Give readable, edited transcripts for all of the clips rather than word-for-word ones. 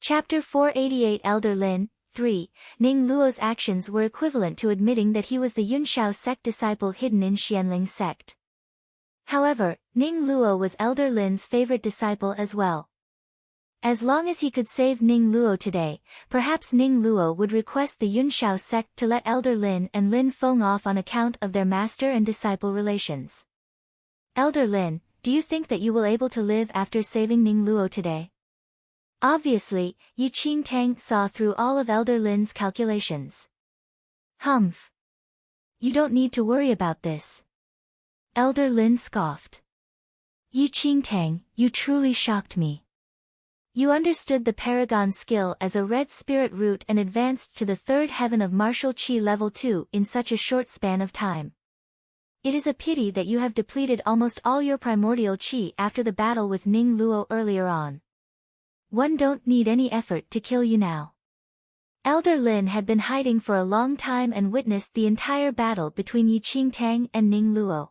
Chapter 488 Elder Lin, 3. Ning Luo's actions were equivalent to admitting that he was the Yunshao sect disciple hidden in Xianling sect. However, Ning Luo was Elder Lin's favorite disciple as well. As long as he could save Ning Luo today, perhaps Ning Luo would request the Yunshao sect to let Elder Lin and Lin Feng off on account of their master and disciple relations. Elder Lin, do you think that you will able to live after saving Ning Luo today? Obviously, Yi Qingtang saw through all of Elder Lin's calculations. Humph. You don't need to worry about this. Elder Lin scoffed. Yi Qingtang, you truly shocked me. You understood the Paragon skill as a red spirit root and advanced to the third heaven of martial qi level 2 in such a short span of time. It is a pity that you have depleted almost all your primordial qi after the battle with Ning Luo earlier on. One don't need any effort to kill you now. Elder Lin had been hiding for a long time and witnessed the entire battle between Yi Qingtang and Ning Luo.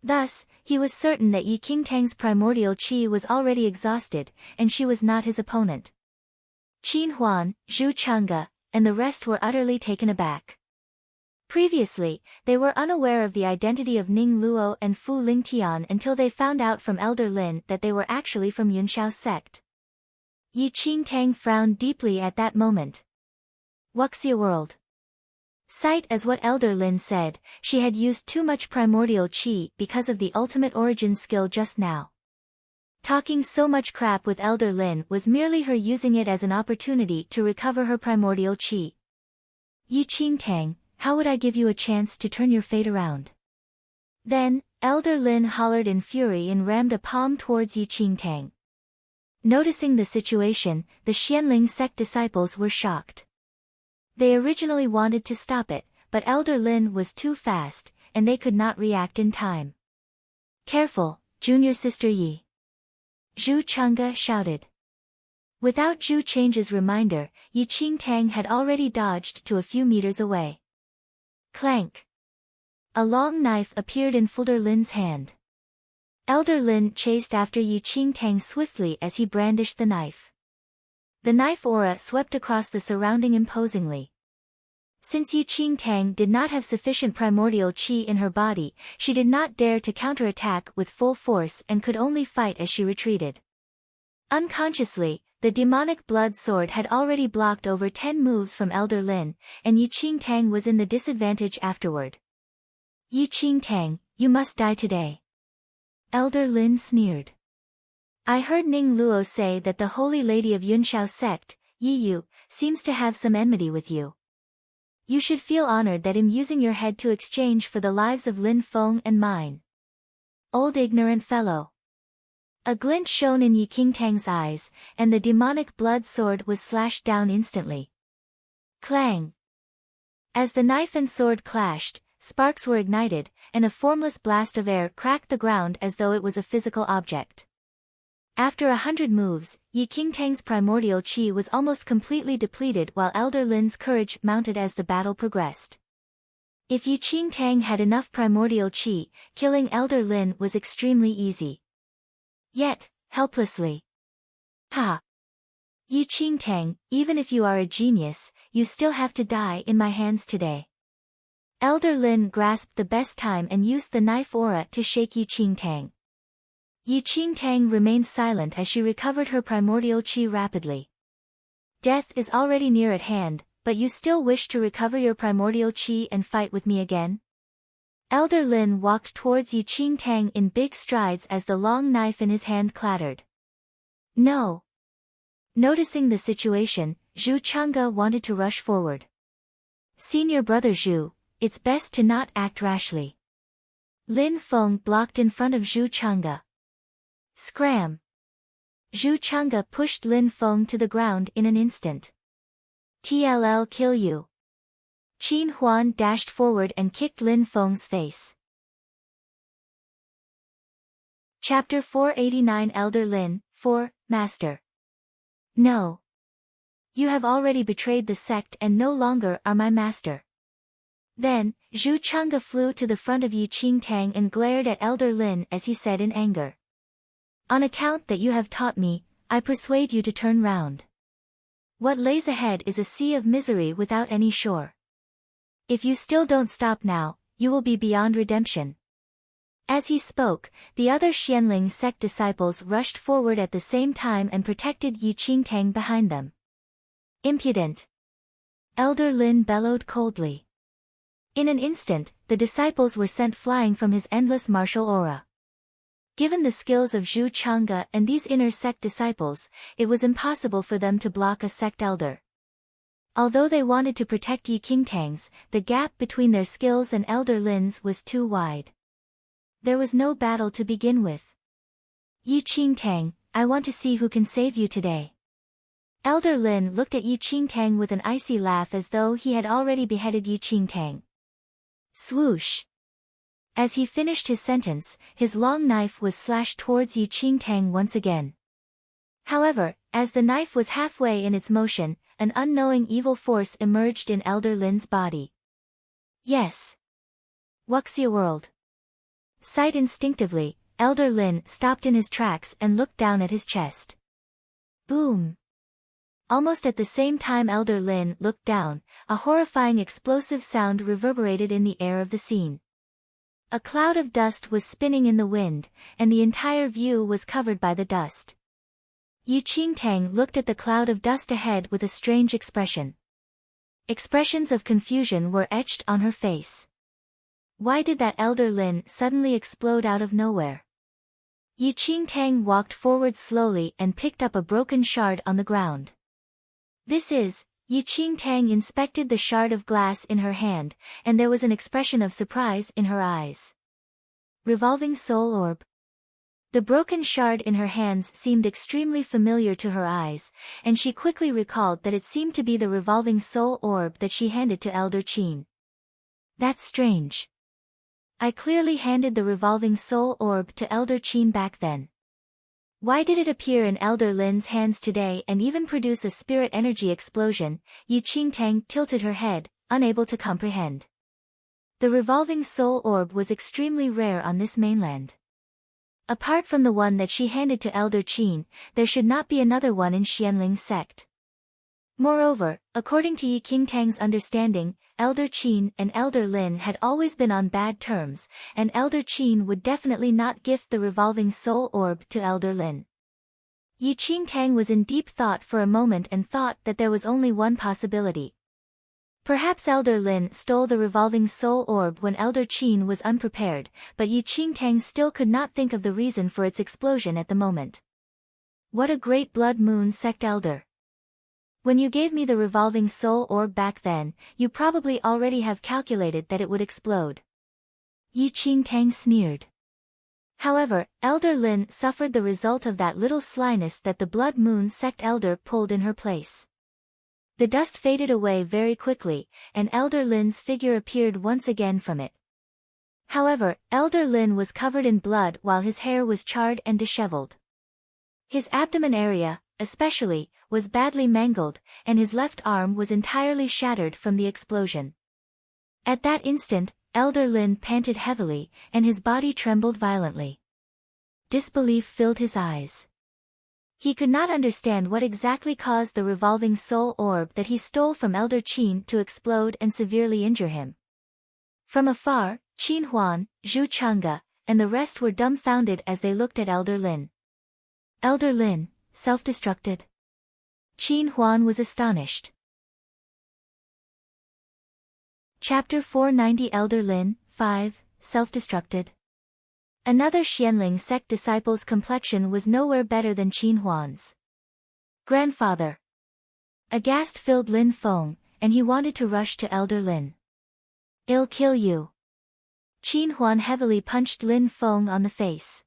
Thus, he was certain that Yi Qingtang's primordial qi was already exhausted, and she was not his opponent. Qin Huan, Zhu Changge, and the rest were utterly taken aback. Previously, they were unaware of the identity of Ning Luo and Fu Lingtian until they found out from Elder Lin that they were actually from Yunshao sect. Yi Qingtang frowned deeply at that moment. Wuxia world. Cite as what Elder Lin said, she had used too much primordial qi because of the ultimate origin skill just now. Talking so much crap with Elder Lin was merely her using it as an opportunity to recover her primordial qi. Yi Qingtang, how would I give you a chance to turn your fate around? Then, Elder Lin hollered in fury and rammed a palm towards Yi Qingtang. Noticing the situation, the Xianling sect disciples were shocked. They originally wanted to stop it, but Elder Lin was too fast, and they could not react in time. Careful, junior sister Yi. Zhu Changge shouted. Without Zhu Changge's reminder, Yi Qingtang had already dodged to a few meters away. Clank. A long knife appeared in Elder Lin's hand. Elder Lin chased after Yi Qingtang swiftly as he brandished the knife. The knife aura swept across the surrounding imposingly. Since Yi Qingtang did not have sufficient primordial qi in her body, she did not dare to counterattack with full force and could only fight as she retreated. Unconsciously, the demonic blood sword had already blocked over 10 moves from Elder Lin, and Yi Qingtang was in the disadvantage afterward. Yi Qingtang, you must die today. Elder Lin sneered. I heard Ning Luo say that the Holy Lady of Yunshao sect, Yi Yu, seems to have some enmity with you. You should feel honored that I'm using your head to exchange for the lives of Lin Feng and mine. Old ignorant fellow. A glint shone in Yi Qingtang's eyes, and the demonic blood sword was slashed down instantly. Clang! As the knife and sword clashed, sparks were ignited, and a formless blast of air cracked the ground as though it was a physical object. After 100 moves, Yi Qingtang's primordial qi was almost completely depleted while Elder Lin's courage mounted as the battle progressed. If Yi Qingtang had enough primordial qi, killing Elder Lin was extremely easy. Yet, helplessly. Ha! Yi Qingtang, even if you are a genius, you still have to die in my hands today. Elder Lin grasped the best time and used the knife aura to shake Yi Qingtang. Yi Qingtang remained silent as she recovered her primordial qi rapidly. Death is already near at hand, but you still wish to recover your primordial qi and fight with me again? Elder Lin walked towards Yi Qingtang in big strides as the long knife in his hand clattered. No. Noticing the situation, Zhu Changge wanted to rush forward. Senior brother Zhu, it's best to not act rashly. Lin Feng blocked in front of Zhu Changge. Scram! Zhu Changge pushed Lin Feng to the ground in an instant. TLL kill you. Qin Huan dashed forward and kicked Lin Feng's face. Chapter 489 Elder Lin, 4, Master. No. You have already betrayed the sect and no longer are my master. Then, Zhu Changge flew to the front of Yi Qingtang and glared at Elder Lin as he said in anger. On account that you have taught me, I persuade you to turn round. What lays ahead is a sea of misery without any shore. If you still don't stop now, you will be beyond redemption. As he spoke, the other Xianling sect disciples rushed forward at the same time and protected Yi Qingtang behind them. Impudent! Elder Lin bellowed coldly. In an instant, the disciples were sent flying from his endless martial aura. Given the skills of Zhu Chang'e and these inner sect disciples, it was impossible for them to block a sect elder. Although they wanted to protect Yi Qingtang's, the gap between their skills and Elder Lin's was too wide. There was no battle to begin with. Yi Qingtang, I want to see who can save you today. Elder Lin looked at Yi Qingtang with an icy laugh as though he had already beheaded Yi Qingtang. Swoosh! As he finished his sentence, his long knife was slashed towards Yi Qingtang once again. However, as the knife was halfway in its motion, an unknowing evil force emerged in Elder Lin's body. Yes. Wuxia world. Sight instinctively, Elder Lin stopped in his tracks and looked down at his chest. Boom! Almost at the same time Elder Lin looked down, a horrifying explosive sound reverberated in the air of the scene. A cloud of dust was spinning in the wind, and the entire view was covered by the dust. Yi Qingtang looked at the cloud of dust ahead with a strange expression. Expressions of confusion were etched on her face. Why did that Elder Lin suddenly explode out of nowhere? Yi Qingtang walked forward slowly and picked up a broken shard on the ground. This is, Yi Qingtang inspected the shard of glass in her hand, and there was an expression of surprise in her eyes. Revolving soul orb. The broken shard in her hands seemed extremely familiar to her eyes, and she quickly recalled that it seemed to be the revolving soul orb that she handed to Elder Qin. That's strange. I clearly handed the revolving soul orb to Elder Qin back then. Why did it appear in Elder Lin's hands today and even produce a spirit energy explosion? Yi Qingtang tilted her head, unable to comprehend. The revolving soul orb was extremely rare on this mainland. Apart from the one that she handed to Elder Qin, there should not be another one in Xianling sect. Moreover, according to Yi Qingtang's understanding, Elder Qin and Elder Lin had always been on bad terms, and Elder Qin would definitely not gift the revolving soul orb to Elder Lin. Yi Qingtang was in deep thought for a moment and thought that there was only one possibility. Perhaps Elder Lin stole the revolving soul orb when Elder Qin was unprepared, but Yi Qingtang still could not think of the reason for its explosion at the moment. What a great blood moon sect elder! When you gave me the revolving soul orb back then, you probably already have calculated that it would explode. Yi Qingtang sneered. However, Elder Lin suffered the result of that little slyness that the Blood Moon sect elder pulled in her place. The dust faded away very quickly, and Elder Lin's figure appeared once again from it. However, Elder Lin was covered in blood while his hair was charred and disheveled. His abdomen area, especially, was badly mangled, and his left arm was entirely shattered from the explosion. At that instant, Elder Lin panted heavily, and his body trembled violently. Disbelief filled his eyes. He could not understand what exactly caused the revolving soul orb that he stole from Elder Qin to explode and severely injure him. From afar, Qin Huan, Zhu Chang'e, and the rest were dumbfounded as they looked at Elder Lin. Elder Lin, self-destructed? Qin Huan was astonished. Chapter 490 Elder Lin, 5, Self-destructed. Another Xianling sect disciple's complexion was nowhere better than Qin Huan's. Grandfather. Aghast filled Lin Feng, and he wanted to rush to Elder Lin. I'll kill you. Qin Huan heavily punched Lin Feng on the face.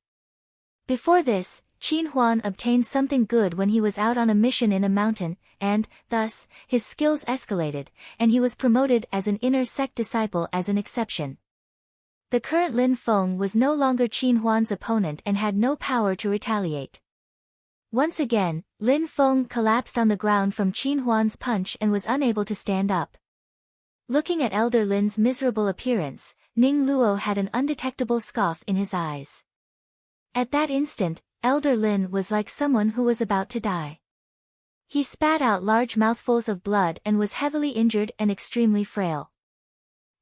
Before this, Qin Huan obtained something good when he was out on a mission in a mountain, and, thus, his skills escalated, and he was promoted as an inner sect disciple as an exception. The current Lin Feng was no longer Qin Huan's opponent and had no power to retaliate. Once again, Lin Feng collapsed on the ground from Qin Huan's punch and was unable to stand up. Looking at Elder Lin's miserable appearance, Ning Luo had an undetectable scoff in his eyes. At that instant, Elder Lin was like someone who was about to die. He spat out large mouthfuls of blood and was heavily injured and extremely frail.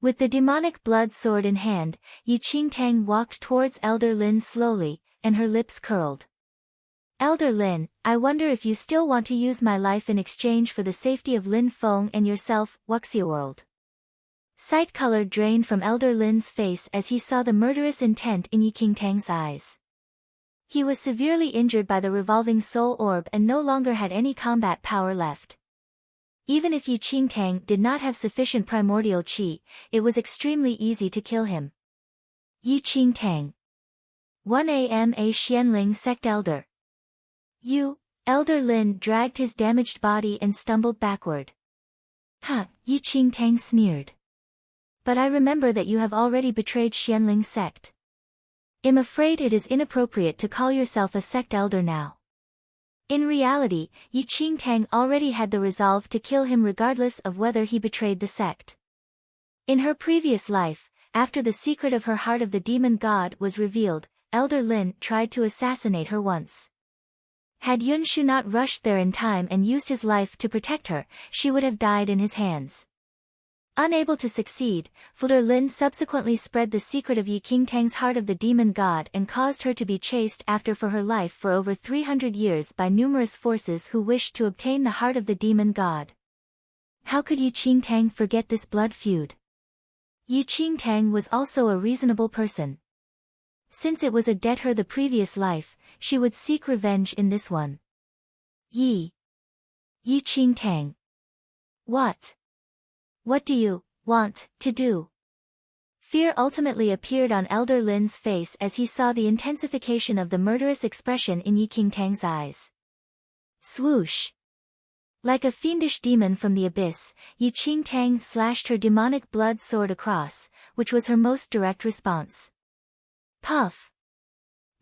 With the demonic blood sword in hand, Yi Qingtang walked towards Elder Lin slowly, and her lips curled. Elder Lin, I wonder if you still want to use my life in exchange for the safety of Lin Feng and yourself, Wuxia. Sight color drained from Elder Lin's face as he saw the murderous intent in Yi Qingtang's eyes. He was severely injured by the revolving soul orb and no longer had any combat power left. Even if Yi Qingtang did not have sufficient primordial qi, it was extremely easy to kill him. Yi Qingtang. 1 A Xianling sect elder. You, Elder Lin dragged his damaged body and stumbled backward. Ha, Yi Qingtang sneered. But I remember that you have already betrayed Xianling sect. I'm afraid it is inappropriate to call yourself a sect elder now. In reality, Yi Qingtang already had the resolve to kill him regardless of whether he betrayed the sect. In her previous life, after the secret of her heart of the demon god was revealed, Elder Lin tried to assassinate her once. Had Yunshu not rushed there in time and used his life to protect her, she would have died in his hands. Unable to succeed, Elder Lin subsequently spread the secret of Yi Qingtang's heart of the demon god and caused her to be chased after for her life for over 300 years by numerous forces who wished to obtain the heart of the demon god. How could Yi Qingtang forget this blood feud? Yi Qingtang was also a reasonable person. Since it was a debt her the previous life, she would seek revenge in this one. Yi Qingtang. What do you want to do? Fear ultimately appeared on Elder Lin's face as he saw the intensification of the murderous expression in Yi Qingtang's eyes. Swoosh! Like a fiendish demon from the abyss, Yi Qingtang slashed her demonic blood sword across, which was her most direct response. Puff!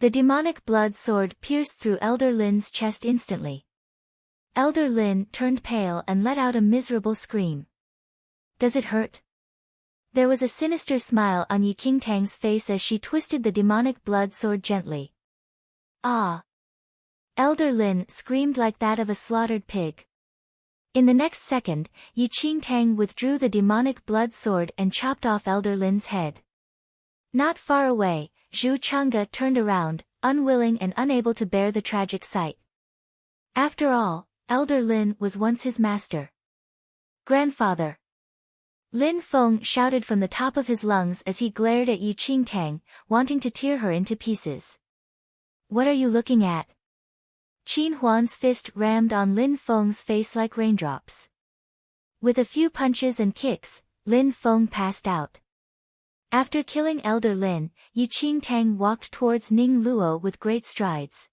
The demonic blood sword pierced through Elder Lin's chest instantly. Elder Lin turned pale and let out a miserable scream. Does it hurt? There was a sinister smile on Yi Qingtang's face as she twisted the demonic blood sword gently. Ah! Elder Lin screamed like that of a slaughtered pig. In the next second, Yi Qingtang withdrew the demonic blood sword and chopped off Elder Lin's head. Not far away, Zhu Chang'e turned around, unwilling and unable to bear the tragic sight. After all, Elder Lin was once his master. Grandfather! Lin Feng shouted from the top of his lungs as he glared at Yi Qingtang, wanting to tear her into pieces. What are you looking at? Qin Huan's fist rammed on Lin Feng's face like raindrops. With a few punches and kicks, Lin Feng passed out. After killing Elder Lin, Yi Qingtang walked towards Ning Luo with great strides.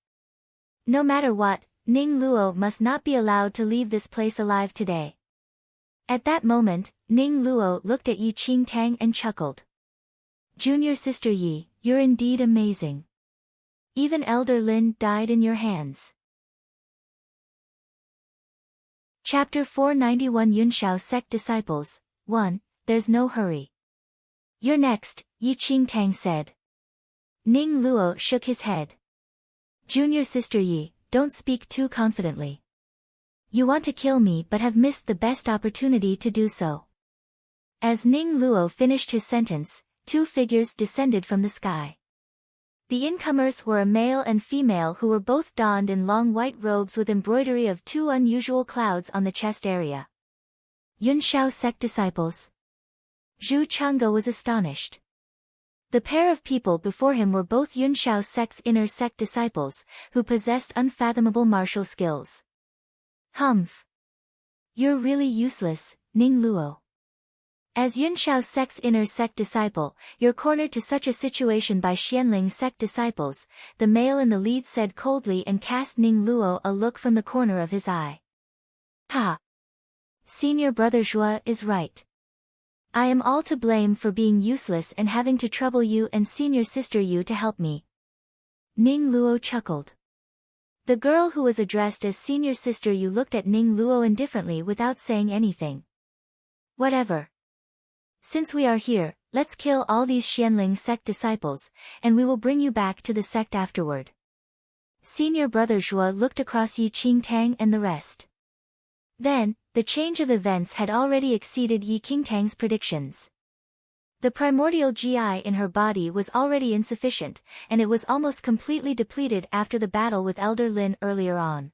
No matter what, Ning Luo must not be allowed to leave this place alive today. At that moment, Ning Luo looked at Yi Qingtang and chuckled. Junior sister Yi, you're indeed amazing. Even Elder Lin died in your hands. Chapter 491 Yunshao Sect Disciples 1. There's no hurry. You're next, Yi Qingtang said. Ning Luo shook his head. Junior sister Yi, don't speak too confidently. You want to kill me but have missed the best opportunity to do so. As Ning Luo finished his sentence, two figures descended from the sky. The incomers were a male and female who were both donned in long white robes with embroidery of two unusual clouds on the chest area. Yunshao Sect Disciples. Zhu Chang'e was astonished. The pair of people before him were both Yunshao Sect's inner sect disciples, who possessed unfathomable martial skills. Humph. You're really useless, Ning Luo. As Yunshao Sect's inner sect disciple, you're cornered to such a situation by Xianling sect disciples, the male in the lead said coldly and cast Ning Luo a look from the corner of his eye. Ha! Senior brother Zhua is right. I am all to blame for being useless and having to trouble you and senior sister Yu to help me. Ning Luo chuckled. The girl who was addressed as senior sister Yu looked at Ning Luo indifferently without saying anything. Whatever. Since we are here, let's kill all these Xianling sect disciples, and we will bring you back to the sect afterward. Senior brother Zhua looked across Yi Qingtang and the rest. Then, the change of events had already exceeded Yi Qingtang's predictions. The primordial GI in her body was already insufficient, and it was almost completely depleted after the battle with Elder Lin earlier on.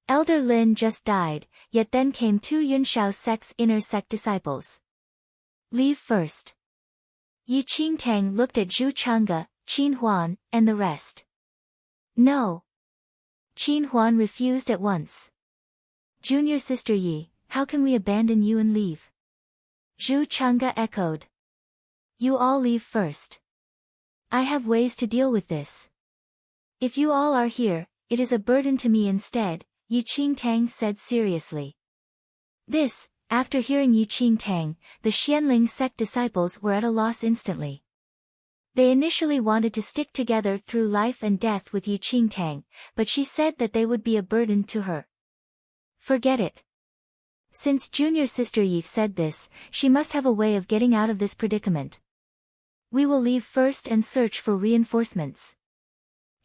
Elder Lin just died, yet then came two Yunshao sect's inner sect disciples. Leave first. Yi Qingtang looked at Zhu Chang'e, Qin Huan, and the rest. No. Qin Huan refused at once. Junior sister Yi, how can we abandon you and leave? Zhu Chang'e echoed. You all leave first. I have ways to deal with this. If you all are here, it is a burden to me instead, Yi Qingtang said seriously. This, after hearing Yi Qingtang, the Xianling sect disciples were at a loss instantly. They initially wanted to stick together through life and death with Yi Qingtang, but she said that they would be a burden to her. Forget it. Since junior sister Yi said this, she must have a way of getting out of this predicament. We will leave first and search for reinforcements.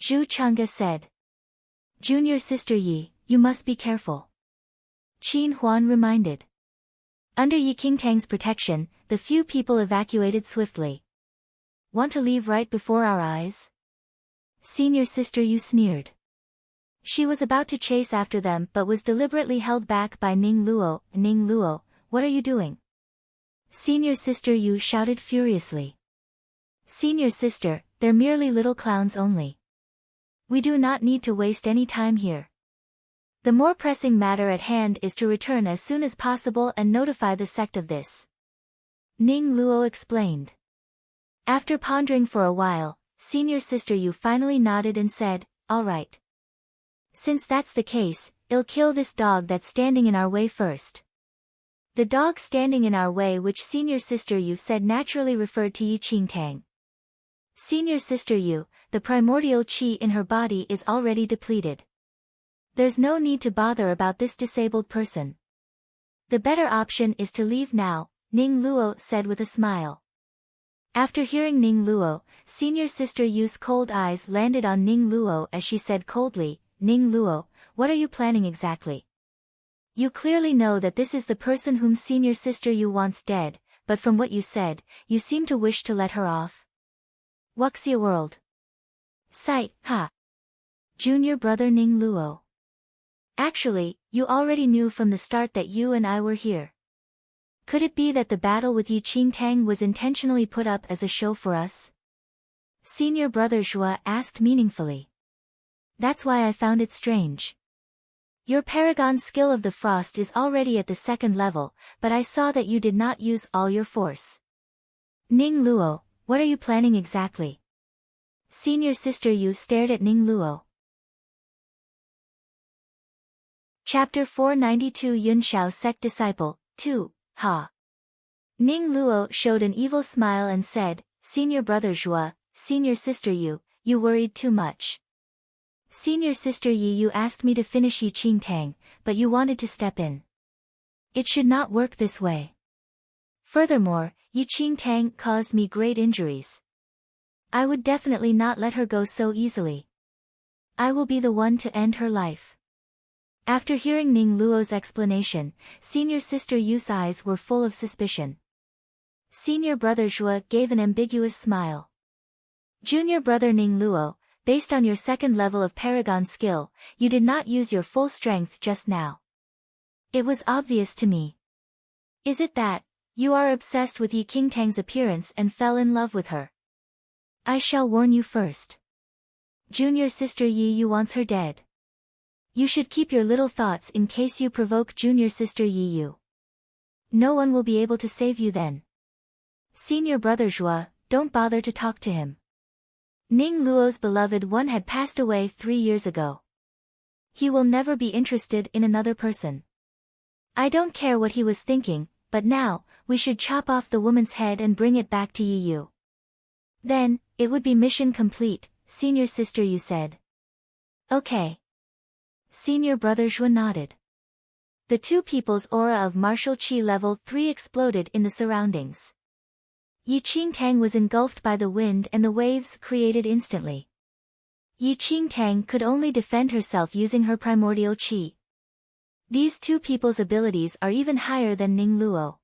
Zhu Chang'e said. Junior sister Yi, you must be careful. Qin Huan reminded. Under Yi Qingtang's protection, the few people evacuated swiftly. Want to leave right before our eyes? Senior sister Yu sneered. She was about to chase after them but was deliberately held back by Ning Luo. Ning Luo, what are you doing? Senior sister Yu shouted furiously. Senior sister, they're merely little clowns only. We do not need to waste any time here. The more pressing matter at hand is to return as soon as possible and notify the sect of this. Ning Luo explained. After pondering for a while, senior sister Yu finally nodded and said, all right. Since that's the case, I'll kill this dog that's standing in our way first. The dog standing in our way, which senior sister Yu said, naturally referred to Yi Qingtang. Senior sister Yu, the primordial qi in her body is already depleted. There's no need to bother about this disabled person. The better option is to leave now, Ning Luo said with a smile. After hearing Ning Luo, senior sister Yu's cold eyes landed on Ning Luo as she said coldly, Ning Luo, what are you planning exactly? You clearly know that this is the person whom senior sister Yu wants dead, but from what you said, you seem to wish to let her off. Wuxia world. Sight, ha. Junior brother Ning Luo. Actually, you already knew from the start that you and I were here. Could it be that the battle with Yi Qingtang was intentionally put up as a show for us? Senior brother Zhua asked meaningfully. That's why I found it strange. Your paragon skill of the frost is already at the 2nd level, but I saw that you did not use all your force. Ning Luo, what are you planning exactly? Senior sister Yu stared at Ning Luo. Chapter 492 Yunshao Sect Disciple, 2, Ha. Ning Luo showed an evil smile and said, Senior brother Zhua, senior sister Yu, you worried too much. Senior sister Yi, you asked me to finish Yi Qingtang, but you wanted to step in. It should not work this way. Furthermore, Yi Qingtang caused me great injuries. I would definitely not let her go so easily. I will be the one to end her life. After hearing Ning Luo's explanation, senior sister Yu's eyes were full of suspicion. Senior brother Zhua gave an ambiguous smile. Junior brother Ning Luo, based on your 2nd level of paragon skill, you did not use your full strength just now. It was obvious to me. Is it that you are obsessed with Yi Qingtang's appearance and fell in love with her? I shall warn you first. Junior sister Yi Yu wants her dead. You should keep your little thoughts in case you provoke junior sister Yi Yu. No one will be able to save you then. Senior brother Zhua, don't bother to talk to him. Ning Luo's beloved one had passed away 3 years ago. He will never be interested in another person. I don't care what he was thinking, but now, we should chop off the woman's head and bring it back to Yi Yu. Then, it would be mission complete, senior sister Yu said. Okay. Senior brother Zhua nodded. The two people's aura of martial qi level 3 exploded in the surroundings. Yi Qingtang was engulfed by the wind and the waves created instantly. Yi Qingtang could only defend herself using her primordial qi. These two people's abilities are even higher than Ning Luo.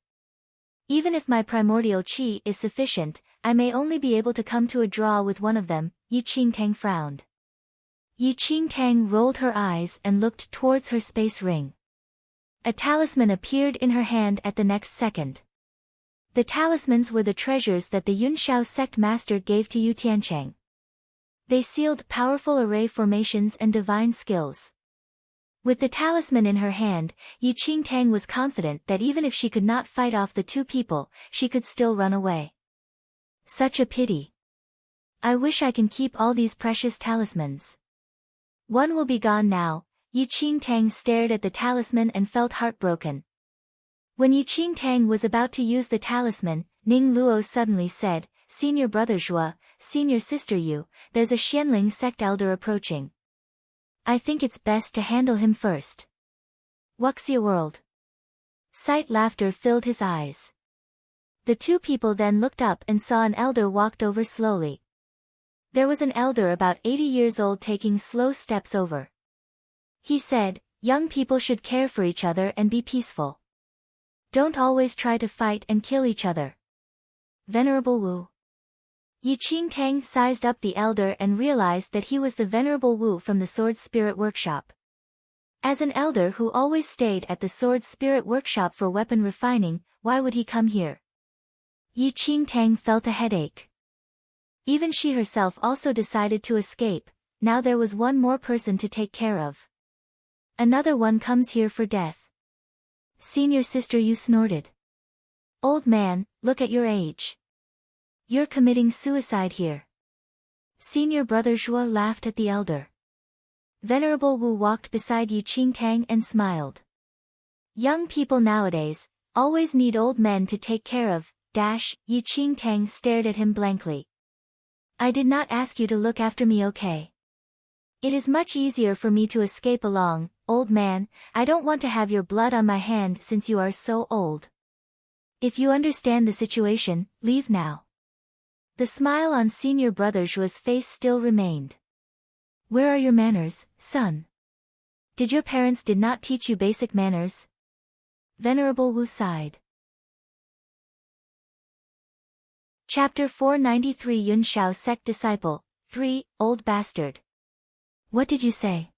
Even if my primordial qi is sufficient, I may only be able to come to a draw with one of them. Yi Qingtang frowned. Yi Qingtang rolled her eyes and looked towards her space ring. A talisman appeared in her hand at the next second. The talismans were the treasures that the Yunshao sect master gave to Yu Tiancheng. They sealed powerful array formations and divine skills. With the talisman in her hand, Yi Qingtang was confident that even if she could not fight off the two people, she could still run away. Such a pity. I wish I can keep all these precious talismans. One will be gone now. Yi Qingtang stared at the talisman and felt heartbroken. When Yi Qingtang was about to use the talisman, Ning Luo suddenly said, "Senior brother Zhuo, senior sister Yu, there's a Xianling sect elder approaching. I think it's best to handle him first." Wuxia whirled. Sight laughter filled his eyes. The two people then looked up and saw an elder walked over slowly. There was an elder about 80 years old taking slow steps over. He said, "Young people should care for each other and be peaceful. Don't always try to fight and kill each other." Venerable Wu. Yi Qingtang sized up the elder and realized that he was the Venerable Wu from the Sword Spirit Workshop. As an elder who always stayed at the Sword Spirit Workshop for weapon refining, why would he come here? Yi Qingtang felt a headache. Even she herself also decided to escape. Now there was one more person to take care of. Another one comes here for death. Senior sister Yu snorted. "Old man, look at your age. You're committing suicide here." Senior brother Zhuo laughed at the elder. Venerable Wu walked beside Yi Qingtang and smiled. Young people nowadays always need old men to take care of. Yi Qingtang stared at him blankly. "I did not ask you to look after me, okay? It is much easier for me to escape along. Old man, I don't want to have your blood on my hand since you are so old. If you understand the situation, leave now." The smile on senior brother Zhuo's face still remained. "Where are your manners, son? Did your parents did not teach you basic manners?" Venerable Wu sighed. Chapter 493 Yunshao Sect Disciple 3, Old Bastard. "What did you say?"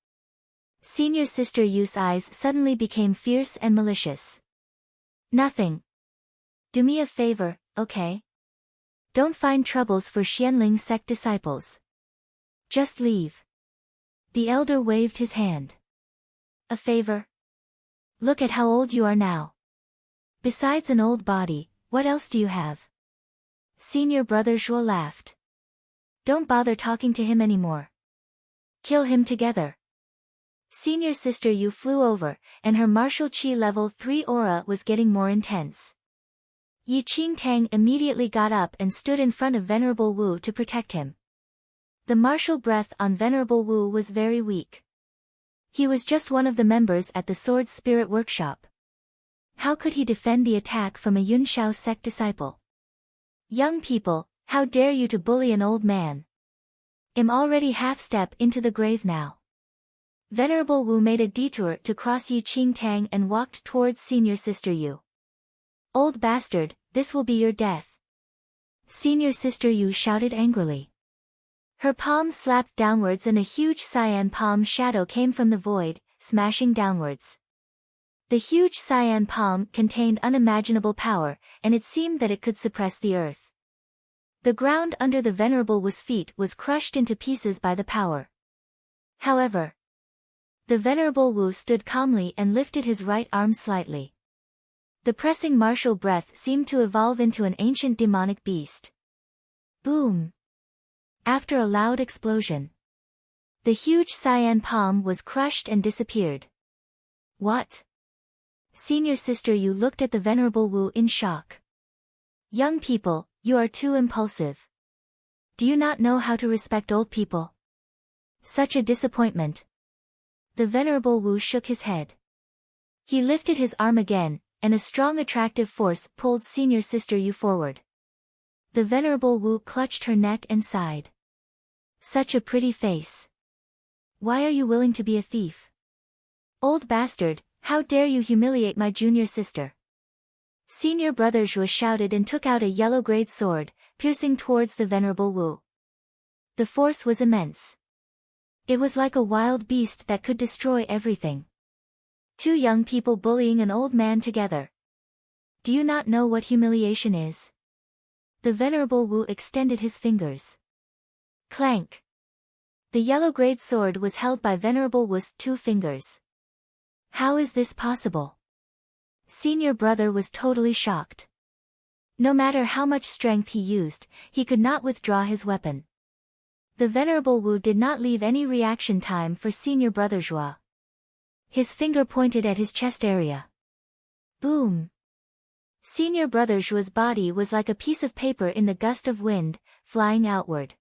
Senior sister Yu's eyes suddenly became fierce and malicious. "Nothing. Do me a favor, okay? Don't find troubles for Xianling sect disciples. Just leave." The elder waved his hand. "A favor? Look at how old you are now. Besides an old body, what else do you have?" Senior brother Zhuo laughed. "Don't bother talking to him anymore. Kill him together." Senior sister Yu flew over, and her martial qi level 3 aura was getting more intense. Yi Qingtang immediately got up and stood in front of Venerable Wu to protect him. The martial breath on Venerable Wu was very weak. He was just one of the members at the Sword Spirit Workshop. How could he defend the attack from a Yunshao sect disciple? "Young people, how dare you to bully an old man? I'm already half-step into the grave now." Venerable Wu made a detour to cross Yi Qingtang and walked towards senior sister Yu. "Old bastard, this will be your death." Senior sister Yu shouted angrily. Her palm slapped downwards and a huge cyan palm shadow came from the void, smashing downwards. The huge cyan palm contained unimaginable power, and it seemed that it could suppress the earth. The ground under the Venerable Wu's feet was crushed into pieces by the power. However, the Venerable Wu stood calmly and lifted his right arm slightly. The pressing martial breath seemed to evolve into an ancient demonic beast. Boom! After a loud explosion, the huge cyan palm was crushed and disappeared. "What?" Senior sister Yu looked at the Venerable Wu in shock. "Young people, you are too impulsive. Do you not know how to respect old people? Such a disappointment." The Venerable Wu shook his head. He lifted his arm again, and a strong attractive force pulled senior sister Yu forward. The Venerable Wu clutched her neck and sighed. "Such a pretty face. Why are you willing to be a thief?" "Old bastard, How dare you humiliate my junior sister? Senior brother Zhuo shouted and took out a yellow-grade sword, piercing towards the Venerable Wu. The force was immense. It was like a wild beast that could destroy everything. Two young people bullying an old man together. Do you not know what humiliation is? The Venerable Wu extended his fingers. Clank. The yellow-grade sword was held by Venerable Wu's 2 fingers. How is this possible? Senior brother was totally shocked. No matter how much strength he used, he could not withdraw his weapon. The Venerable Wu did not leave any reaction time for senior brother Zhuo. His finger pointed at his chest area. Boom! Senior brother Zhuo's body was like a piece of paper in the gust of wind, flying outward.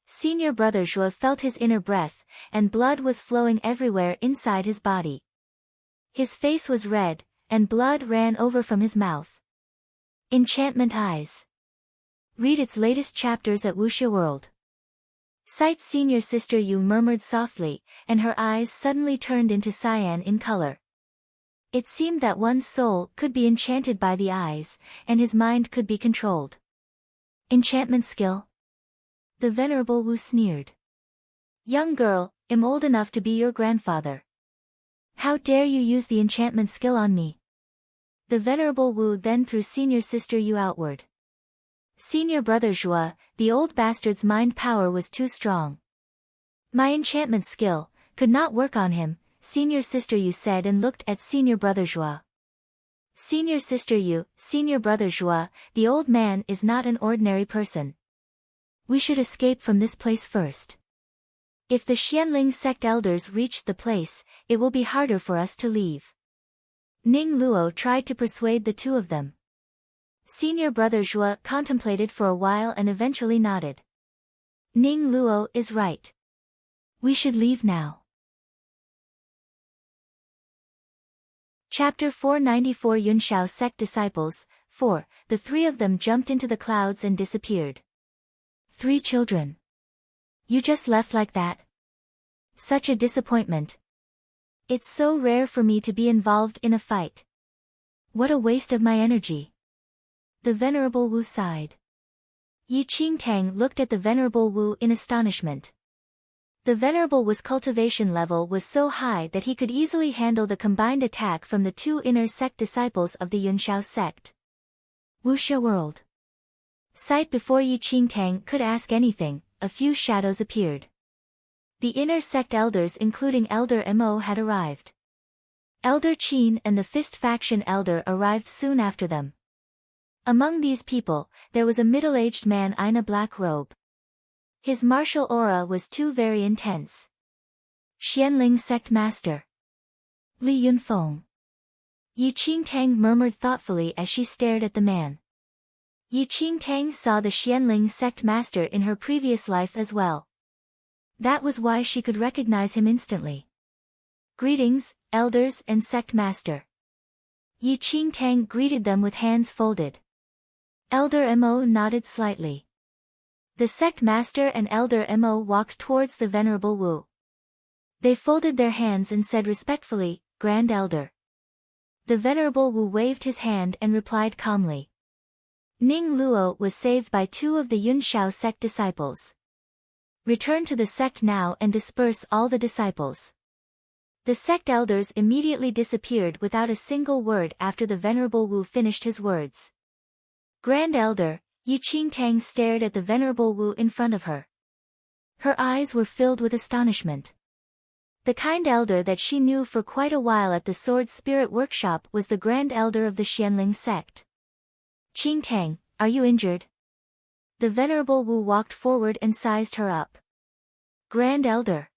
Senior brother Zhuo felt his inner breath, and blood was flowing everywhere inside his body. His face was red, and blood ran over from his mouth. Enchantment Eyes. Read its latest chapters at Wuxia World. Sight's senior sister Yu murmured softly, and her eyes suddenly turned into cyan in color. It seemed that one's soul could be enchanted by the eyes, and his mind could be controlled. Enchantment skill? The Venerable Wu sneered. Young girl, I'm old enough to be your grandfather. How dare you use the enchantment skill on me? The Venerable Wu then threw senior sister Yu outward. Senior brother Zhuo, the old bastard's mind power was too strong. My enchantment skill could not work on him, senior sister Yu said and looked at senior brother Zhuo. Senior sister Yu, senior brother Zhuo, the old man is not an ordinary person. We should escape from this place first. If the Xianling sect elders reach the place, it will be harder for us to leave. Ning Luo tried to persuade the 2 of them. Senior brother Zhuo contemplated for a while and eventually nodded. Ning Luo is right. We should leave now. Chapter 494 Yunshao Sect Disciples, 4. The 3 of them jumped into the clouds and disappeared. 3 children. You just left like that? Such a disappointment. It's so rare for me to be involved in a fight. What a waste of my energy. The Venerable Wu sighed. Yi Qingtang looked at the Venerable Wu in astonishment. The Venerable Wu's cultivation level was so high that he could easily handle the combined attack from the 2 inner sect disciples of the Yunshao sect. Wuxia World. Sight before Yi Qingtang could ask anything, a few shadows appeared. The inner sect elders including Elder Mo had arrived. Elder Qin and the Fist faction elder arrived soon after them. Among these people, there was a middle-aged man in a black robe. His martial aura was too very intense. Xianling sect master. Li Yunfeng. Yi Qingtang murmured thoughtfully as she stared at the man. Yi Qingtang saw the Xianling sect master in her previous life as well. That was why she could recognize him instantly. Greetings, elders and sect master. Yi Qingtang greeted them with hands folded. Elder Mo nodded slightly. The sect master and Elder Mo walked towards the Venerable Wu. They folded their hands and said respectfully, Grand Elder. The Venerable Wu waved his hand and replied calmly. Ning Luo was saved by 2 of the Yunshao sect disciples. Return to the sect now and disperse all the disciples. The sect elders immediately disappeared without a single word after the Venerable Wu finished his words. Grand Elder, Yi Qingtang stared at the Venerable Wu in front of her. Her eyes were filled with astonishment. The kind elder that she knew for quite a while at the Sword Spirit Workshop was the Grand Elder of the Xianling sect. Qingtang, are you injured? The Venerable Wu walked forward and sized her up. Grand Elder.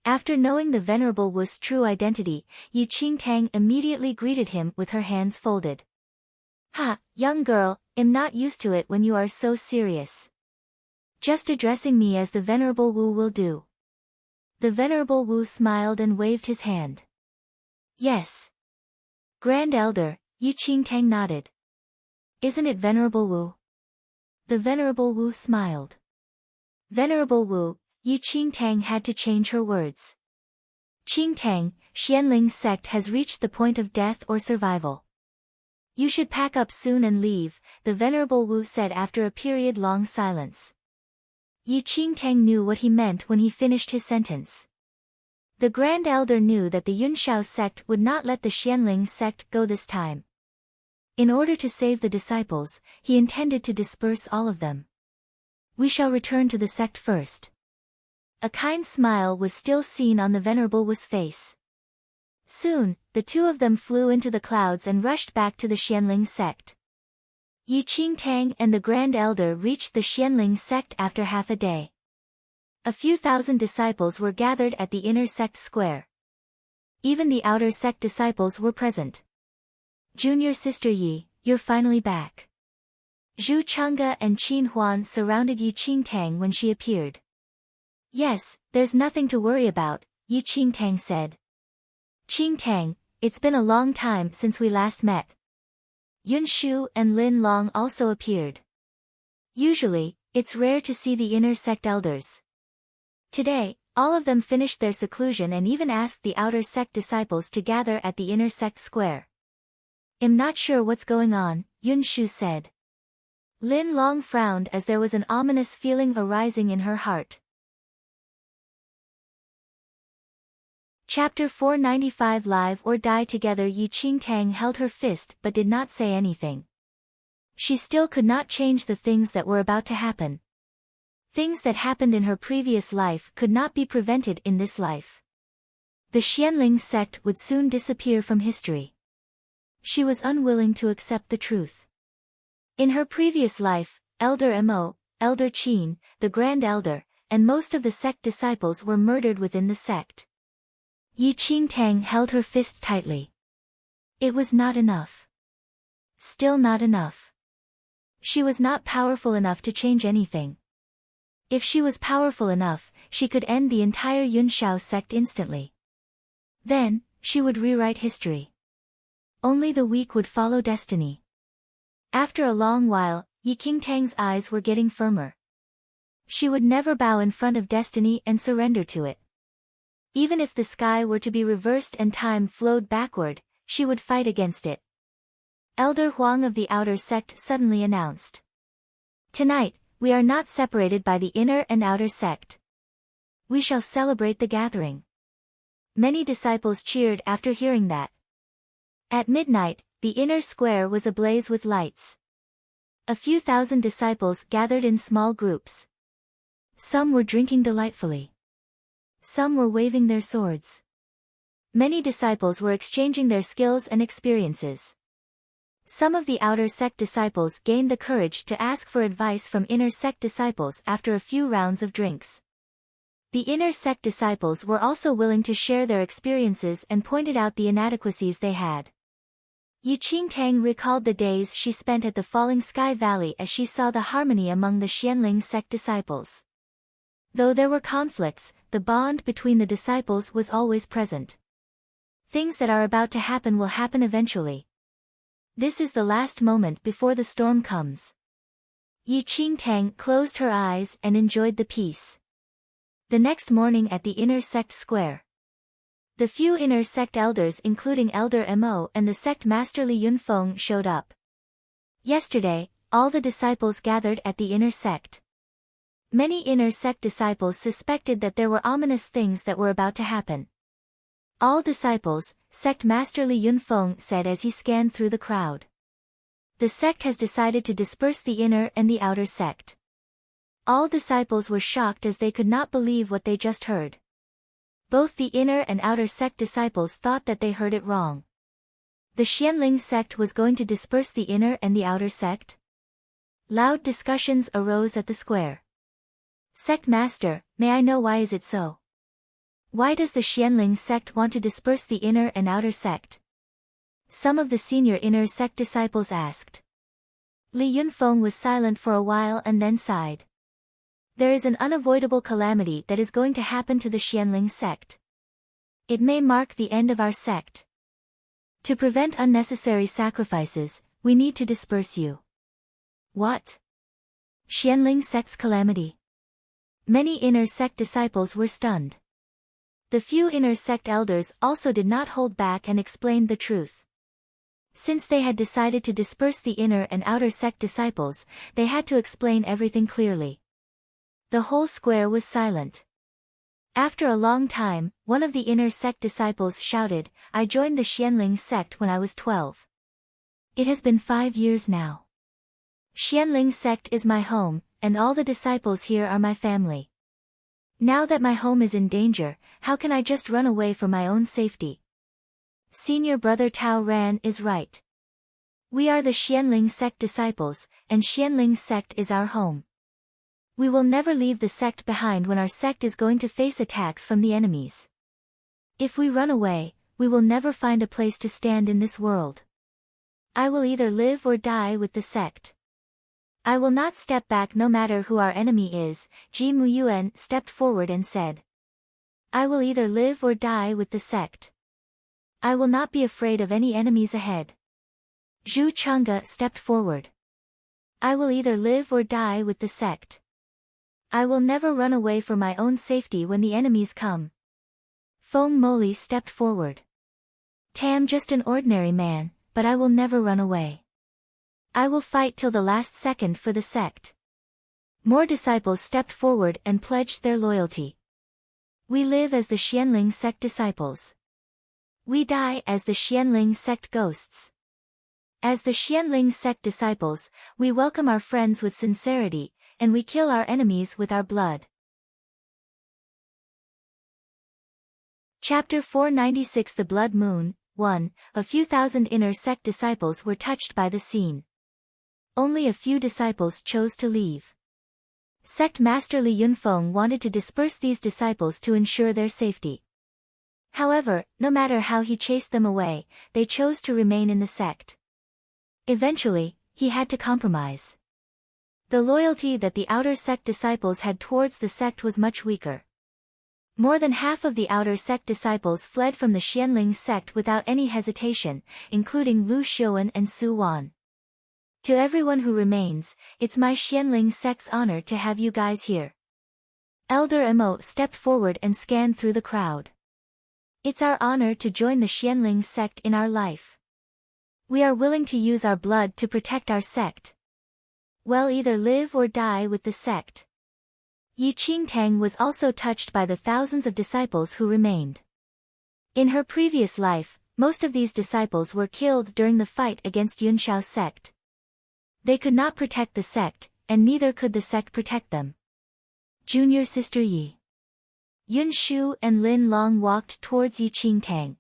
After knowing the Venerable Wu's true identity, Yi Qingtang immediately greeted him with her hands folded. Ha, young girl, I'm not used to it when you are so serious. Just addressing me as the Venerable Wu will do. The Venerable Wu smiled and waved his hand. Yes. Grand Elder, Yi Qingtang nodded. Isn't it Venerable Wu? The Venerable Wu smiled. Venerable Wu, Yi Qingtang had to change her words. Qingtang, Xianling sect has reached the point of death or survival. You should pack up soon and leave, the Venerable Wu said after a period-long silence. Yi Qingtang knew what he meant when he finished his sentence. The Grand Elder knew that the Yunshao sect would not let the Xianling sect go this time. In order to save the disciples, he intended to disperse all of them. We shall return to the sect first. A kind smile was still seen on the Venerable Wu's face. Soon, the two of them flew into the clouds and rushed back to the Xianling sect. Yi Qingtang and the Grand Elder reached the Xianling sect after half a day. A few thousand disciples were gathered at the inner sect square. Even the outer sect disciples were present. Junior Sister Yi, you're finally back. Zhu Changge and Qin Huan surrounded Yi Qingtang when she appeared. Yes, there's nothing to worry about, Yi Qingtang said. Qingtang, it's been a long time since we last met. Yun Shu and Lin Long also appeared. Usually, it's rare to see the inner sect elders. Today, all of them finished their seclusion and even asked the outer sect disciples to gather at the inner sect square. I'm not sure what's going on, Yun Shu said. Lin Long frowned as there was an ominous feeling arising in her heart. Chapter 495 Live or Die Together. Yi Qingtang held her fist but did not say anything. She still could not change the things that were about to happen. Things that happened in her previous life could not be prevented in this life. The Xianling sect would soon disappear from history. She was unwilling to accept the truth. In her previous life, Elder Mo, Elder Qin, the Grand Elder, and most of the sect disciples were murdered within the sect. Yi Qingtang held her fist tightly. It was not enough. Still not enough. She was not powerful enough to change anything. If she was powerful enough, she could end the entire Yunshao sect instantly. Then, she would rewrite history. Only the weak would follow destiny. After a long while, Yi Qingtang's eyes were getting firmer. She would never bow in front of destiny and surrender to it. Even if the sky were to be reversed and time flowed backward, she would fight against it. Elder Huang of the outer sect suddenly announced. Tonight, we are not separated by the inner and outer sect. We shall celebrate the gathering. Many disciples cheered after hearing that. At midnight, the inner square was ablaze with lights. A few thousand disciples gathered in small groups. Some were drinking delightfully. Some were waving their swords. Many disciples were exchanging their skills and experiences. Some of the outer sect disciples gained the courage to ask for advice from inner sect disciples after a few rounds of drinks. The inner sect disciples were also willing to share their experiences and pointed out the inadequacies they had. Yi Qingtang recalled the days she spent at the Falling Sky Valley as she saw the harmony among the Xianling sect disciples. Though there were conflicts, the bond between the disciples was always present. Things that are about to happen will happen eventually. This is the last moment before the storm comes. Yi Qingtang closed her eyes and enjoyed the peace. The next morning at the inner sect square, the few inner sect elders including Elder Mo and the sect master Li Yunfeng showed up. Yesterday, all the disciples gathered at the inner sect. Many inner sect disciples suspected that there were ominous things that were about to happen. All disciples, sect master Li Yunfeng said as he scanned through the crowd. The sect has decided to disperse the inner and the outer sect. All disciples were shocked as they could not believe what they just heard. Both the inner and outer sect disciples thought that they heard it wrong. The Xianling sect was going to disperse the inner and the outer sect? Loud discussions arose at the square. Sect master, may I know why is it so? Why does the Xianling sect want to disperse the inner and outer sect? Some of the senior inner sect disciples asked. Li Yunfeng was silent for a while and then sighed. There is an unavoidable calamity that is going to happen to the Xianling sect. It may mark the end of our sect. To prevent unnecessary sacrifices, we need to disperse you. What? Xianling sect's calamity? Many inner sect disciples were stunned. The few inner sect elders also did not hold back and explained the truth. Since they had decided to disperse the inner and outer sect disciples, they had to explain everything clearly. The whole square was silent. After a long time, one of the inner sect disciples shouted, "I joined the Xianling sect when I was 12. It has been 5 years now. Xianling sect is my home, and all the disciples here are my family. Now that my home is in danger, how can I just run away for my own safety? Senior brother Tao Ran is right. We are the Xianling sect disciples, and Xianling sect is our home. We will never leave the sect behind when our sect is going to face attacks from the enemies. If we run away, we will never find a place to stand in this world. I will either live or die with the sect. I will not step back no matter who our enemy is." Ji Muyuan stepped forward and said. "I will either live or die with the sect. I will not be afraid of any enemies ahead." Zhu Changge stepped forward. "I will either live or die with the sect. I will never run away for my own safety when the enemies come." Feng Moli stepped forward. "Tam just an ordinary man, but I will never run away. I will fight till the last second for the sect." More disciples stepped forward and pledged their loyalty. "We live as the Xianling sect disciples. We die as the Xianling sect ghosts. As the Xianling sect disciples, we welcome our friends with sincerity, and we kill our enemies with our blood." Chapter 496 The Blood Moon 1. A few thousand inner sect disciples were touched by the scene. Only a few disciples chose to leave. Sect Master Li Yunfeng wanted to disperse these disciples to ensure their safety. However, no matter how he chased them away, they chose to remain in the sect. Eventually, he had to compromise. The loyalty that the outer sect disciples had towards the sect was much weaker. More than half of the outer sect disciples fled from the Xianling sect without any hesitation, including Lu Xiuan and Su Wan. "To everyone who remains, it's my Xianling sect's honor to have you guys here." Elder Mo stepped forward and scanned through the crowd. "It's our honor to join the Xianling sect in our life. We are willing to use our blood to protect our sect. We'll either live or die with the sect." Yi Qingtang was also touched by the thousands of disciples who remained. In her previous life, most of these disciples were killed during the fight against Yunshao's sect. They could not protect the sect, and neither could the sect protect them. Junior Sister Yi. Yun Shu and Lin Long walked towards Yi Qingtang.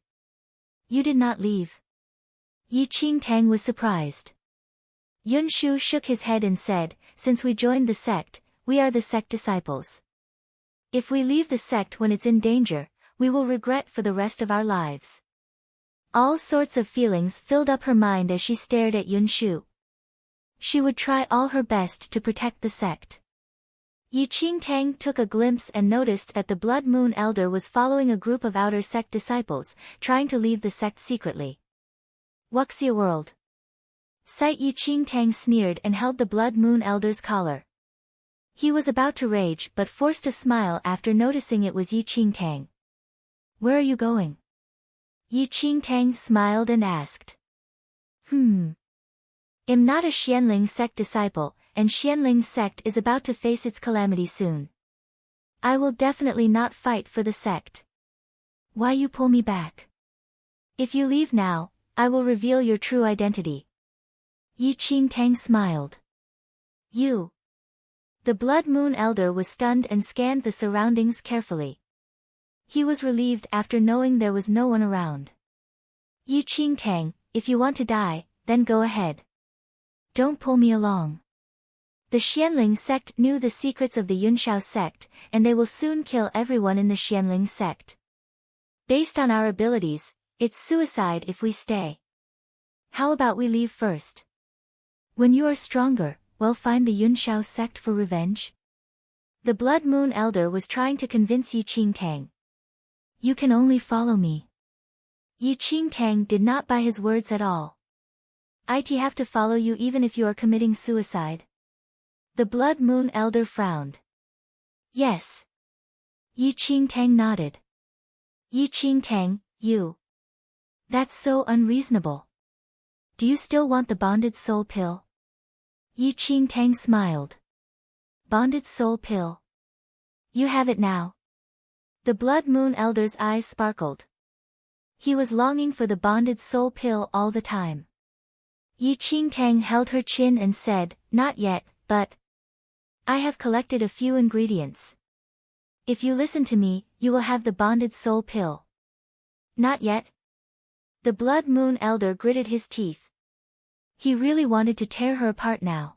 "You did not leave." Yi Qingtang was surprised. Yun Shu shook his head and said, "Since we joined the sect, we are the sect disciples. If we leave the sect when it's in danger, we will regret for the rest of our lives." All sorts of feelings filled up her mind as she stared at Yun Shu. She would try all her best to protect the sect. Yi Qingtang took a glimpse and noticed that the Blood Moon Elder was following a group of outer sect disciples, trying to leave the sect secretly. "Wuxia world." Sight Yi Qingtang sneered and held the Blood Moon Elder's collar. He was about to rage but forced a smile after noticing it was Yi Qingtang. "Where are you going?" Yi Qingtang smiled and asked. "I'm not a Xianling sect disciple, and Xianling sect is about to face its calamity soon. I will definitely not fight for the sect. Why you pull me back? If you leave now, I will reveal your true identity." Yi Qingtang smiled. "You." The Blood Moon Elder was stunned and scanned the surroundings carefully. He was relieved after knowing there was no one around. "Yi Qingtang, if you want to die, then go ahead. Don't pull me along. The Xianling sect knew the secrets of the Yunshao sect, and they will soon kill everyone in the Xianling sect. Based on our abilities, it's suicide if we stay. How about we leave first? When you are stronger, we'll find the Yunshao sect for revenge." The Blood Moon Elder was trying to convince Yi Qingtang. "You can only follow me." Yi Qingtang did not buy his words at all. "I'd have to follow you even if you are committing suicide?" The Blood Moon Elder frowned. "Yes." Yi Qingtang nodded. Yi Qingtang, you. That's so unreasonable. Do you still want the bonded soul pill? Yi Qingtang smiled. Bonded soul pill. You have it now. The Blood Moon Elder's eyes sparkled. He was longing for the bonded soul pill all the time. Yi Qingtang held her chin and said, not yet, but I have collected a few ingredients. If you listen to me, you will have the bonded soul pill. Not yet? The Blood Moon Elder gritted his teeth. He really wanted to tear her apart now.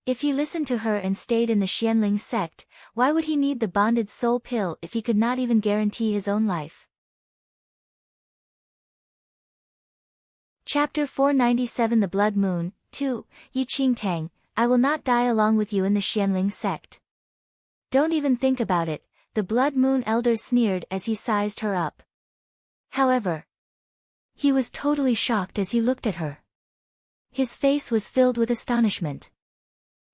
If he listened to her and stayed in the Xianling sect, why would he need the bonded soul pill if he could not even guarantee his own life? Chapter 497 The Blood Moon, 2, Yi Qingtang, I will not die along with you in the Xianling sect. Don't even think about it, the Blood Moon Elder sneered as he sized her up. However, he was totally shocked as he looked at her. His face was filled with astonishment.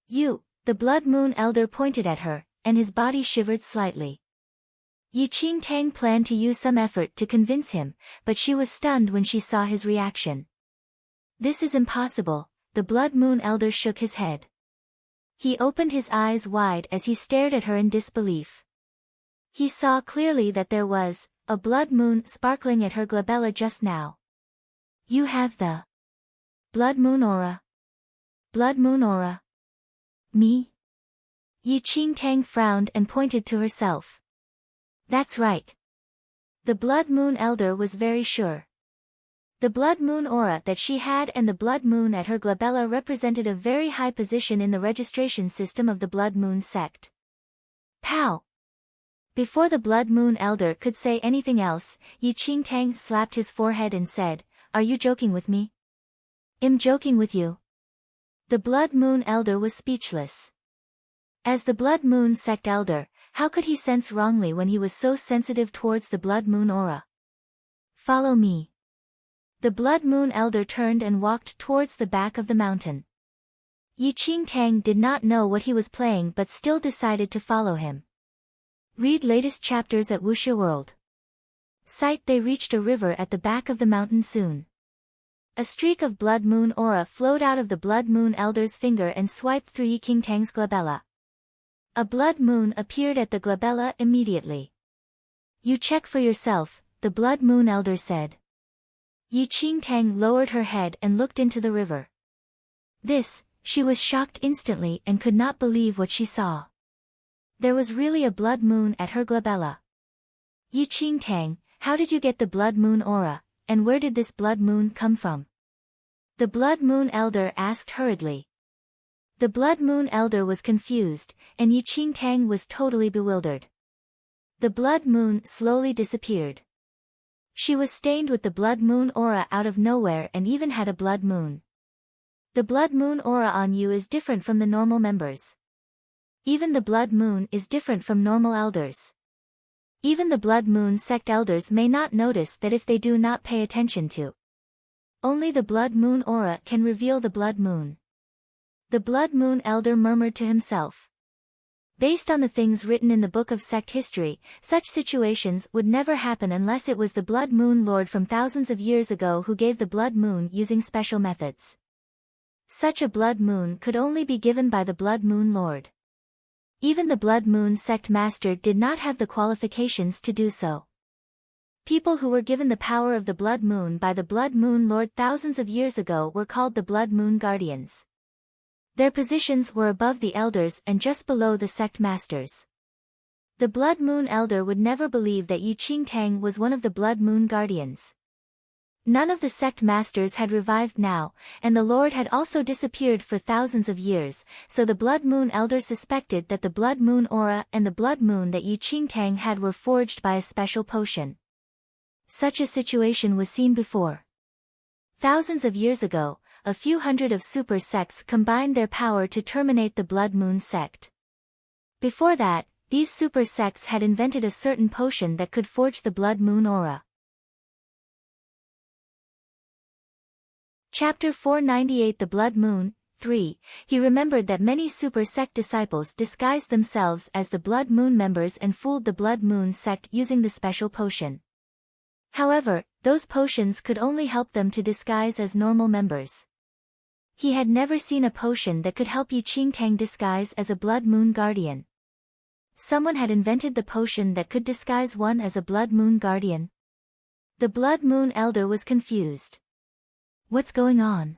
You, the Blood Moon Elder pointed at her, and his body shivered slightly. Yi Qingtang planned to use some effort to convince him, but she was stunned when she saw his reaction. This is impossible, the Blood Moon Elder shook his head. He opened his eyes wide as he stared at her in disbelief. He saw clearly that there was a blood moon sparkling at her glabella just now. You have the blood moon aura. Blood moon aura. Me? Yi Qingtang frowned and pointed to herself. That's right. The Blood Moon Elder was very sure. The blood moon aura that she had and the blood moon at her glabella represented a very high position in the registration system of the Blood Moon sect. Pow! Before the Blood Moon Elder could say anything else, Yi Qingtang slapped his forehead and said, Are you joking with me? I'm joking with you. The Blood Moon Elder was speechless. As the Blood Moon sect elder, how could he sense wrongly when he was so sensitive towards the blood moon aura? Follow me. The Blood Moon Elder turned and walked towards the back of the mountain. Yi Qingtang did not know what he was playing but still decided to follow him. Read latest chapters at Wuxia World. Sight they reached a river at the back of the mountain soon. A streak of blood moon aura flowed out of the Blood Moon Elder's finger and swiped through Yi Qingtang's glabella. A blood moon appeared at the glabella immediately. You check for yourself, the Blood Moon Elder said. Yi Qingtang lowered her head and looked into the river. She was shocked instantly and could not believe what she saw. There was really a blood moon at her glabella. Yi Qingtang, how did you get the blood moon aura, and where did this blood moon come from? The Blood Moon Elder asked hurriedly. The Blood Moon Elder was confused, and Yi Qingtang was totally bewildered. The blood moon slowly disappeared. She was stained with the blood moon aura out of nowhere and even had a blood moon. The blood moon aura on you is different from the normal members. Even the blood moon is different from normal elders. Even the Blood Moon sect elders may not notice that if they do not pay attention to. Only the blood moon aura can reveal the blood moon. The Blood Moon Elder murmured to himself. Based on the things written in the book of sect history, such situations would never happen unless it was the Blood Moon Lord from thousands of years ago who gave the blood moon using special methods. Such a blood moon could only be given by the Blood Moon Lord. Even the Blood Moon sect master did not have the qualifications to do so. People who were given the power of the blood moon by the Blood Moon Lord thousands of years ago were called the Blood Moon Guardians. Their positions were above the elders and just below the sect masters. The Blood Moon Elder would never believe that Yi Qingtang was one of the Blood Moon Guardians. None of the sect masters had revived now, and the Lord had also disappeared for thousands of years, so the Blood Moon Elder suspected that the blood moon aura and the blood moon that Yi Qingtang had were forged by a special potion. Such a situation was seen before. Thousands of years ago, a few hundred of super sects combined their power to terminate the Blood Moon sect. Before that, these super sects had invented a certain potion that could forge the blood moon aura. Chapter 498 The Blood Moon, 3, he remembered that many super sect disciples disguised themselves as the Blood Moon members and fooled the Blood Moon sect using the special potion. However, those potions could only help them to disguise as normal members. He had never seen a potion that could help Yi Qingtang disguise as a Blood Moon Guardian. Someone had invented the potion that could disguise one as a Blood Moon Guardian. The Blood Moon Elder was confused. What's going on?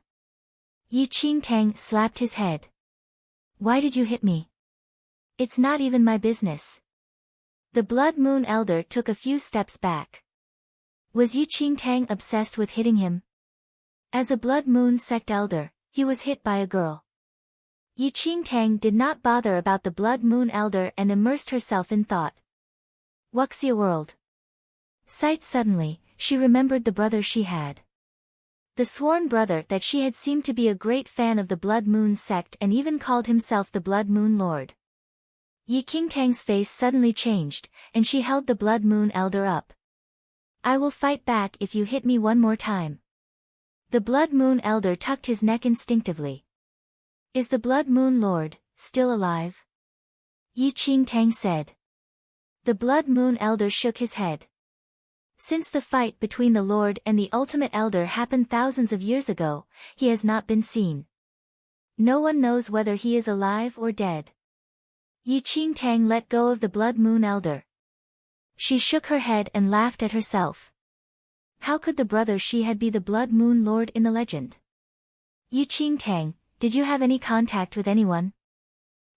Yi Qingtang slapped his head. Why did you hit me? It's not even my business. The Blood Moon Elder took a few steps back. Was Yi Qingtang obsessed with hitting him? As a Blood Moon sect elder, he was hit by a girl. Yi Qingtang did not bother about the Blood Moon Elder and immersed herself in thought. Wuxia world. Sight suddenly, she remembered the brother she had. The sworn brother that she had seemed to be a great fan of the Blood Moon sect and even called himself the Blood Moon Lord. Yi Qingtang's face suddenly changed, and she held the Blood Moon Elder up. I will fight back if you hit me one more time. The Blood Moon Elder tucked his neck instinctively. Is the Blood Moon Lord still alive? Yi Qingtang said. The Blood Moon Elder shook his head. Since the fight between the Lord and the Ultimate Elder happened thousands of years ago, he has not been seen. No one knows whether he is alive or dead. Yi Qingtang let go of the Blood Moon Elder. She shook her head and laughed at herself. How could the brother she had be the Blood Moon Lord in the legend? Yi Qingtang, did you have any contact with anyone?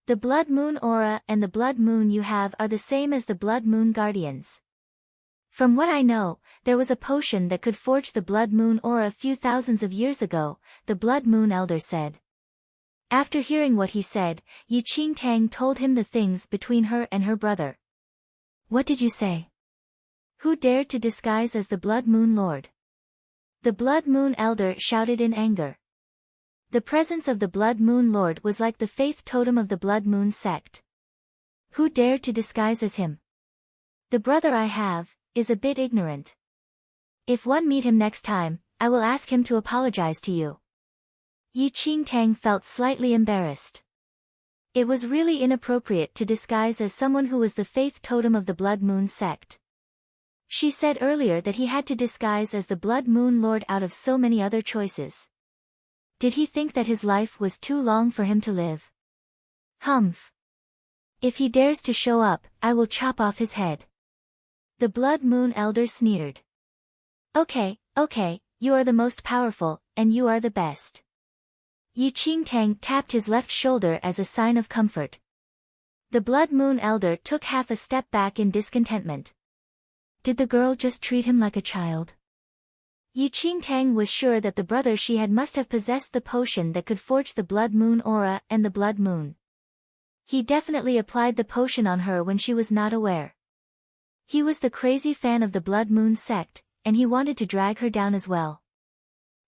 The Blood Moon Aura and the Blood Moon you have are the same as the Blood Moon Guardians. From what I know, there was a potion that could forge the Blood Moon Aura a few thousands of years ago, the Blood Moon Elder said. After hearing what he said, Yi Qingtang told him the things between her and her brother. What did you say? Who dared to disguise as the Blood Moon Lord? The Blood Moon Elder shouted in anger. The presence of the Blood Moon Lord was like the faith totem of the Blood Moon sect. Who dared to disguise as him? The brother I have is a bit ignorant. If one meet him next time, I will ask him to apologize to you. Yi Qingtang felt slightly embarrassed. It was really inappropriate to disguise as someone who was the faith totem of the Blood Moon sect. She said earlier that he had to disguise as the Blood Moon Lord out of so many other choices. Did he think that his life was too long for him to live? Humph. If he dares to show up, I will chop off his head. The Blood Moon Elder sneered. Okay, you are the most powerful, and you are the best. Yi Qingtang tapped his left shoulder as a sign of comfort. The Blood Moon Elder took half a step back in discontentment. Did the girl just treat him like a child? Yi Qingtang was sure that the brother she had must have possessed the potion that could forge the Blood Moon Aura and the Blood Moon. He definitely applied the potion on her when she was not aware. He was the crazy fan of the Blood Moon sect, and he wanted to drag her down as well.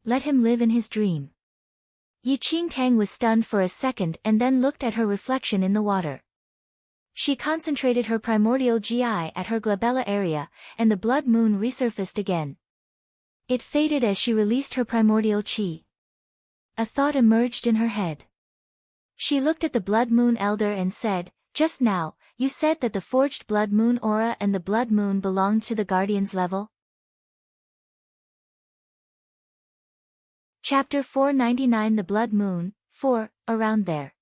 Let him live in his dream. Yi Qingtang was stunned for a second and then looked at her reflection in the water. She concentrated her primordial GI at her glabella area, and the Blood Moon resurfaced again. It faded as she released her primordial chi. A thought emerged in her head. She looked at the Blood Moon Elder and said, just now, you said that the forged Blood Moon Aura and the Blood Moon belonged to the Guardian's level? Chapter 499 The Blood Moon, 4, around there.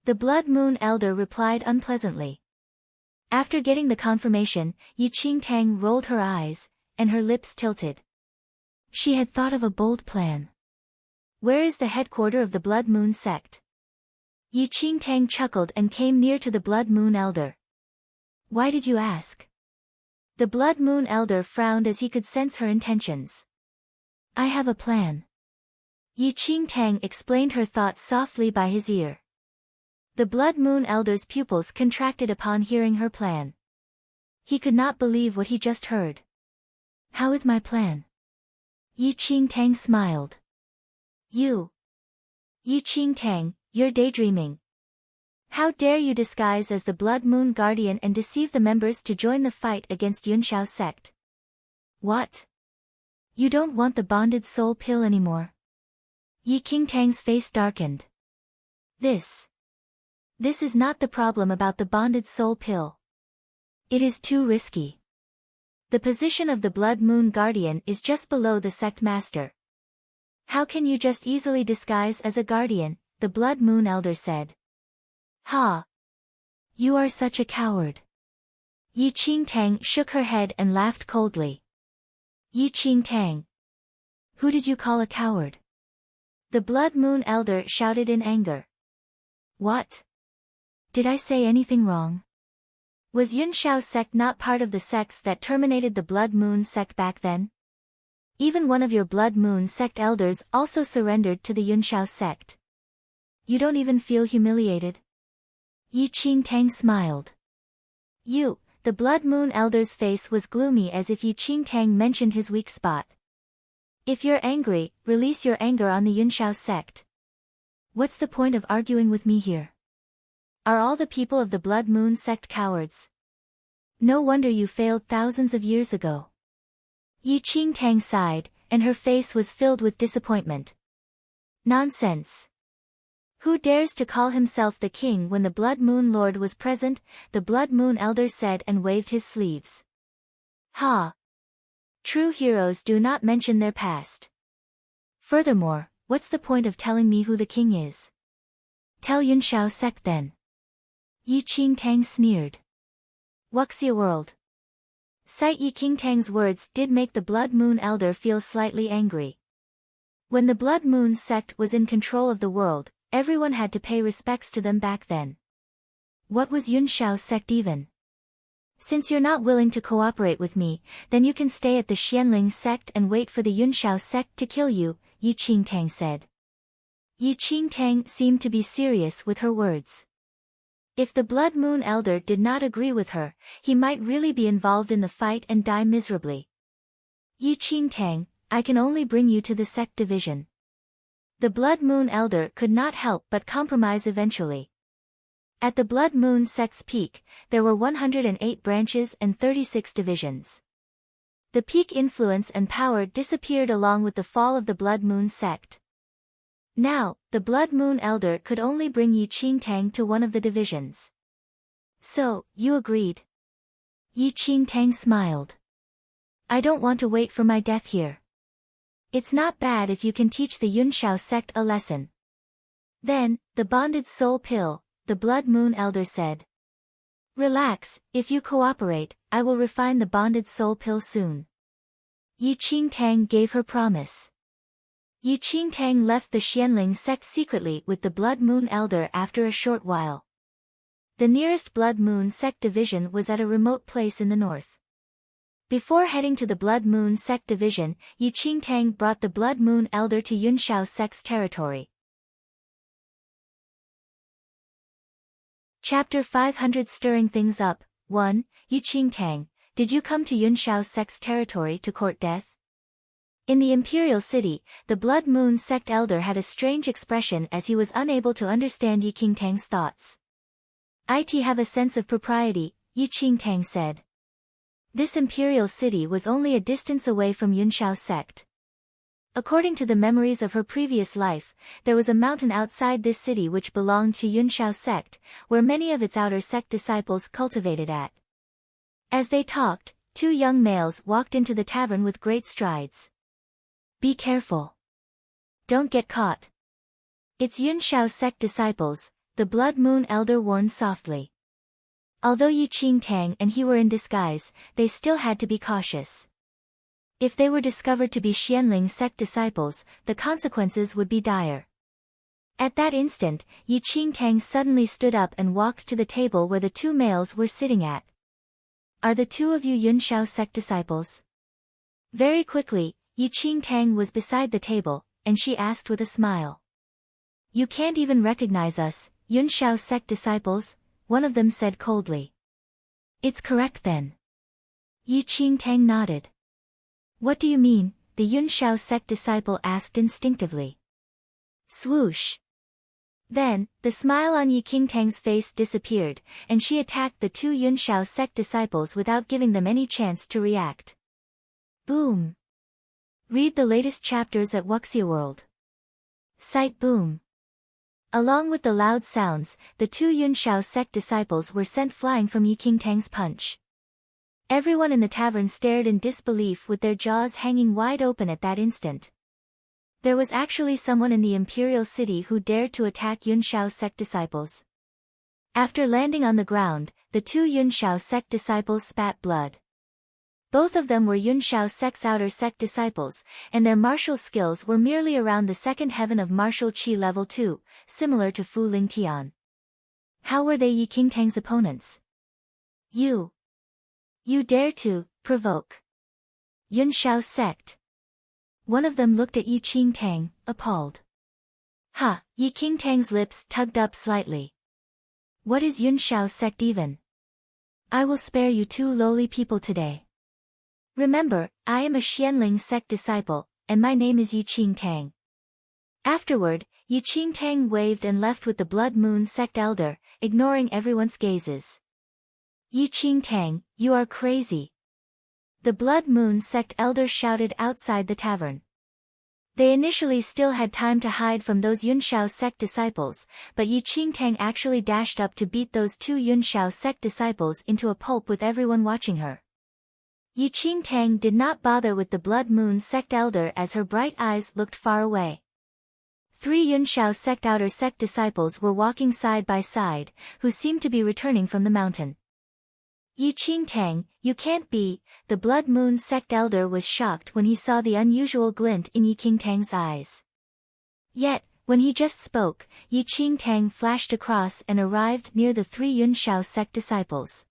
The Blood Moon Elder replied unpleasantly. After getting the confirmation, Yi Qingtang rolled her eyes, and her lips tilted. She had thought of a bold plan. Where is the headquarters of the Blood Moon sect? Yi Qingtang chuckled and came near to the Blood Moon Elder. Why did you ask? The Blood Moon Elder frowned as he could sense her intentions. I have a plan. Yi Qingtang explained her thoughts softly by his ear. The Blood Moon Elder's pupils contracted upon hearing her plan. He could not believe what he just heard. How is my plan? Yi Qingtang smiled. Yi Qingtang, you're daydreaming. How dare you disguise as the Blood Moon Guardian and deceive the members to join the fight against Yunshao sect? What? You don't want the bonded soul pill anymore? Yi Qingtang's face darkened. This is not the problem about the bonded soul pill. It is too risky. The position of the Blood Moon Guardian is just below the sect master. How can you just easily disguise as a guardian? The Blood Moon Elder said. Ha! You are such a coward. Yi Qingtang shook her head and laughed coldly. Yi Qingtang. Who did you call a coward? The Blood Moon Elder shouted in anger. What? Did I say anything wrong? Was Yunshao sect not part of the sects that terminated the Blood Moon sect back then? Even one of your Blood Moon sect elders also surrendered to the Yunshao sect. You don't even feel humiliated? Yi Qingtang smiled. The Blood Moon Elder's face was gloomy as if Yi Qingtang mentioned his weak spot. If you're angry, release your anger on the Yunshao sect. What's the point of arguing with me here? Are all the people of the Blood Moon sect cowards? No wonder you failed thousands of years ago. Yi Qingtang sighed, and her face was filled with disappointment. Nonsense. Who dares to call himself the king when the Blood Moon Lord was present? The Blood Moon Elder said and waved his sleeves. Ha! True heroes do not mention their past. Furthermore, what's the point of telling me who the king is? Tell Yunshao sect then. Yi Qingtang sneered. Wuxia World. Sight Yi Qingtang's words did make the Blood Moon Elder feel slightly angry. When the Blood Moon sect was in control of the world, everyone had to pay respects to them back then. What was Yunshao sect even? Since you're not willing to cooperate with me, then you can stay at the Xianling sect and wait for the Yunshao sect to kill you, Yi Qingtang said. Yi Qingtang seemed to be serious with her words. If the Blood Moon Elder did not agree with her, he might really be involved in the fight and die miserably. Yi Qingtang, I can only bring you to the sect division. The Blood Moon Elder could not help but compromise eventually. At the Blood Moon sect's peak, there were 108 branches and 36 divisions. The peak influence and power disappeared along with the fall of the Blood Moon sect. Now, the Blood Moon Elder could only bring Yi Qingtang to one of the divisions. So, you agreed? Yi Qingtang smiled. I don't want to wait for my death here. It's not bad if you can teach the Yunshao sect a lesson. Then, the bonded soul pill, the Blood Moon Elder said. Relax, if you cooperate, I will refine the bonded soul pill soon. Yi Qingtang gave her promise. Yi Qingtang left the Xianling sect secretly with the Blood Moon Elder after a short while. The nearest Blood Moon sect division was at a remote place in the north. Before heading to the Blood Moon sect division, Yi Qingtang brought the Blood Moon Elder to Yunshao sect's territory. Chapter 500 Stirring Things Up. 1. Yi Qingtang, did you come to Yunshao sect's territory to court death? In the Imperial City, the Blood Moon sect elder had a strange expression as he was unable to understand Yi Qingtang's thoughts. "I have a sense of propriety," Yi Qingtang said. This Imperial City was only a distance away from Yunshao sect. According to the memories of her previous life, there was a mountain outside this city which belonged to Yunshao sect, where many of its outer sect disciples cultivated at. As they talked, two young males walked into the tavern with great strides. Be careful. Don't get caught. It's Yunshao sect disciples, the Blood Moon Elder warned softly. Although Yi Qingtang and he were in disguise, they still had to be cautious. If they were discovered to be Xianling sect disciples, the consequences would be dire. At that instant, Yi Qingtang suddenly stood up and walked to the table where the two males were sitting at. Are the two of you Yunshao sect disciples? Very quickly, Yi Qingtang was beside the table, and she asked with a smile. You can't even recognize us, Yunshao sect disciples? One of them said coldly. It's correct then. Yi Qingtang nodded. What do you mean? The Yunshao sect disciple asked instinctively. Swoosh. Then, the smile on Yi Qingtang's face disappeared, and she attacked the two Yunshao sect disciples without giving them any chance to react. Boom. Read the latest chapters at Wuxia World. Sight boom. Along with the loud sounds, the two Yunshao sect disciples were sent flying from Yi Qingtang's punch. Everyone in the tavern stared in disbelief with their jaws hanging wide open at that instant. There was actually someone in the imperial city who dared to attack Yunshao sect disciples. After landing on the ground, the two Yunshao sect disciples spat blood. Both of them were Yunshao sect's outer sect disciples, and their martial skills were merely around the second heaven of martial qi level 2, similar to Fu Ling Tian. How were they Yi Qingtang's opponents? You dare to provoke Yunshao sect. One of them looked at Yi Qingtang, appalled. Ha! Yi Qingtang's lips tugged up slightly. What is Yunshao sect even? I will spare you two lowly people today. Remember, I am a Xianling sect disciple, and my name is Yi Qingtang. Afterward, Yi Qingtang waved and left with the Blood Moon sect elder, ignoring everyone's gazes. Yi Qingtang, you are crazy. The Blood Moon sect elder shouted outside the tavern. They initially still had time to hide from those Yunshao sect disciples, but Yi Qingtang actually dashed up to beat those two Yunshao sect disciples into a pulp with everyone watching her. Yi Qingtang did not bother with the Blood Moon sect elder as her bright eyes looked far away. Three Yunshao sect outer sect disciples were walking side by side, who seemed to be returning from the mountain. Yi Qingtang, you can't be. The Blood Moon sect elder was shocked when he saw the unusual glint in Yi Qingtang's eyes. Yet, when he just spoke, Yi Qingtang flashed across and arrived near the three Yunshao sect disciples.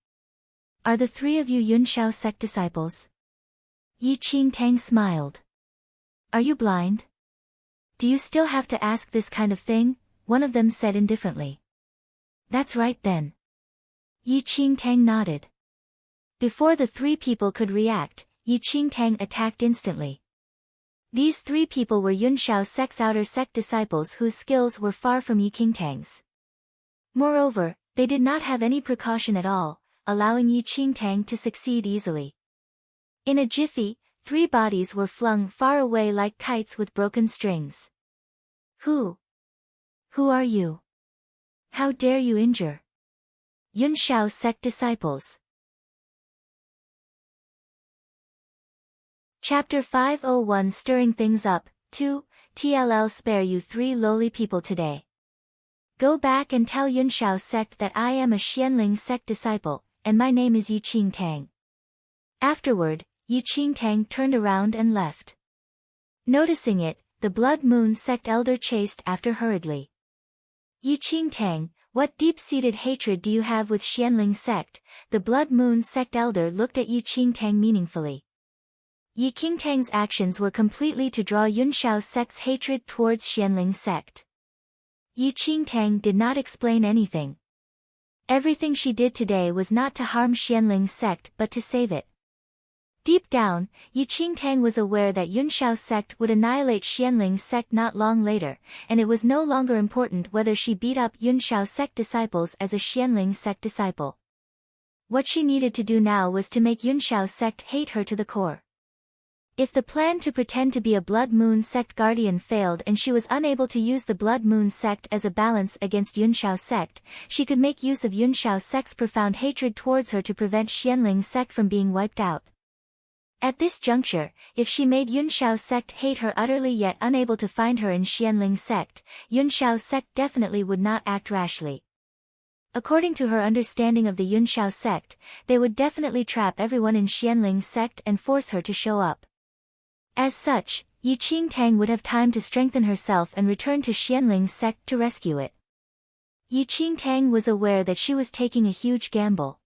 Are the three of you Yunshao sect disciples? Yi Qingtang smiled. Are you blind? Do you still have to ask this kind of thing? One of them said indifferently. That's right then. Yi Qingtang nodded. Before the three people could react, Yi Qingtang attacked instantly. These three people were Yunshao sect's outer sect disciples whose skills were far from Yi Qingtang's. Moreover, they did not have any precaution at all, allowing Yi Qingtang to succeed easily. In a jiffy, three bodies were flung far away like kites with broken strings. Who are you? How dare you injure Yunshao sect disciples? Chapter 501 Stirring Things Up, 2, TLL Spare you three lowly people today. Go back and tell Yunshao sect that I am a Xianling sect disciple, and my name is Yi Qingtang. Afterward, Yi Qingtang turned around and left. Noticing it, the Blood Moon sect elder chased after hurriedly. Yi Qingtang, what deep-seated hatred do you have with Xianling sect? The Blood Moon sect elder looked at Yi Qingtang meaningfully. Yi Qingtang's actions were completely to draw Yunshao sect's hatred towards Xianling sect. Yi Qingtang did not explain anything. Everything she did today was not to harm Xianling sect but to save it. Deep down, Yi Qingtang was aware that Yunshao sect would annihilate Xianling sect not long later, and it was no longer important whether she beat up Yunshao sect disciples as a Xianling sect disciple. What she needed to do now was to make Yunshao sect hate her to the core. If the plan to pretend to be a Blood Moon sect guardian failed and she was unable to use the Blood Moon sect as a balance against Yunshao sect, she could make use of Yunshao sect's profound hatred towards her to prevent Xianling sect from being wiped out. At this juncture, if she made Yunshao sect hate her utterly yet unable to find her in Xianling sect, Yunshao sect definitely would not act rashly. According to her understanding of the Yunshao sect, they would definitely trap everyone in Xianling sect and force her to show up. As such, Yi Qingtang would have time to strengthen herself and return to Xianling sect to rescue it. Yi Qingtang was aware that she was taking a huge gamble.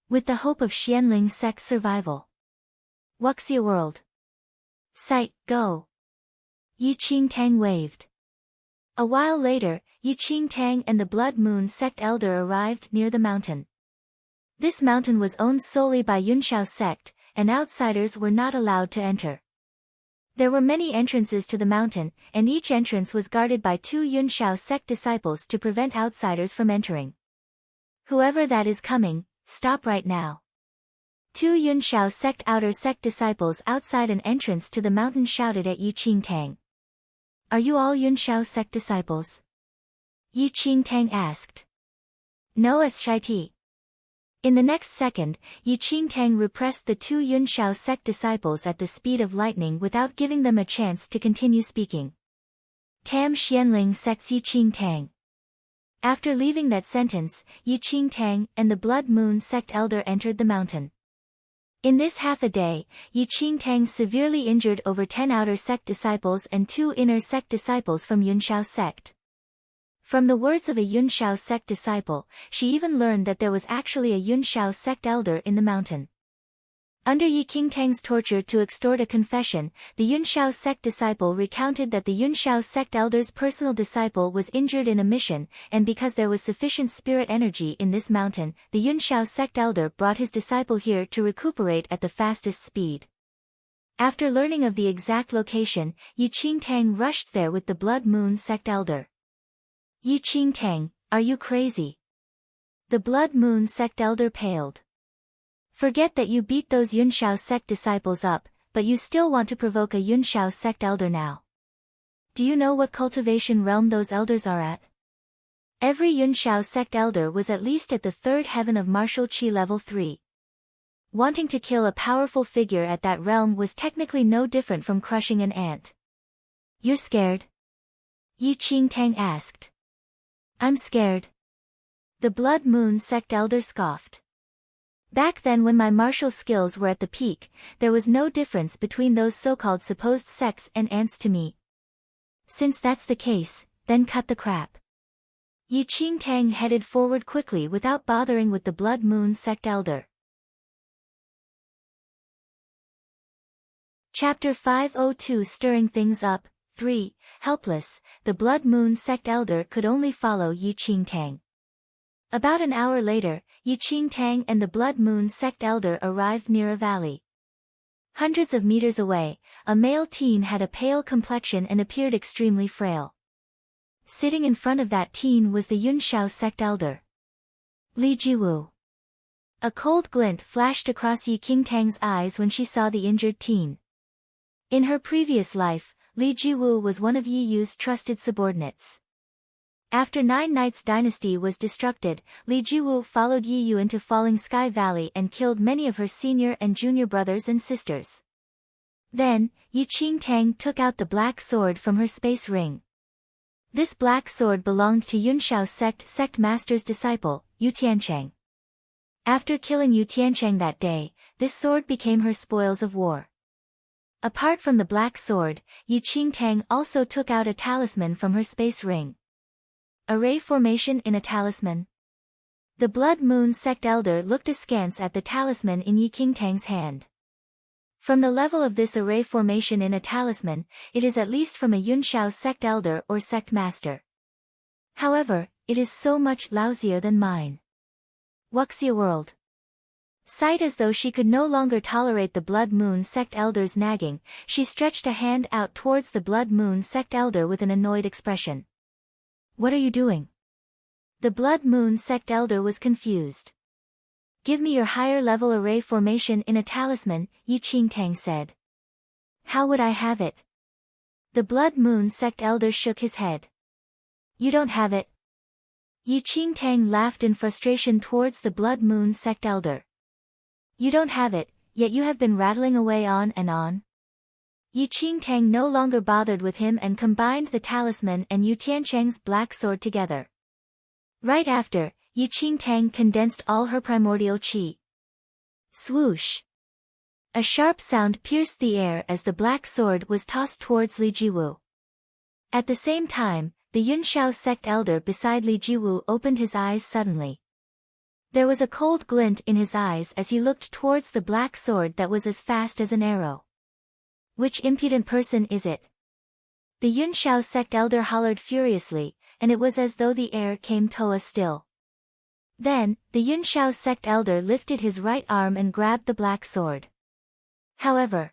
With the hope of Xianling sect's survival. Wuxia world. Sight, go. Yi Qingtang waved. A while later, Yi Qingtang and the Blood Moon sect elder arrived near the mountain. This mountain was owned solely by Yunshao sect, and outsiders were not allowed to enter. There were many entrances to the mountain, and each entrance was guarded by two Yunshao sect disciples to prevent outsiders from entering. Whoever that is coming, stop right now. Two Yunshao sect outer sect disciples outside an entrance to the mountain shouted at Yi Qingtang. Are you all Yunshao sect disciples? Yi Qingtang asked. No, Shiti. In the next second, Yi Qingtang repressed the two Yunshao sect disciples at the speed of lightning without giving them a chance to continue speaking. Tam Xianling sects Yi Qingtang. After leaving that sentence, Yi Qingtang and the Blood Moon sect elder entered the mountain. In this half a day, Yi Qingtang severely injured over 10 outer sect disciples and 2 inner sect disciples from Yunshao sect. From the words of a Yunshao sect disciple, she even learned that there was actually a Yunshao sect elder in the mountain. Under Yi Qingtang's torture to extort a confession, the Yunshao sect disciple recounted that the Yunshao sect elder's personal disciple was injured in a mission, and because there was sufficient spirit energy in this mountain, the Yunshao sect elder brought his disciple here to recuperate at the fastest speed. After learning of the exact location, Yi Qingtang rushed there with the Blood Moon sect elder. Yi Qingtang, are you crazy? The Blood Moon sect elder paled. Forget that you beat those Yunshao sect disciples up, but you still want to provoke a Yunshao sect elder now. Do you know what cultivation realm those elders are at? Every Yunshao sect elder was at least at the 3rd heaven of martial qi level 3. Wanting to kill a powerful figure at that realm was technically no different from crushing an ant. You're scared? Yi Qingtang asked. I'm scared. The Blood Moon sect elder scoffed. Back then when my martial skills were at the peak, there was no difference between those so-called supposed sects and ants to me. Since that's the case, then cut the crap. Yi Qingtang headed forward quickly without bothering with the Blood Moon sect elder. Chapter 502 Stirring Things Up, 3. Helpless, the Blood Moon sect elder could only follow Yi Qingtang. About an hour later, Yi Qingtang and the Blood Moon sect elder arrived near a valley. Hundreds of meters away, a male teen had a pale complexion and appeared extremely frail. Sitting in front of that teen was the Yunshao sect elder. Li Jiwu. A cold glint flashed across Yi Qingtang's eyes when she saw the injured teen. In her previous life, Li Jiwu was one of Yi Yu's trusted subordinates. After 9 Nights Dynasty was destructed, Li Jiwu followed Yi Yu into Falling Sky Valley and killed many of her senior and junior brothers and sisters. Then, Yi Qingtang took out the black sword from her space ring. This black sword belonged to Yunshao sect master's disciple, Yu Tiancheng. After killing Yu Tiancheng that day, this sword became her spoils of war. Apart from the black sword, Yi Qingtang also took out a talisman from her space ring. Array formation in a talisman. The Blood Moon sect elder looked askance at the talisman in Yi Qingtang's hand. From the level of this array formation in a talisman, it is at least from a Yunshao sect elder or sect master. However, it is so much lousier than mine. Wuxia world. Sight as though she could no longer tolerate the Blood Moon sect elder's nagging, she stretched a hand out towards the Blood Moon sect elder with an annoyed expression. What are you doing? The Blood Moon sect elder was confused. Give me your higher level array formation in a talisman, Yi Qingtang said. How would I have it? The Blood Moon sect elder shook his head. You don't have it. Yi Qingtang laughed in frustration towards the Blood Moon sect elder. You don't have it, yet you have been rattling away on and on. Yi Qingtang no longer bothered with him and combined the talisman and Yu Tiancheng's black sword together. Right after, Yi Qingtang condensed all her primordial qi. Swoosh! A sharp sound pierced the air as the black sword was tossed towards Li Jiwu. At the same time, the Yunshao sect elder beside Li Jiwu opened his eyes suddenly. There was a cold glint in his eyes as he looked towards the black sword that was as fast as an arrow. Which impudent person is it? The Yunshao sect elder hollered furiously, and it was as though the air came toa still. Then, the Yunshao sect elder lifted his right arm and grabbed the black sword. However,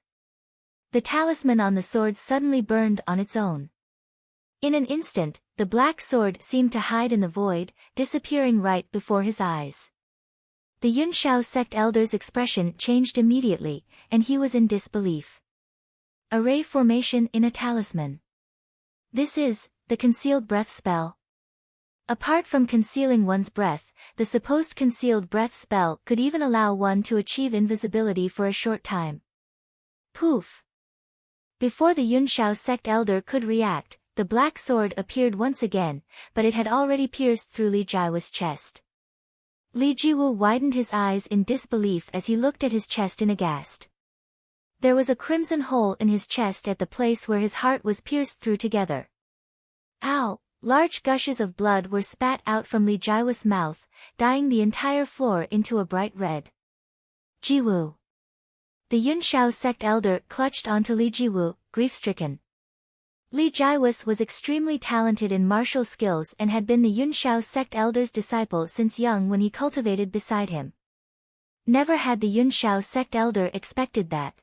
the talisman on the sword suddenly burned on its own. In an instant, the black sword seemed to hide in the void, disappearing right before his eyes. The Yunshao sect elder's expression changed immediately, and he was in disbelief. Array formation in a talisman. This is the concealed breath spell. Apart from concealing one's breath, the supposed concealed breath spell could even allow one to achieve invisibility for a short time. Poof! Before the Yunshao sect elder could react, the black sword appeared once again, but it had already pierced through Li Jiao's chest. Li Jiwu widened his eyes in disbelief as he looked at his chest in aghast. There was a crimson hole in his chest at the place where his heart was pierced through together. Ow! Large gushes of blood were spat out from Li Jiao's mouth, dyeing the entire floor into a bright red. Jiwu. The Yunshao sect elder clutched onto Li Jiwu, grief-stricken. Li Jiao's was extremely talented in martial skills and had been the Yunshao sect elder's disciple since young when he cultivated beside him. Never had the Yunshao sect elder expected that.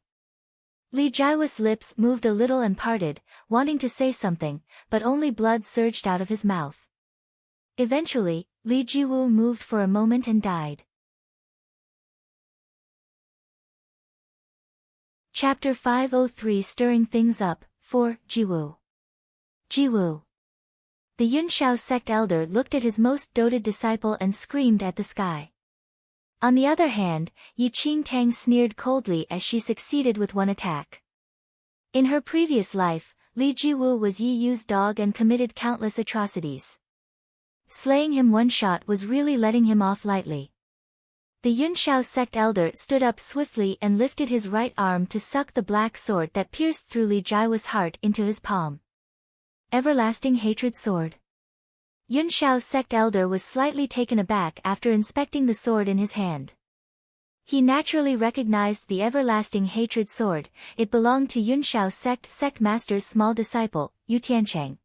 Li Jiao's lips moved a little and parted, wanting to say something, but only blood surged out of his mouth. Eventually, Li Jiwu moved for a moment and died. Chapter 503 Stirring Things Up, 4, Jiwu. Jiwu. The Yunshao sect elder looked at his most doted disciple and screamed at the sky. On the other hand, Yi Qingtang sneered coldly as she succeeded with one attack. In her previous life, Li Jiwu was Yi Yu's dog and committed countless atrocities. Slaying him one shot was really letting him off lightly. The Yunshao sect elder stood up swiftly and lifted his right arm to suck the black sword that pierced through Li Jiao's heart into his palm. Everlasting Hatred Sword. Yunshao sect elder was slightly taken aback after inspecting the sword in his hand. He naturally recognized the Everlasting Hatred Sword. It belonged to Yunshao sect master's small disciple, Yu Tiancheng.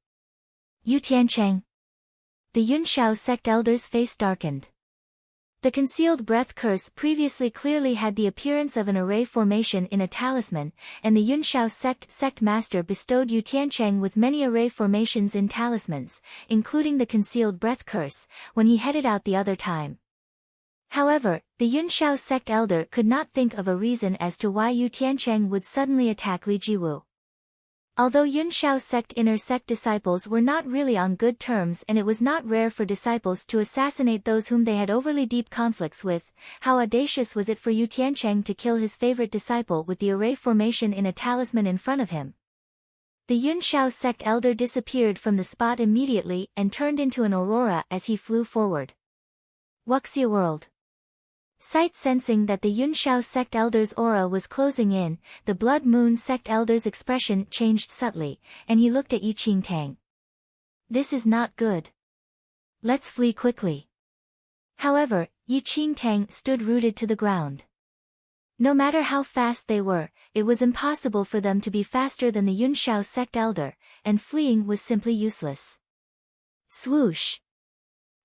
Yu Tiancheng. The Yunshao sect elder's face darkened. The concealed breath curse previously clearly had the appearance of an array formation in a talisman, and the Yunshao sect master bestowed Yu Tiancheng with many array formations in talismans, including the concealed breath curse, when he headed out the other time. However, the Yunshao sect elder could not think of a reason as to why Yu Tiancheng would suddenly attack Li Jiwu. Although Yunshao sect inner sect disciples were not really on good terms and it was not rare for disciples to assassinate those whom they had overly deep conflicts with, how audacious was it for Yu Tiancheng to kill his favorite disciple with the array formation in a talisman in front of him? The Yunshao sect elder disappeared from the spot immediately and turned into an aurora as he flew forward. Wuxia World. Sight sensing that the Yunshao sect elder's aura was closing in, the Blood Moon sect elder's expression changed subtly, and he looked at Yi Qingtang. This is not good. Let's flee quickly. However, Yi Qingtang stood rooted to the ground. No matter how fast they were, it was impossible for them to be faster than the Yunshao sect elder, and fleeing was simply useless. Swoosh!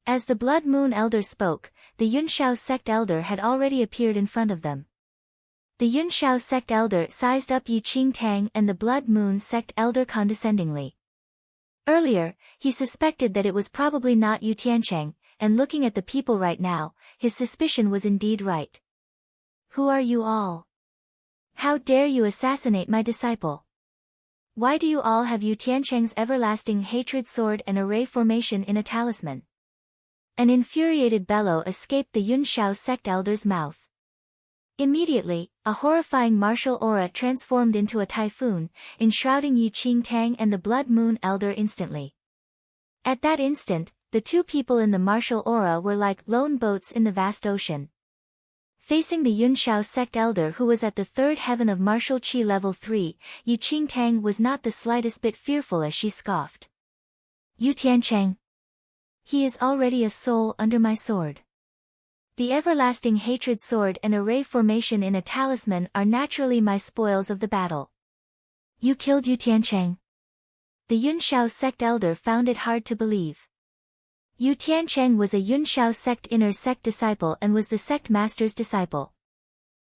As the Blood Moon elder spoke, the Yunshao sect elder had already appeared in front of them. The Yunshao sect elder sized up Yi Qingtang and the Blood Moon sect elder condescendingly. Earlier, he suspected that it was probably not Yu Tiancheng, and looking at the people right now, his suspicion was indeed right. Who are you all? How dare you assassinate my disciple? Why do you all have Yu Tiancheng's Everlasting Hatred Sword and array formation in a talisman? An infuriated bellow escaped the Yunshao sect elder's mouth. Immediately, a horrifying martial aura transformed into a typhoon, enshrouding Yi Qingtang and the Blood Moon elder instantly. At that instant, the two people in the martial aura were like lone boats in the vast ocean. Facing the Yunshao sect elder who was at the third heaven of martial qi level 3, Yi Qingtang was not the slightest bit fearful as she scoffed. Yu Tiancheng. He is already a soul under my sword. The Everlasting Hatred Sword and array formation in a talisman are naturally my spoils of the battle. You killed Yu Tiancheng. The Yunshao sect elder found it hard to believe. Yu Tiancheng was a Yunshao sect inner sect disciple and was the sect master's disciple.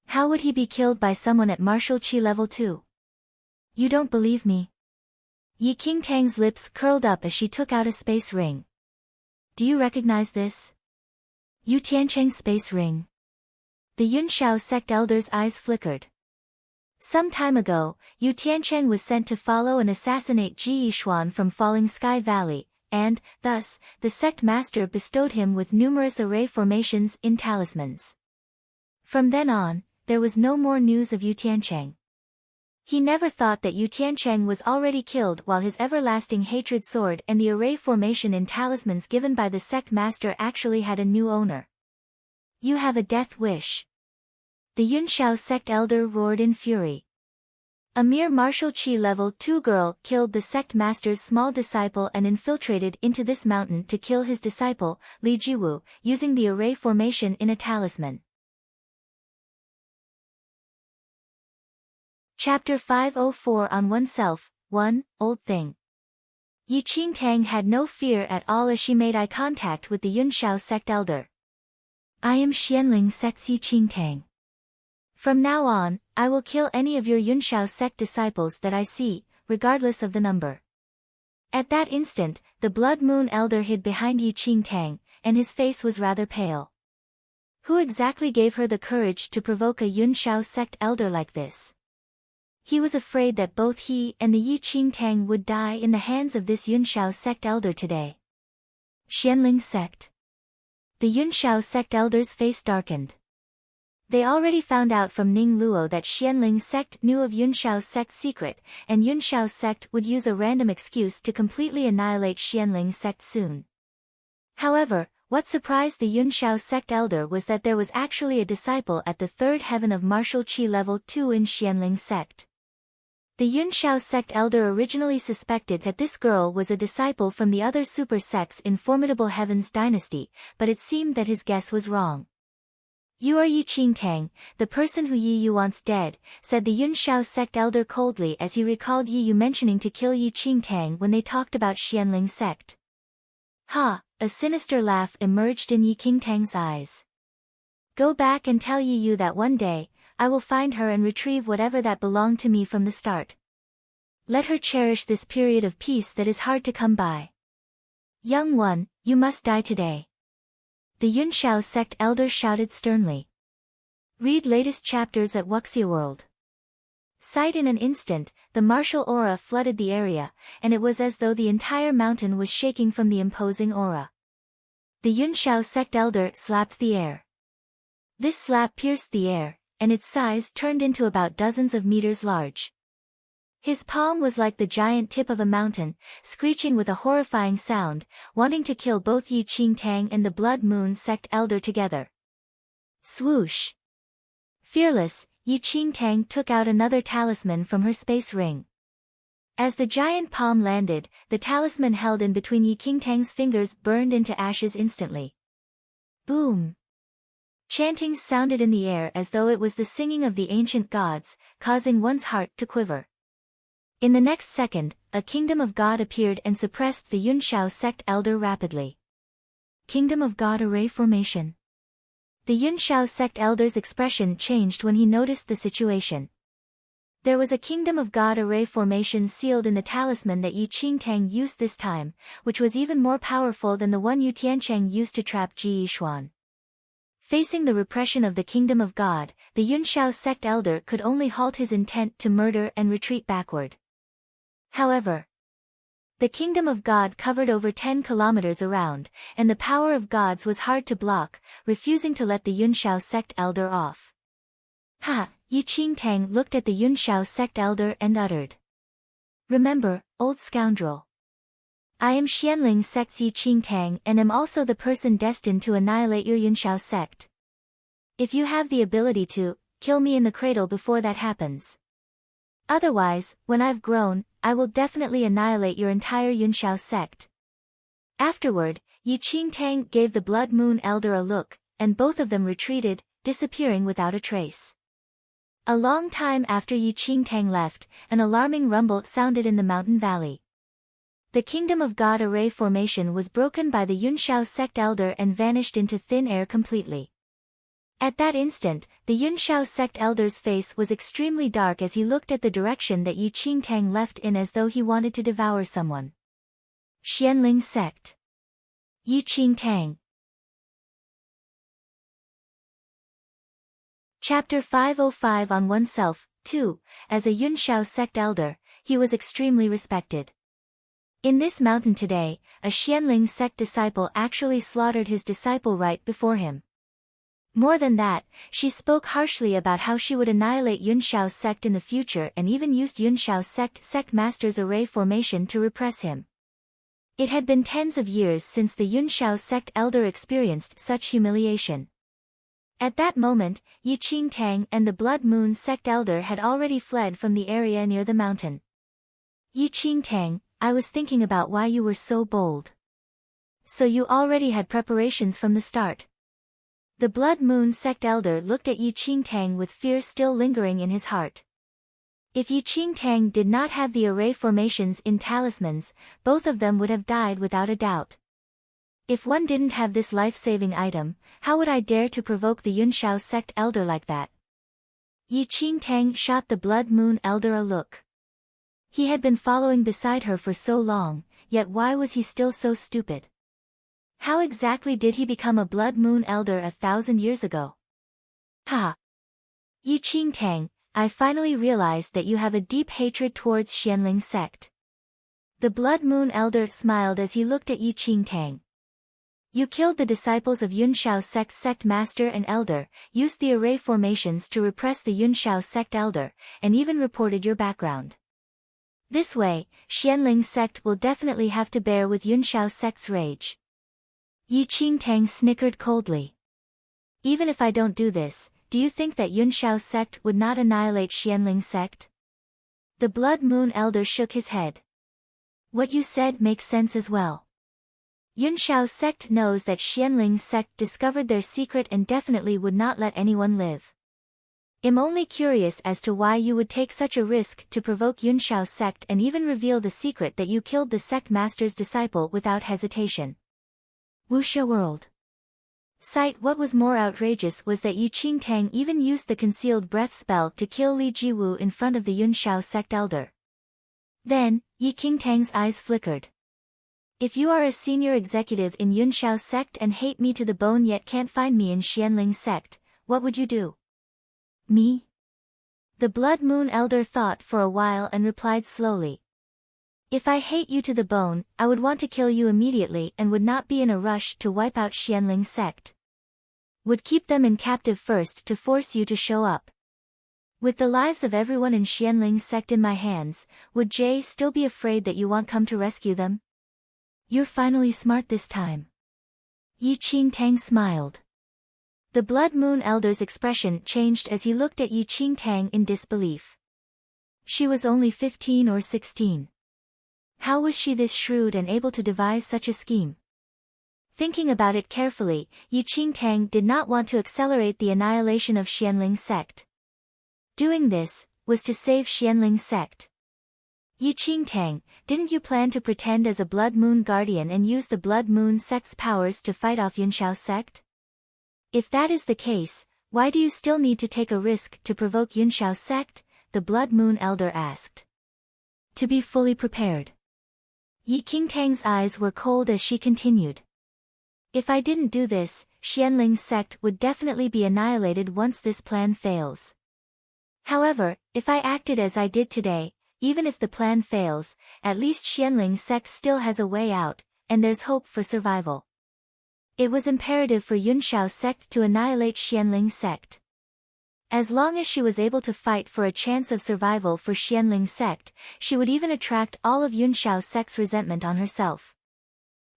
How would he be killed by someone at martial qi level 2? You don't believe me? Yi Qingtang's lips curled up as she took out a space ring. Do you recognize this? Yu Tiancheng's space ring. The Yunshao sect elder's eyes flickered. Some time ago, Yu Tiancheng was sent to follow and assassinate Ji Yishuan from Falling Sky Valley, and, thus, the sect master bestowed him with numerous array formations in talismans. From then on, there was no more news of Yu Tiancheng. He never thought that Yu Tiancheng was already killed while his everlasting hatred sword and the array formation in talismans given by the sect master actually had a new owner. You have a death wish. The Yunshao sect elder roared in fury. A mere martial chi level 2 girl killed the sect master's small disciple and infiltrated into this mountain to kill his disciple, Li Jiwu, using the array formation in a talisman. Chapter 504 On Oneself, 1, Old Thing. Yi Qingtang had no fear at all as she made eye contact with the Yunshao sect elder. I am Xianling sect's Yi Qingtang. From now on, I will kill any of your Yunshao sect disciples that I see, regardless of the number. At that instant, the Blood Moon elder hid behind Yi Qingtang, and his face was rather pale. Who exactly gave her the courage to provoke a Yunshao sect elder like this? He was afraid that both he and the Yi Qingtang would die in the hands of this Yunshao sect elder today. Xianling sect. The Yunshao sect elder's face darkened. They already found out from Ning Luo that Xianling sect knew of Yunshao's sect's secret, and Yunshao's sect would use a random excuse to completely annihilate Xianling sect soon. However, what surprised the Yunshao sect elder was that there was actually a disciple at the third heaven of martial chi level 2 in Xianling sect. The Yunshao sect elder originally suspected that this girl was a disciple from the other super sects in Formidable Heavens dynasty, but it seemed that his guess was wrong. You are Yi Qingtang, the person who Yi Yu wants dead, said the Yunshao sect elder coldly as he recalled Yi Yu mentioning to kill Yi Qingtang when they talked about Xianling sect. Ha! A sinister laugh emerged in Yi Qingtang's eyes. Go back and tell Yi Yu that one day, I will find her and retrieve whatever that belonged to me from the start. Let her cherish this period of peace that is hard to come by. Young one, you must die today. The Yunshao sect elder shouted sternly. Read latest chapters at Wuxia World. Sight in an instant, the martial aura flooded the area, and it was as though the entire mountain was shaking from the imposing aura. The Yunshao sect elder slapped the air. This slap pierced the air, and its size turned into about dozens of meters large. His palm was like the giant tip of a mountain, screeching with a horrifying sound, wanting to kill both Yi Qingtang and the Blood Moon sect elder together. Swoosh! Fearless, Yi Qingtang took out another talisman from her space ring. As the giant palm landed, the talisman held in between Yi Qingtang's fingers burned into ashes instantly. Boom! Chantings sounded in the air as though it was the singing of the ancient gods, causing one's heart to quiver. In the next second, a kingdom of God appeared and suppressed the Yunshao sect elder rapidly. Kingdom of God array formation. The Yunshao sect elder's expression changed when he noticed the situation. There was a Kingdom of God array formation sealed in the talisman that Yi Qingtang used this time, which was even more powerful than the one Yu Tiancheng used to trap Ji Yishuan. Facing the repression of the Kingdom of God, the Yunshao sect elder could only halt his intent to murder and retreat backward. However, the Kingdom of God covered over 10 kilometers around, and the power of gods was hard to block, refusing to let the Yunshao sect elder off. Ha! Yi Qingtang looked at the Yunshao sect elder and uttered. Remember, old scoundrel. I am Xianling sect's Yi Qingtang and am also the person destined to annihilate your Yunshao sect. If you have the ability to, kill me in the cradle before that happens. Otherwise, when I've grown, I will definitely annihilate your entire Yunshao sect. Afterward, Yi Qingtang gave the Blood Moon elder a look, and both of them retreated, disappearing without a trace. A long time after Yi Qingtang left, an alarming rumble sounded in the mountain valley. The Kingdom of God array formation was broken by the Yunshao sect elder and vanished into thin air completely. At that instant, the Yunshao sect elder's face was extremely dark as he looked at the direction that Yi Qingtang left in as though he wanted to devour someone. Xianling sect. Yi Qingtang. Chapter 505 On Oneself, 2, as a Yunshao sect elder, he was extremely respected. In this mountain today, a Xianling sect disciple actually slaughtered his disciple right before him. More than that, she spoke harshly about how she would annihilate Yunshao sect in the future and even used Yunshao sect master's array formation to repress him. It had been tens of years since the Yunshao sect elder experienced such humiliation. At that moment, Yi Qingtang and the Blood Moon sect elder had already fled from the area near the mountain. Yi Qingtang, I was thinking about why you were so bold. So you already had preparations from the start. The Blood Moon sect elder looked at Yi Qingtang with fear still lingering in his heart. If Yi Qingtang did not have the array formations in talismans, both of them would have died without a doubt. If one didn't have this life-saving item, how would I dare to provoke the Yunshao sect elder like that? Yi Qingtang shot the Blood Moon elder a look. He had been following beside her for so long, yet why was he still so stupid? How exactly did he become a Blood Moon elder 1,000 years ago? Ha! Yi Qingtang, I finally realized that you have a deep hatred towards Xianling sect. The Blood Moon elder smiled as he looked at Yi Qingtang. You killed the disciples of Yunshao sect master and elder, used the array formations to repress the Yunshao sect elder, and even reported your background. This way, Xianling sect will definitely have to bear with Yunshao sect's rage. Yi Qingtang snickered coldly. Even if I don't do this, do you think that Yunshao sect would not annihilate Xianling sect? The Blood Moon elder shook his head. What you said makes sense as well. Yunshao sect knows that Xianling sect discovered their secret and definitely would not let anyone live. I'm only curious as to why you would take such a risk to provoke Yunshao sect and even reveal the secret that you killed the sect master's disciple without hesitation. Wuxia World. What was more outrageous was that Yi Qingtang even used the concealed breath spell to kill Li Jiwu in front of the Yunshao sect elder. Then, Yi Qingtang's eyes flickered. If you are a senior executive in Yunshao sect and hate me to the bone yet can't find me in Xianling sect, what would you do? Me? The Blood Moon elder thought for a while and replied slowly. If I hate you to the bone, I would want to kill you immediately and would not be in a rush to wipe out Xianling sect. Would keep them in captive first to force you to show up. With the lives of everyone in Xianling sect in my hands, would Jay still be afraid that you won't come to rescue them? You're finally smart this time. Yi Qingtang smiled. The Blood Moon elder's expression changed as he looked at Yi Qingtang in disbelief. She was only 15 or 16. How was she this shrewd and able to devise such a scheme? Thinking about it carefully, Yi Qingtang did not want to accelerate the annihilation of Xianling sect. Doing this was to save Xianling sect. Yi Qingtang, didn't you plan to pretend as a Blood Moon guardian and use the Blood Moon sect's powers to fight off Yunshao sect? If that is the case, why do you still need to take a risk to provoke Yunshao sect? The Blood Moon elder asked. To be fully prepared. Yi Qingtang's eyes were cold as she continued. If I didn't do this, Xianling sect would definitely be annihilated once this plan fails. However, if I acted as I did today, even if the plan fails, at least Xianling sect still has a way out, and there's hope for survival. It was imperative for Yunshao sect to annihilate Xianling sect. As long as she was able to fight for a chance of survival for Xianling sect, she would even attract all of Yunshao sect's resentment on herself.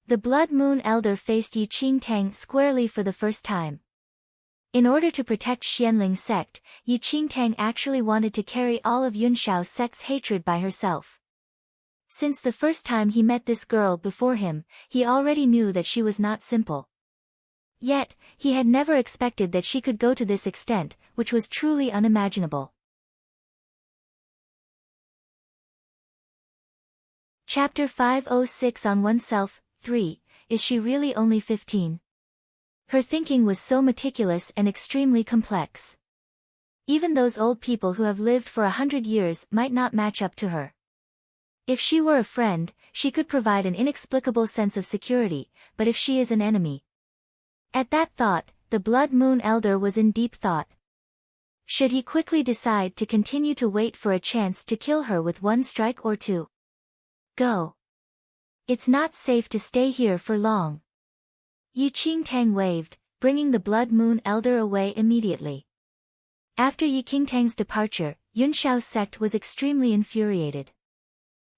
The Blood Moon elder faced Yi Qingtang squarely for the first time. In order to protect Xianling sect, Yi Qingtang actually wanted to carry all of Yunshao sect's hatred by herself. Since the first time he met this girl before him, he already knew that she was not simple. Yet, he had never expected that she could go to this extent, which was truly unimaginable. Chapter 506 On Oneself, 3, Is she really only 15? Her thinking was so meticulous and extremely complex. Even those old people who have lived for 100 years might not match up to her. If she were a friend, she could provide an inexplicable sense of security, but if she is an enemy. At that thought, the Blood Moon elder was in deep thought. Should he quickly decide to continue to wait for a chance to kill her with one strike or two? Go. It's not safe to stay here for long. Yu Qingtang waved, bringing the Blood Moon Elder away immediately. After Yi Qingtang's departure, Yunshao's sect was extremely infuriated.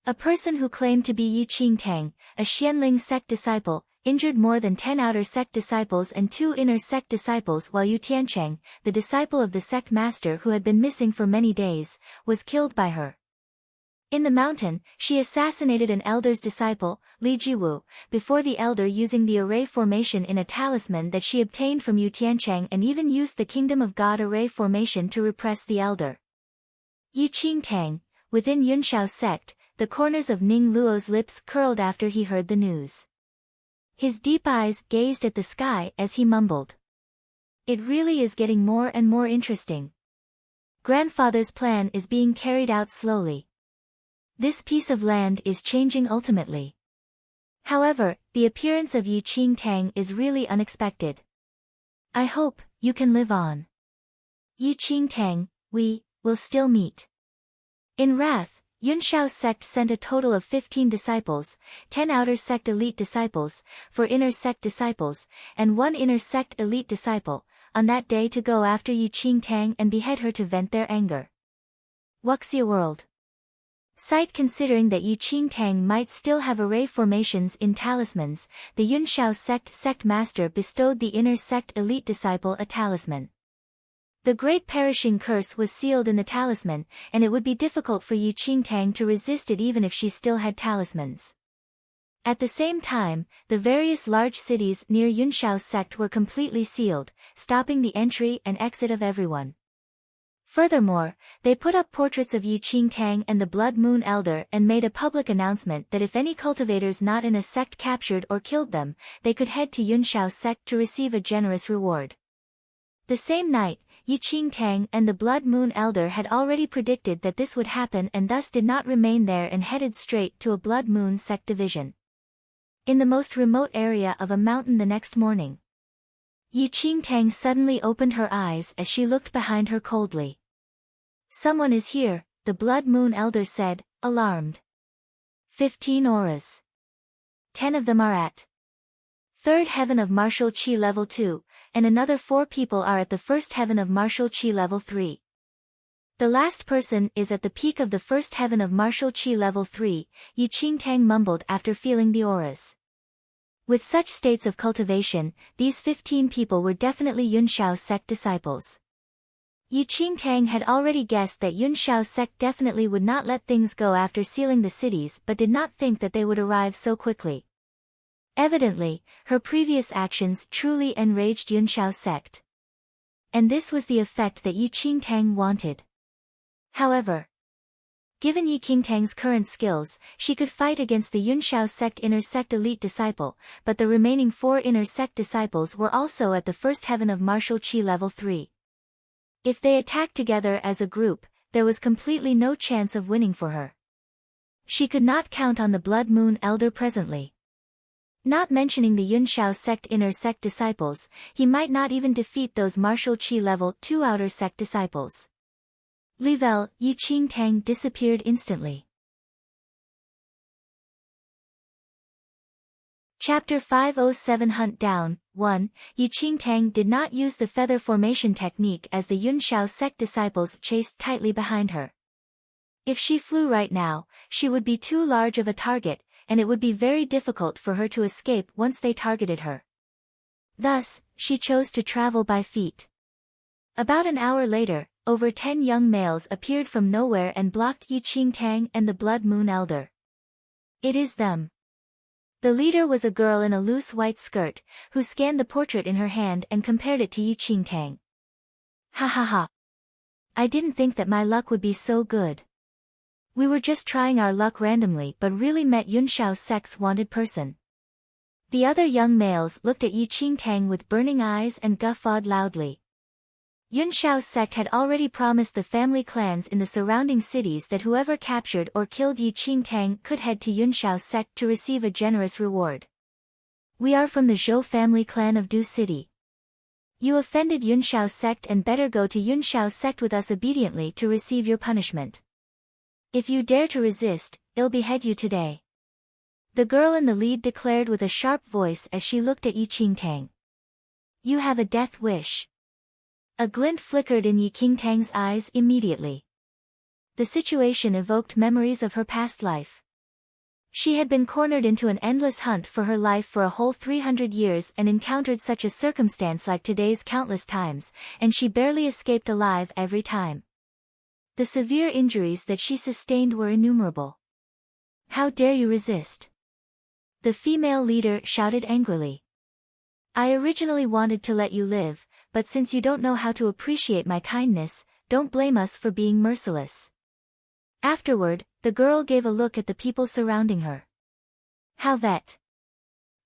A person who claimed to be Yi Qingtang, a Xianling sect disciple, injured more than 10 outer sect disciples and 2 inner sect disciples, while Yu Tiancheng, the disciple of the sect master who had been missing for many days, was killed by her. In the mountain, she assassinated an elder's disciple, Li Jiwu, before the elder, using the array formation in a talisman that she obtained from Yu Tiancheng, and even used the Kingdom of God array formation to repress the elder. Yi Qingtang, within Yunshao's sect, the corners of Ning Luo's lips curled after he heard the news. His deep eyes gazed at the sky as he mumbled. It really is getting more and more interesting. Grandfather's plan is being carried out slowly. This piece of land is changing ultimately. However, the appearance of Yi Qingtang is really unexpected. I hope you can live on. Yi Qingtang, we will still meet. In wrath, Yunshao's sect sent a total of 15 disciples, 10 outer sect elite disciples, 4 inner sect disciples, and 1 inner sect elite disciple, on that day to go after Yi Qingtang and behead her to vent their anger. Wuxia World. Sight. Considering that Yi Qingtang might still have array formations in talismans, the Yunshao sect master bestowed the inner sect elite disciple a talisman. The great perishing curse was sealed in the talisman, and it would be difficult for Yi Qingtang to resist it even if she still had talismans. At the same time, the various large cities near Yunshao's sect were completely sealed, stopping the entry and exit of everyone. Furthermore, they put up portraits of Yi Qingtang and the Blood Moon Elder and made a public announcement that if any cultivators not in a sect captured or killed them, they could head to Yunshao's sect to receive a generous reward. The same night, Yi Qingtang and the Blood Moon Elder had already predicted that this would happen and thus did not remain there and headed straight to a Blood Moon sect division. In the most remote area of a mountain the next morning, Yi Qingtang suddenly opened her eyes as she looked behind her coldly. Someone is here, the Blood Moon Elder said, alarmed. 15 auras. 10 of them are at third heaven of martial chi level 2, and another 4 people are at the first heaven of martial chi level 3. The last person is at the peak of the first heaven of martial chi level 3, Yi Qingtang mumbled after feeling the auras. With such states of cultivation, these 15 people were definitely Yunshao's sect disciples. Yi Qingtang had already guessed that Yunshao's sect definitely would not let things go after sealing the cities, but did not think that they would arrive so quickly. Evidently, her previous actions truly enraged Yunshao's sect. And this was the effect that Yi Qingtang wanted. However, given Yi Qingtang's current skills, she could fight against the Yunshao sect inner sect elite disciple, but the remaining 4 inner sect disciples were also at the first heaven of martial chi level 3. If they attacked together as a group, there was completely no chance of winning for her. She could not count on the Blood Moon Elder presently. Not mentioning the Yunshao sect inner sect disciples, he might not even defeat those martial chi level 2 outer sect disciples. Level, Yi Qingtang disappeared instantly. Chapter 507 Hunt Down. 1. Yi Qingtang did not use the feather formation technique as the Yunshao sect disciples chased tightly behind her. If she flew right now, she would be too large of a target, and it would be very difficult for her to escape once they targeted her. Thus, she chose to travel by feet. About an hour later, over 10 young males appeared from nowhere and blocked Yi Qingtang and the Blood Moon Elder. It is them. The leader was a girl in a loose white skirt, who scanned the portrait in her hand and compared it to Yi Qingtang. Ha ha ha. I didn't think that my luck would be so good. We were just trying our luck randomly but really met Yunshao's sect's wanted person. The other young males looked at Yi Qingtang with burning eyes and guffawed loudly. Yunshao's sect had already promised the family clans in the surrounding cities that whoever captured or killed Yi Qingtang could head to Yunshao's sect to receive a generous reward. We are from the Zhou family clan of Du City. You offended Yunshao's sect and better go to Yunshao's sect with us obediently to receive your punishment. If you dare to resist, I'll behead you today. The girl in the lead declared with a sharp voice as she looked at Yi Qingtang. You have a death wish. A glint flickered in Yi Qingtang's eyes immediately. The situation evoked memories of her past life. She had been cornered into an endless hunt for her life for a whole 300 years and encountered such a circumstance like today's countless times, and she barely escaped alive every time. The severe injuries that she sustained were innumerable. How dare you resist? The female leader shouted angrily. I originally wanted to let you live, but since you don't know how to appreciate my kindness, don't blame us for being merciless. Afterward, the girl gave a look at the people surrounding her. How vet.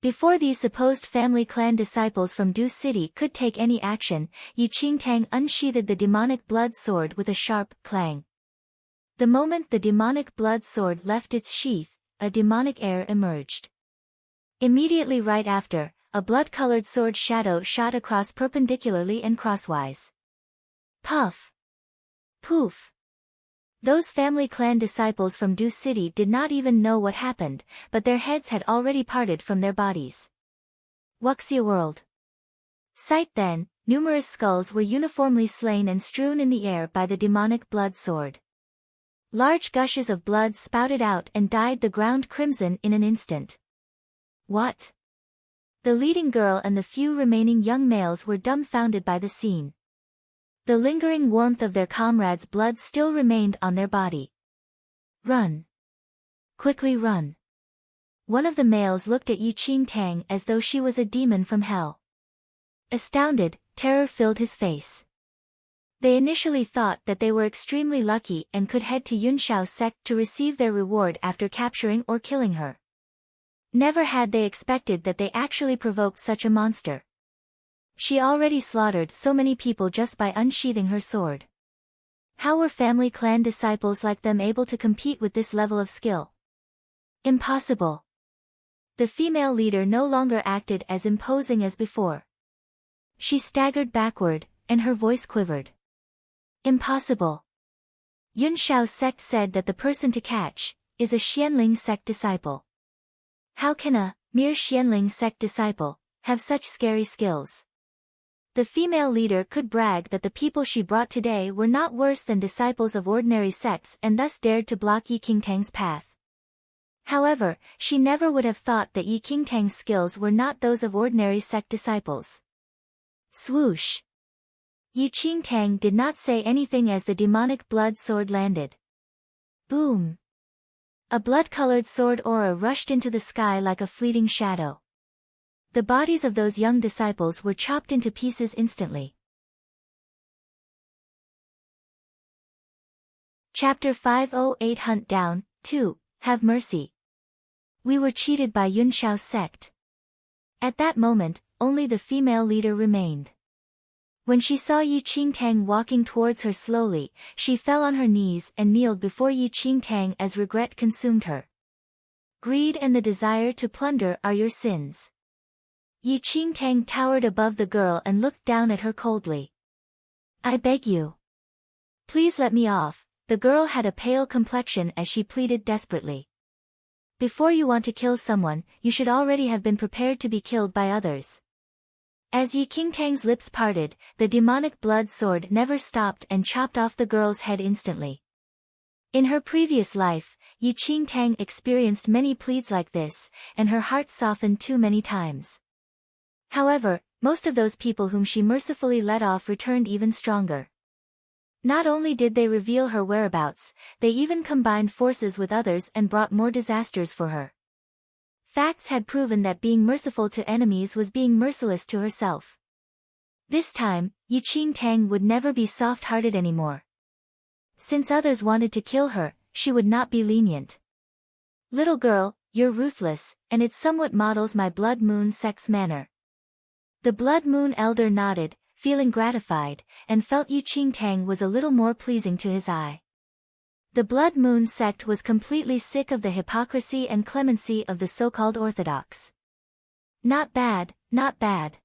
Before these supposed family clan disciples from Du City could take any action, Yi Qingtang unsheathed the demonic blood sword with a sharp clang. The moment the demonic blood sword left its sheath, a demonic air emerged. Immediately right after, a blood-colored sword shadow shot across perpendicularly and crosswise. Puff! Poof! Those family clan disciples from Du City did not even know what happened, but their heads had already parted from their bodies. Wuxia world. Sight then, numerous skulls were uniformly slain and strewn in the air by the demonic blood sword. Large gushes of blood spouted out and dyed the ground crimson in an instant. What? The leading girl and the few remaining young males were dumbfounded by the scene. The lingering warmth of their comrades' blood still remained on their body. Run! Quickly run! One of the males looked at Yi Qingtang as though she was a demon from hell. Astounded, terror filled his face. They initially thought that they were extremely lucky and could head to Yunshao's sect to receive their reward after capturing or killing her. Never had they expected that they actually provoked such a monster. She already slaughtered so many people just by unsheathing her sword. How were family clan disciples like them able to compete with this level of skill? Impossible. The female leader no longer acted as imposing as before. She staggered backward, and her voice quivered. Impossible. Yunshao's sect said that the person to catch is a Xianling sect disciple. How can a mere Xianling sect disciple have such scary skills? The female leader could brag that the people she brought today were not worse than disciples of ordinary sects and thus dared to block Yi Qingtang's path. However, she never would have thought that Yi Qingtang's skills were not those of ordinary sect disciples. Swoosh! Yi Qingtang did not say anything as the demonic blood sword landed. Boom! A blood-colored sword aura rushed into the sky like a fleeting shadow. The bodies of those young disciples were chopped into pieces instantly. Chapter 508 Hunt Down, 2, Have Mercy. We were cheated by Yunshao's sect. At that moment, only the female leader remained. When she saw Yi Qingtang walking towards her slowly, she fell on her knees and kneeled before Yi Qingtang as regret consumed her. Greed and the desire to plunder are your sins. Yi Qingtang towered above the girl and looked down at her coldly. I beg you. Please let me off. The girl had a pale complexion as she pleaded desperately. Before you want to kill someone, you should already have been prepared to be killed by others. As Yi Qingtang's lips parted, the demonic blood sword never stopped and chopped off the girl's head instantly. In her previous life, Yi Qingtang experienced many pleas like this, and her heart softened too many times. However, most of those people whom she mercifully let off returned even stronger. Not only did they reveal her whereabouts, they even combined forces with others and brought more disasters for her. Facts had proven that being merciful to enemies was being merciless to herself. This time, Yi Qingtang would never be soft-hearted anymore. Since others wanted to kill her, she would not be lenient. Little girl, you're ruthless, and it somewhat models my Blood Moon sect's manner. The Blood Moon elder nodded, feeling gratified, and felt Yi Qingtang was a little more pleasing to his eye. The Blood Moon sect was completely sick of the hypocrisy and clemency of the so-called orthodox. Not bad, not bad.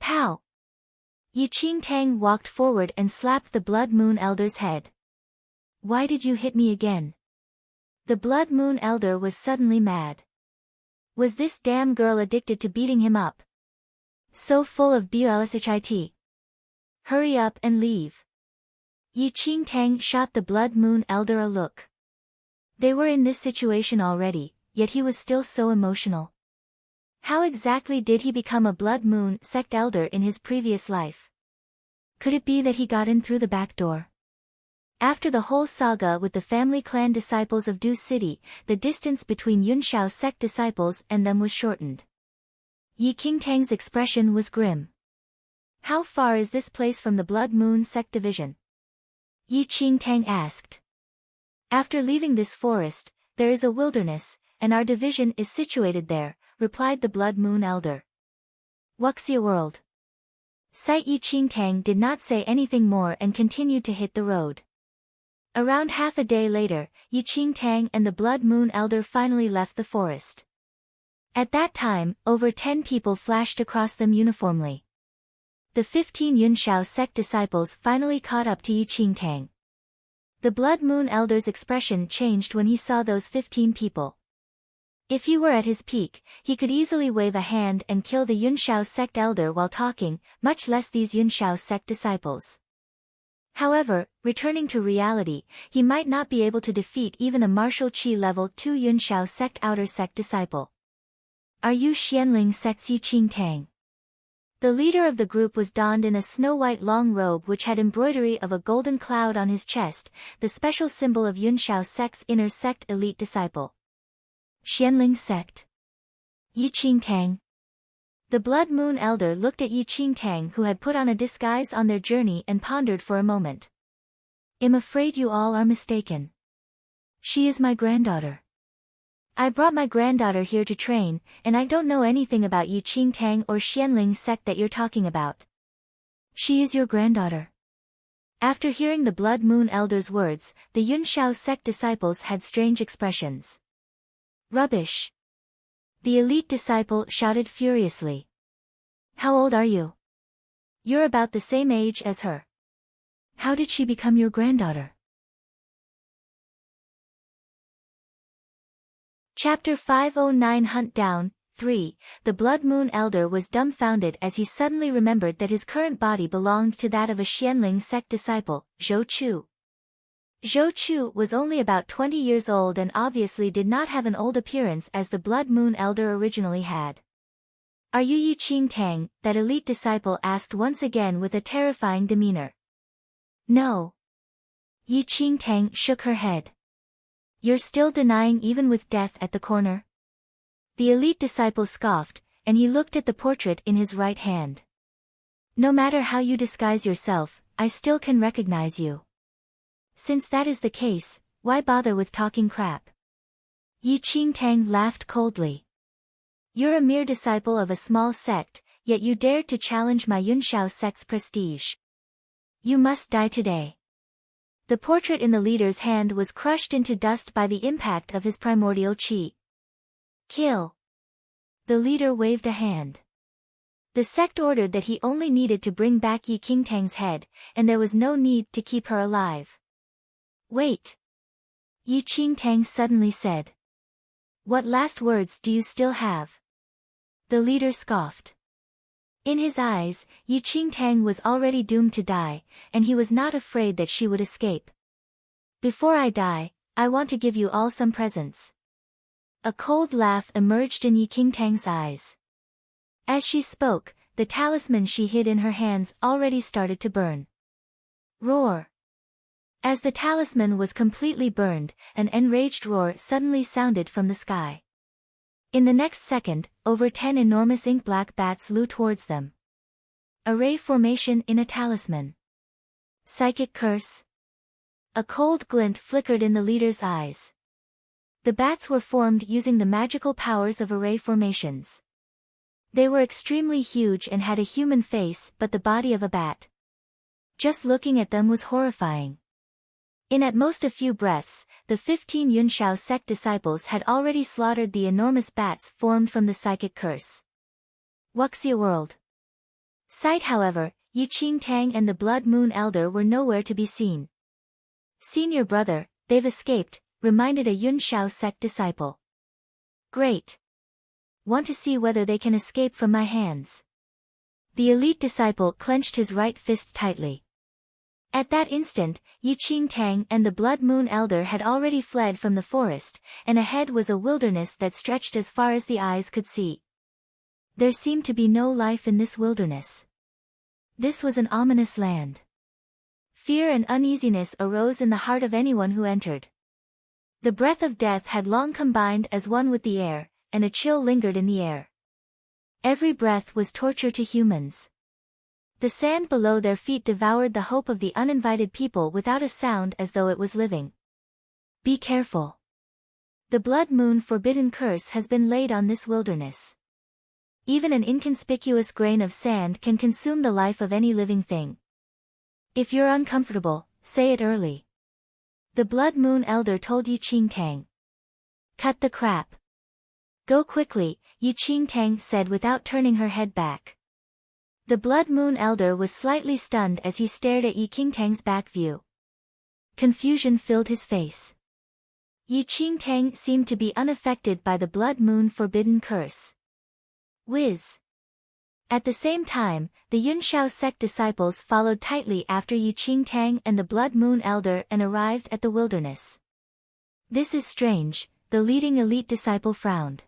Pow! Yi Qingtang walked forward and slapped the Blood Moon Elder's head. Why did you hit me again? The Blood Moon Elder was suddenly mad. Was this damn girl addicted to beating him up? So full of BLSHIT. Hurry up and leave. Yi Qingtang shot the Blood Moon Elder a look. They were in this situation already, yet he was still so emotional. How exactly did he become a Blood Moon sect elder in his previous life? Could it be that he got in through the back door? After the whole saga with the family clan disciples of Du City, the distance between Yunshao sect disciples and them was shortened. Yi Qingtang's expression was grim. How far is this place from the Blood Moon sect division? Yi Qingtang asked. After leaving this forest, there is a wilderness, and our division is situated there, replied the Blood Moon Elder. Wuxia World. Yi Qingtang did not say anything more and continued to hit the road. Around half a day later, Yi Qingtang and the Blood Moon Elder finally left the forest. At that time, over 10 people flashed across them uniformly. The 15 Yunshao sect disciples finally caught up to Yi Qingtang. The Blood Moon Elder's expression changed when he saw those 15 people. If he were at his peak, he could easily wave a hand and kill the Yunshao sect elder while talking, much less these Yunshao sect disciples. However, returning to reality, he might not be able to defeat even a martial Qi level 2 Yunshao sect outer sect disciple. Are you Xianling sect's Yi Qingtang? The leader of the group was donned in a snow-white long robe which had embroidery of a golden cloud on his chest, the special symbol of Yunshao sect's inner sect elite disciple. Xianling sect. Yi Qingtang. The Blood Moon Elder looked at Yi Qingtang, who had put on a disguise on their journey, and pondered for a moment. I'm afraid you all are mistaken. She is my granddaughter. I brought my granddaughter here to train, and I don't know anything about Yi Qingtang or Xianling sect that you're talking about. She is your granddaughter. After hearing the Blood Moon Elder's words, the Yunshao sect disciples had strange expressions. Rubbish! The elite disciple shouted furiously. How old are you? You're about the same age as her. How did she become your granddaughter? Chapter 509 Hunt Down 3. The Blood Moon Elder was dumbfounded as he suddenly remembered that his current body belonged to that of a Xianling sect disciple, Zhou Chu. Zhou Chu was only about 20 years old and obviously did not have an old appearance as the Blood Moon Elder originally had. Are you Yi Qingtang? That elite disciple asked once again with a terrifying demeanor. No. Yi Qingtang shook her head. You're still denying even with death at the corner? The elite disciple scoffed, and he looked at the portrait in his right hand. No matter how you disguise yourself, I still can recognize you. Since that is the case, why bother with talking crap? Yi Qingtang laughed coldly. You're a mere disciple of a small sect, yet you dared to challenge my Yunshao sect's prestige. You must die today. The portrait in the leader's hand was crushed into dust by the impact of his primordial qi. Kill. The leader waved a hand. The sect ordered that he only needed to bring back Yi Qingtang's head, and there was no need to keep her alive. Wait. Yi Qingtang suddenly said. What last words do you still have? The leader scoffed. In his eyes, Yi Qingtang was already doomed to die, and he was not afraid that she would escape. Before I die, I want to give you all some presents. A cold laugh emerged in Yi Qingtang's eyes. As she spoke, the talisman she hid in her hands already started to burn. Roar. As the talisman was completely burned, an enraged roar suddenly sounded from the sky. In the next second, over 10 enormous ink-black bats flew towards them. Array formation in a talisman. Psychic curse. A cold glint flickered in the leader's eyes. The bats were formed using the magical powers of array formations. They were extremely huge and had a human face but the body of a bat. Just looking at them was horrifying. In at most a few breaths, the 15 Yunshao sect disciples had already slaughtered the enormous bats formed from the psychic curse. Wuxia World. Sight, however, Yi Qingtang and the Blood Moon Elder were nowhere to be seen. "Senior brother, they've escaped," reminded a Yunshao sect disciple. "Great. Want to see whether they can escape from my hands." The elite disciple clenched his right fist tightly. At that instant, Yi Qingtang and the Blood Moon Elder had already fled from the forest, and ahead was a wilderness that stretched as far as the eyes could see. There seemed to be no life in this wilderness. This was an ominous land. Fear and uneasiness arose in the heart of anyone who entered. The breath of death had long combined as one with the air, and a chill lingered in the air. Every breath was torture to humans. The sand below their feet devoured the hope of the uninvited people without a sound, as though it was living. "Be careful. The Blood Moon Forbidden Curse has been laid on this wilderness. Even an inconspicuous grain of sand can consume the life of any living thing. If you're uncomfortable, say it early." The Blood Moon Elder told Yi Qingtang. "Cut the crap. Go quickly," Yi Qingtang said without turning her head back. The Blood Moon Elder was slightly stunned as he stared at Yi Qingtang's back view. Confusion filled his face. Yi Qingtang seemed to be unaffected by the Blood Moon Forbidden Curse. Whiz. At the same time, the Yunshao sect disciples followed tightly after Yi Qingtang and the Blood Moon Elder and arrived at the wilderness. "This is strange," the leading elite disciple frowned.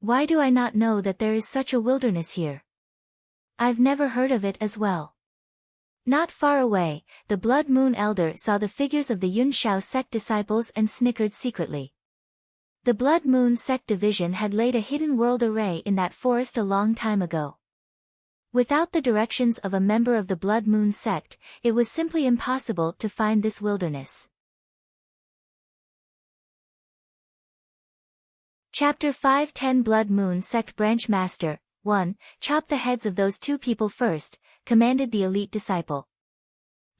"Why do I not know that there is such a wilderness here? I've never heard of it as well." Not far away, the Blood Moon Elder saw the figures of the Yunshao sect disciples and snickered secretly. The Blood Moon sect division had laid a hidden world array in that forest a long time ago. Without the directions of a member of the Blood Moon sect, it was simply impossible to find this wilderness. Chapter 510 Blood Moon Sect Branch Master 1. "Chop the heads of those two people first," commanded the elite disciple.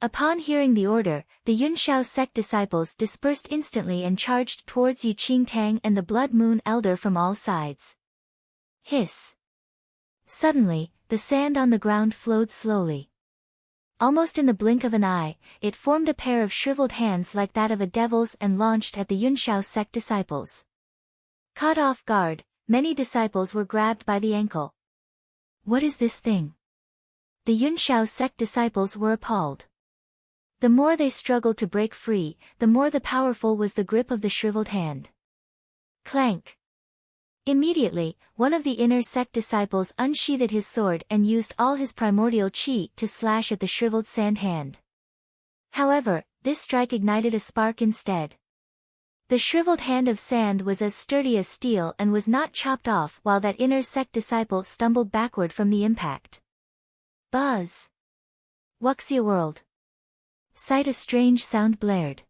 Upon hearing the order, the Yunshao sect disciples dispersed instantly and charged towards Yi Qingtang and the Blood Moon Elder from all sides. Hiss. Suddenly, the sand on the ground flowed slowly. Almost in the blink of an eye, it formed a pair of shriveled hands like that of a devil's and launched at the Yunshao sect disciples. Caught off guard, many disciples were grabbed by the ankle. "What is this thing?" The Yunshao sect disciples were appalled. The more they struggled to break free, the more the powerful was the grip of the shriveled hand. Clank. Immediately, one of the inner sect disciples unsheathed his sword and used all his primordial chi to slash at the shriveled sand hand. However, this strike ignited a spark instead. The shriveled hand of sand was as sturdy as steel and was not chopped off while that inner sect disciple stumbled backward from the impact. Buzz. Wuxia world. Sight a strange sound blared.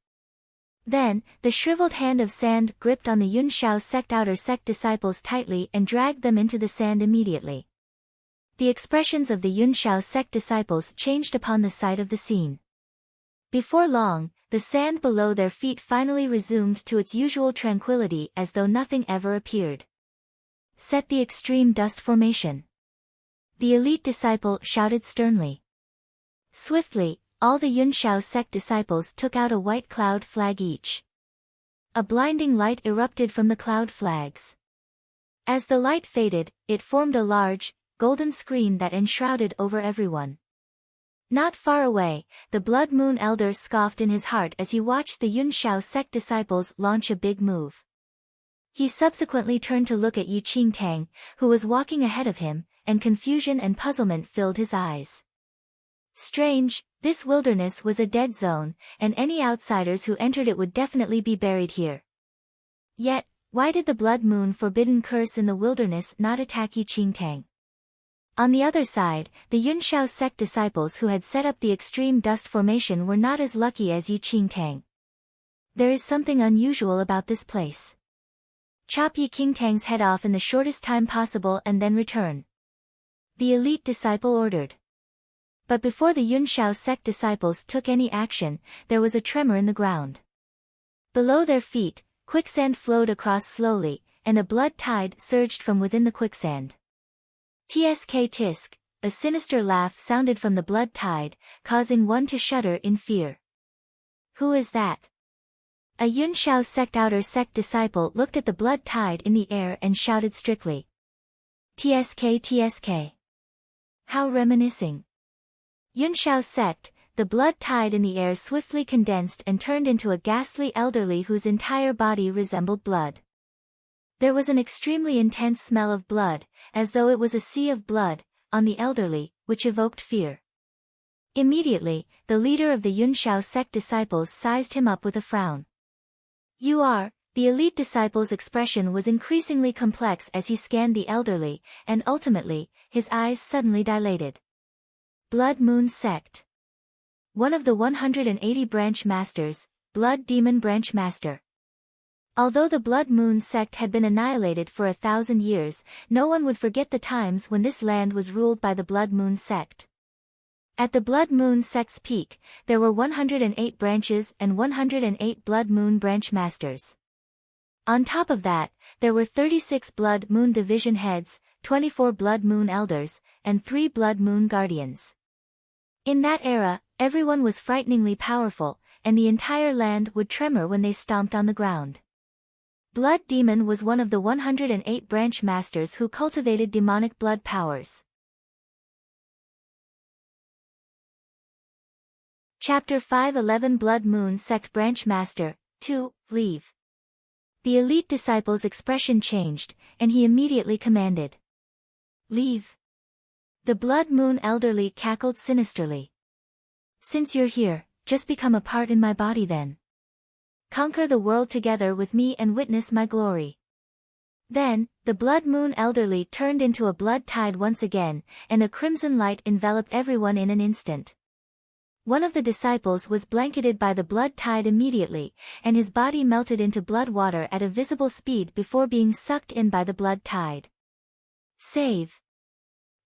Then, the shriveled hand of sand gripped on the Yunshao sect outer sect disciples tightly and dragged them into the sand immediately. The expressions of the Yunshao sect disciples changed upon the sight of the scene. Before long, the sand below their feet finally resumed to its usual tranquility as though nothing ever appeared. "Set the extreme dust formation," the elite disciple shouted sternly. Swiftly, all the Yunshao sect disciples took out a white cloud flag each. A blinding light erupted from the cloud flags. As the light faded, it formed a large, golden screen that enshrouded over everyone. Not far away, the Blood Moon Elder scoffed in his heart as he watched the Yunshao sect disciples launch a big move. He subsequently turned to look at Yi Qingtang, who was walking ahead of him, and confusion and puzzlement filled his eyes. Strange, this wilderness was a dead zone, and any outsiders who entered it would definitely be buried here. Yet, why did the Blood Moon Forbidden Curse in the wilderness not attack Yi Qingtang? On the other side, the Yunshao sect disciples who had set up the extreme dust formation were not as lucky as Yi Qingtang. There is something unusual about this place. Chop Yi Qingtang's head off in the shortest time possible and then return, the elite disciple ordered. But before the Yunshao sect disciples took any action, there was a tremor in the ground. Below their feet, quicksand flowed across slowly, and a blood tide surged from within the quicksand. Tsk tisk, a sinister laugh sounded from the blood tide, causing one to shudder in fear. Who is that? A Yunshao sect outer sect disciple looked at the blood tide in the air and shouted strictly. TSK TSK. How reminiscing. Yunshao sect, the blood tide in the air swiftly condensed and turned into a ghastly elderly whose entire body resembled blood. There was an extremely intense smell of blood, as though it was a sea of blood, on the elderly, which evoked fear. Immediately, the leader of the Yunshao sect disciples sized him up with a frown. You are, the elite disciple's expression was increasingly complex as he scanned the elderly, and ultimately, his eyes suddenly dilated. Blood Moon Sect. One of the 180 branch masters, Blood Demon Branch Master. Although the Blood Moon Sect had been annihilated for 1,000 years, no one would forget the times when this land was ruled by the Blood Moon Sect. At the Blood Moon Sect's peak, there were 108 branches and 108 Blood Moon Branch Masters. On top of that, there were 36 Blood Moon Division Heads, 24 Blood Moon Elders, and 3 Blood Moon Guardians. In that era, everyone was frighteningly powerful, and the entire land would tremor when they stomped on the ground. Blood Demon was one of the 108 branch masters who cultivated demonic blood powers. Chapter 511 Blood Moon Sect Branch Master, 2, Leave. The elite disciple's expression changed, and he immediately commanded. Leave. The Blood Moon elderly cackled sinisterly. Since you're here, just become a part in my body then. Conquer the world together with me and witness my glory. Then, the Blood Moon elderly turned into a blood tide once again, and a crimson light enveloped everyone in an instant. One of the disciples was blanketed by the blood tide immediately, and his body melted into blood water at a visible speed before being sucked in by the blood tide. Save.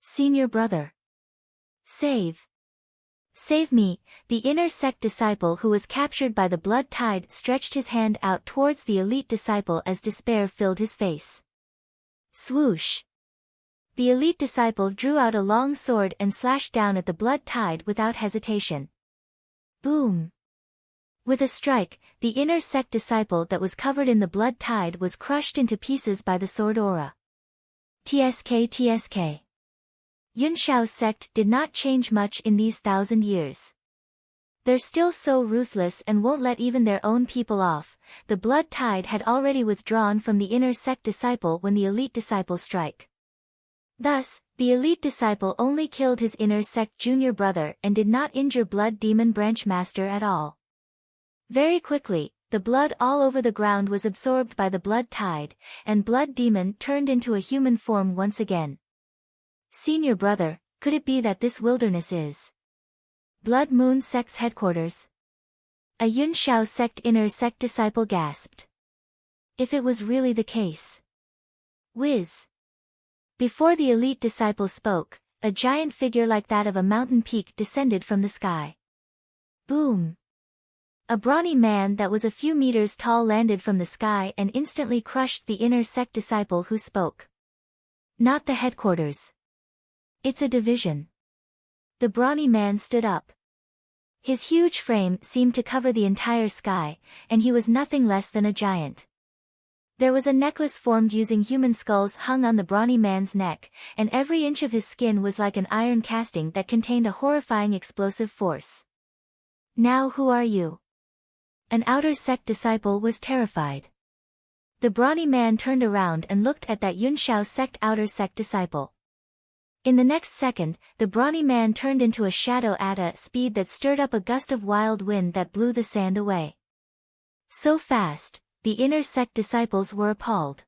Senior brother. Save. Save me. The inner sect disciple who was captured by the blood tide stretched his hand out towards the elite disciple as despair filled his face. Swoosh. The elite disciple drew out a long sword and slashed down at the blood tide without hesitation. Boom! With a strike, the inner sect disciple that was covered in the blood tide was crushed into pieces by the sword aura. TSK TSK. Yunshao's sect did not change much in these 1,000 years. They're still so ruthless and won't let even their own people off. The blood tide had already withdrawn from the inner sect disciple when the elite disciple strike. Thus, the elite disciple only killed his inner sect junior brother and did not injure Blood Demon Branch Master at all. Very quickly, the blood all over the ground was absorbed by the blood tide, and Blood Demon turned into a human form once again. Senior brother, could it be that this wilderness is Blood Moon Sect's headquarters? A Yunshao sect inner sect disciple gasped. If it was really the case. Whiz. Before the elite disciple spoke, a giant figure like that of a mountain peak descended from the sky. Boom! A brawny man that was a few meters tall landed from the sky and instantly crushed the inner sect disciple who spoke. Not the headquarters. It's a division. The brawny man stood up. His huge frame seemed to cover the entire sky, and he was nothing less than a giant. There was a necklace formed using human skulls hung on the brawny man's neck, and every inch of his skin was like an iron casting that contained a horrifying explosive force. Now who are you? An outer sect disciple was terrified. The brawny man turned around and looked at that Yunshao sect outer sect disciple. In the next second, the brawny man turned into a shadow at a speed that stirred up a gust of wild wind that blew the sand away. So fast, the inner sect disciples were appalled.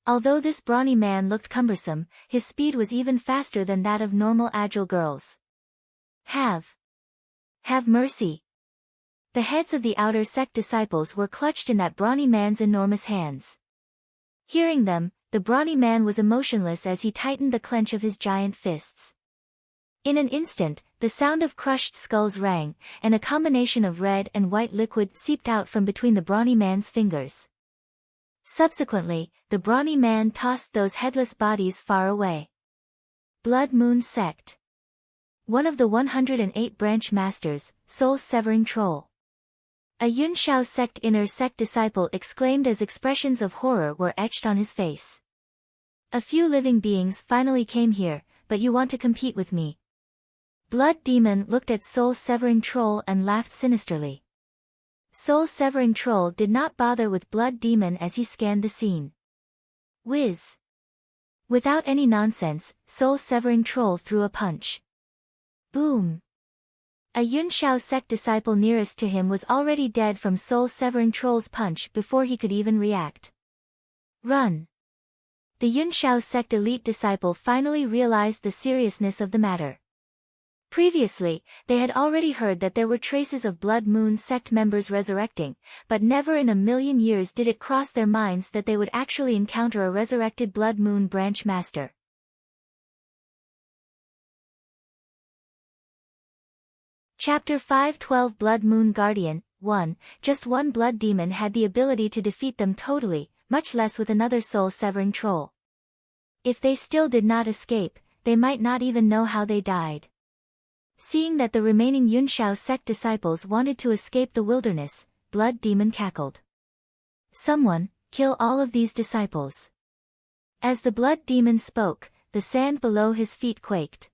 Although this brawny man looked cumbersome, his speed was even faster than that of normal agile girls. Have mercy. The heads of the outer sect disciples were clutched in that brawny man's enormous hands. Hearing them, the brawny man was emotionless as he tightened the clench of his giant fists. In an instant, the sound of crushed skulls rang, and a combination of red and white liquid seeped out from between the brawny man's fingers. Subsequently, the brawny man tossed those headless bodies far away. Blood Moon Sect. One of the 108 branch masters, soul-severing troll. A Yunshao sect inner sect disciple exclaimed as expressions of horror were etched on his face. A few living beings finally came here, but you want to compete with me. Blood Demon looked at soul-severing troll and laughed sinisterly. Soul-severing troll did not bother with Blood Demon as he scanned the scene. Whiz! Without any nonsense, soul-severing troll threw a punch. Boom! A Yunshao sect disciple nearest to him was already dead from soul-severing troll's punch before he could even react. Run! The Yunshao sect elite disciple finally realized the seriousness of the matter. Previously, they had already heard that there were traces of Blood Moon sect members resurrecting, but never in a million years did it cross their minds that they would actually encounter a resurrected Blood Moon branch master. Chapter 512 Blood Moon Guardian 1. Just one blood demon had the ability to defeat them totally, much less with another soul-severing troll. If they still did not escape, they might not even know how they died. Seeing that the remaining Yunshao sect disciples wanted to escape the wilderness, Blood Demon cackled. Someone, kill all of these disciples. As the Blood Demon spoke, the sand below his feet quaked.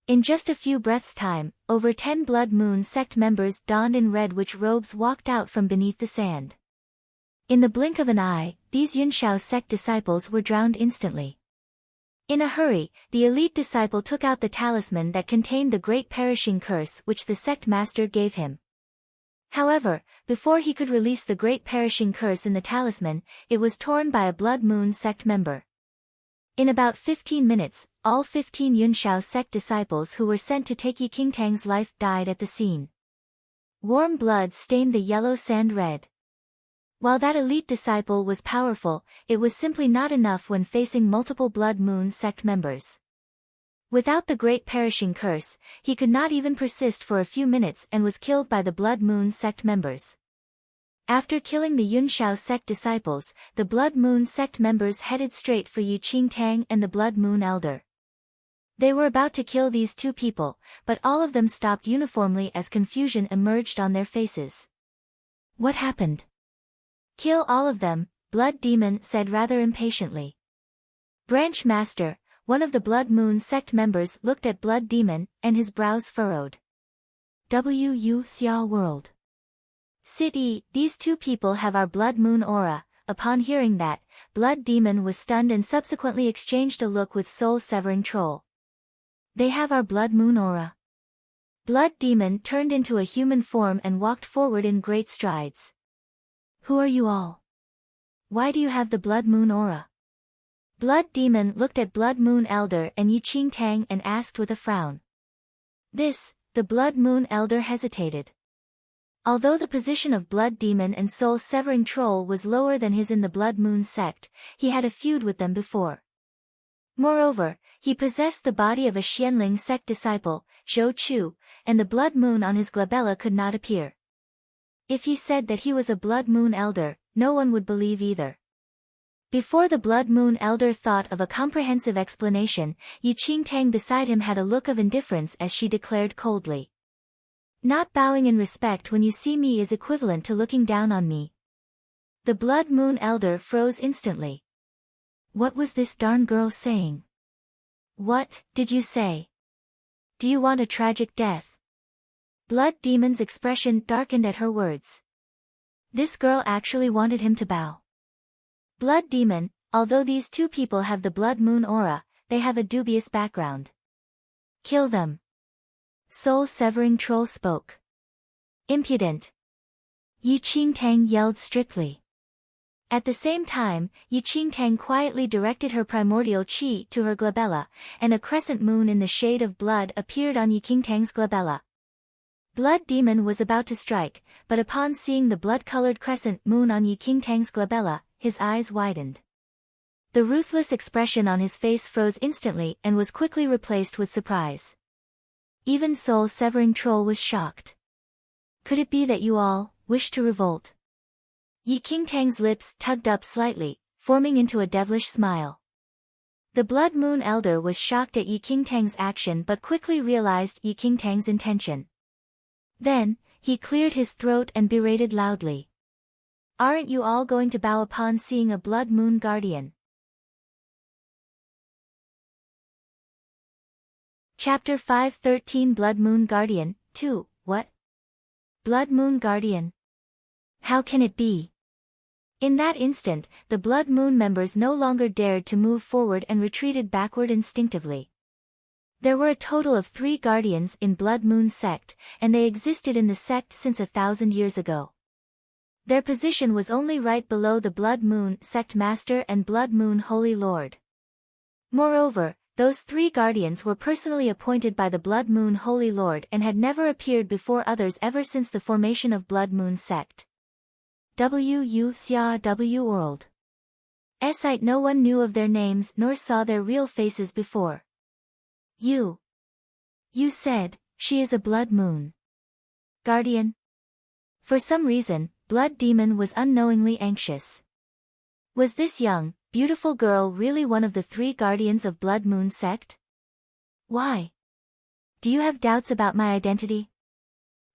In just a few breaths' time, over 10 Blood Moon sect members donned in red witch robes walked out from beneath the sand. In the blink of an eye, these Yunshao sect disciples were drowned instantly. In a hurry, the elite disciple took out the talisman that contained the great perishing curse which the sect master gave him. However, before he could release the great perishing curse in the talisman, it was torn by a Blood Moon sect member. In about 15 minutes, all 15 Yunshao sect disciples who were sent to take Yi Qingtang's life died at the scene. Warm blood stained the yellow sand red. While that elite disciple was powerful, it was simply not enough when facing multiple Blood Moon sect members. Without the great perishing curse, he could not even persist for a few minutes and was killed by the Blood Moon sect members. After killing the Yunshao sect disciples, the Blood Moon sect members headed straight for Yi Qingtang and the Blood Moon Elder. They were about to kill these two people, but all of them stopped uniformly as confusion emerged on their faces. What happened? Kill all of them, Blood Demon said rather impatiently. Branch Master, one of the Blood Moon sect members looked at Blood Demon, and his brows furrowed. Wu Xia World. City, these two people have our Blood Moon aura. Upon hearing that, Blood Demon was stunned and subsequently exchanged a look with soul-severing troll. They have our Blood Moon aura. Blood Demon turned into a human form and walked forward in great strides. Who are you all? Why do you have the Blood Moon aura? Blood Demon looked at Blood Moon Elder and Yi Qingtang and asked with a frown. The Blood Moon Elder hesitated. Although the position of Blood Demon and soul-severing troll was lower than his in the Blood Moon sect, he had a feud with them before. Moreover, he possessed the body of a Xianling sect disciple, Zhou Chu, and the Blood Moon on his glabella could not appear. If he said that he was a Blood Moon Elder, no one would believe either. Before the Blood Moon Elder thought of a comprehensive explanation, Yi Qingtang beside him had a look of indifference as she declared coldly. Not bowing in respect when you see me is equivalent to looking down on me. The Blood Moon Elder froze instantly. What was this darn girl saying? What did you say? Do you want a tragic death? Blood Demon's expression darkened at her words. This girl actually wanted him to bow. Blood Demon, although these two people have the Blood Moon aura, they have a dubious background. Kill them. Soul-severing troll spoke. Impudent. Yi Qingtang yelled strictly. At the same time, Yi Qingtang quietly directed her primordial qi to her glabella, and a crescent moon in the shade of blood appeared on Yi Qingtang's glabella. Blood Demon was about to strike, but upon seeing the blood-colored crescent moon on Yi Qingtang's glabella, his eyes widened. The ruthless expression on his face froze instantly and was quickly replaced with surprise. Even soul-severing troll was shocked. Could it be that you all wish to revolt? Yi Qingtang's lips tugged up slightly, forming into a devilish smile. The Blood Moon Elder was shocked at Yi Qingtang's action but quickly realized Yi Qingtang's intention. Then, he cleared his throat and berated loudly. Aren't you all going to bow upon seeing a Blood Moon Guardian? Chapter 513 Blood Moon Guardian, 2, What? Blood Moon Guardian? How can it be? In that instant, the Blood Moon members no longer dared to move forward and retreated backward instinctively. There were a total of 3 guardians in Blood Moon sect, and they existed in the sect since 1,000 years ago. Their position was only right below the Blood Moon sect master and Blood Moon Holy Lord. Moreover, those 3 guardians were personally appointed by the Blood Moon Holy Lord and had never appeared before others ever since the formation of Blood Moon sect. W World. Site no one knew of their names nor saw their real faces before. You said, she is a Blood Moon Guardian? For some reason, Blood Demon was unknowingly anxious. Was this young, beautiful girl really one of the 3 guardians of Blood Moon sect? Why? Do you have doubts about my identity?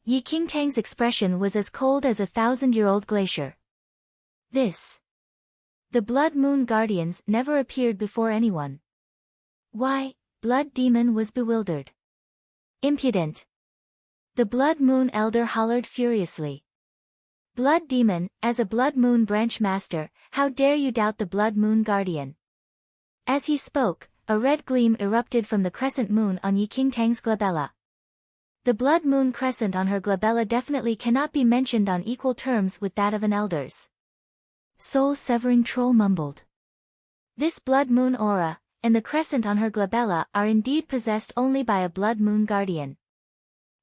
Yi Qingtang's expression was as cold as a 1,000-year-old glacier. The Blood Moon Guardians never appeared before anyone. Why? Blood Demon was bewildered. Impudent! The Blood Moon Elder hollered furiously. Blood Demon, as a Blood Moon branch master, how dare you doubt the Blood Moon Guardian? As he spoke, a red gleam erupted from the crescent moon on Yi Qingtang's glabella. The Blood Moon crescent on her glabella definitely cannot be mentioned on equal terms with that of an elder's. Soul-severing troll mumbled. This Blood Moon aura, and the crescent on her glabella are indeed possessed only by a Blood Moon Guardian.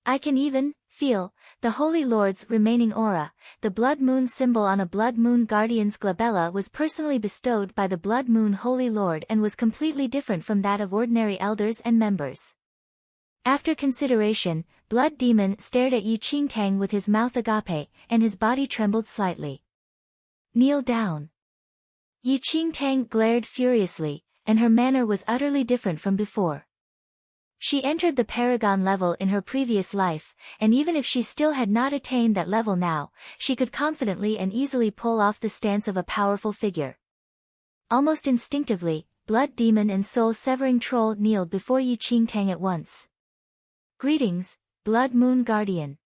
I can even feel the Holy Lord's remaining aura. The Blood Moon symbol on a Blood Moon Guardian's glabella was personally bestowed by the Blood Moon Holy Lord and was completely different from that of ordinary elders and members. After consideration, Blood Demon stared at Yi Qingtang with his mouth agape, and his body trembled slightly. Kneel down. Yi Qingtang glared furiously, and her manner was utterly different from before. She entered the Paragon level in her previous life, and even if she still had not attained that level now, she could confidently and easily pull off the stance of a powerful figure. Almost instinctively, Blood Demon and Soul-severing Troll kneeled before Yi Qingtang at once. Greetings, Blood Moon Guardian.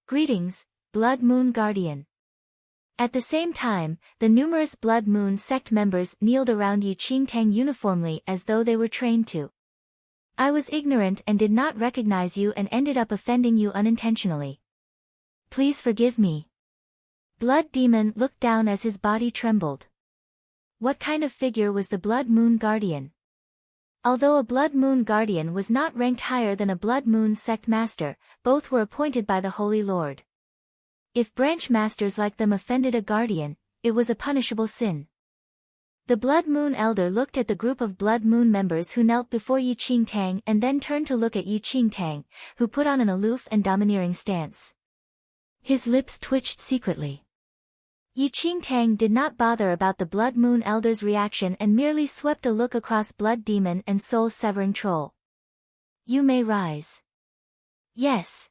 Greetings, Blood Moon Guardian. At the same time, the numerous Blood Moon sect members kneeled around Yi Qingtang uniformly as though they were trained to. I was ignorant and did not recognize you and ended up offending you unintentionally. Please forgive me. Blood Demon looked down as his body trembled. What kind of figure was the Blood Moon Guardian? Although a Blood Moon Guardian was not ranked higher than a Blood Moon sect master, both were appointed by the Holy Lord. If branch masters like them offended a guardian, it was a punishable sin. The Blood Moon Elder looked at the group of Blood Moon members who knelt before Yi Qingtang and then turned to look at Yi Qingtang, who put on an aloof and domineering stance. His lips twitched secretly. Yi Qingtang did not bother about the Blood Moon Elder's reaction and merely swept a look across Blood Demon and Soul-severing Troll. You may rise. Yes.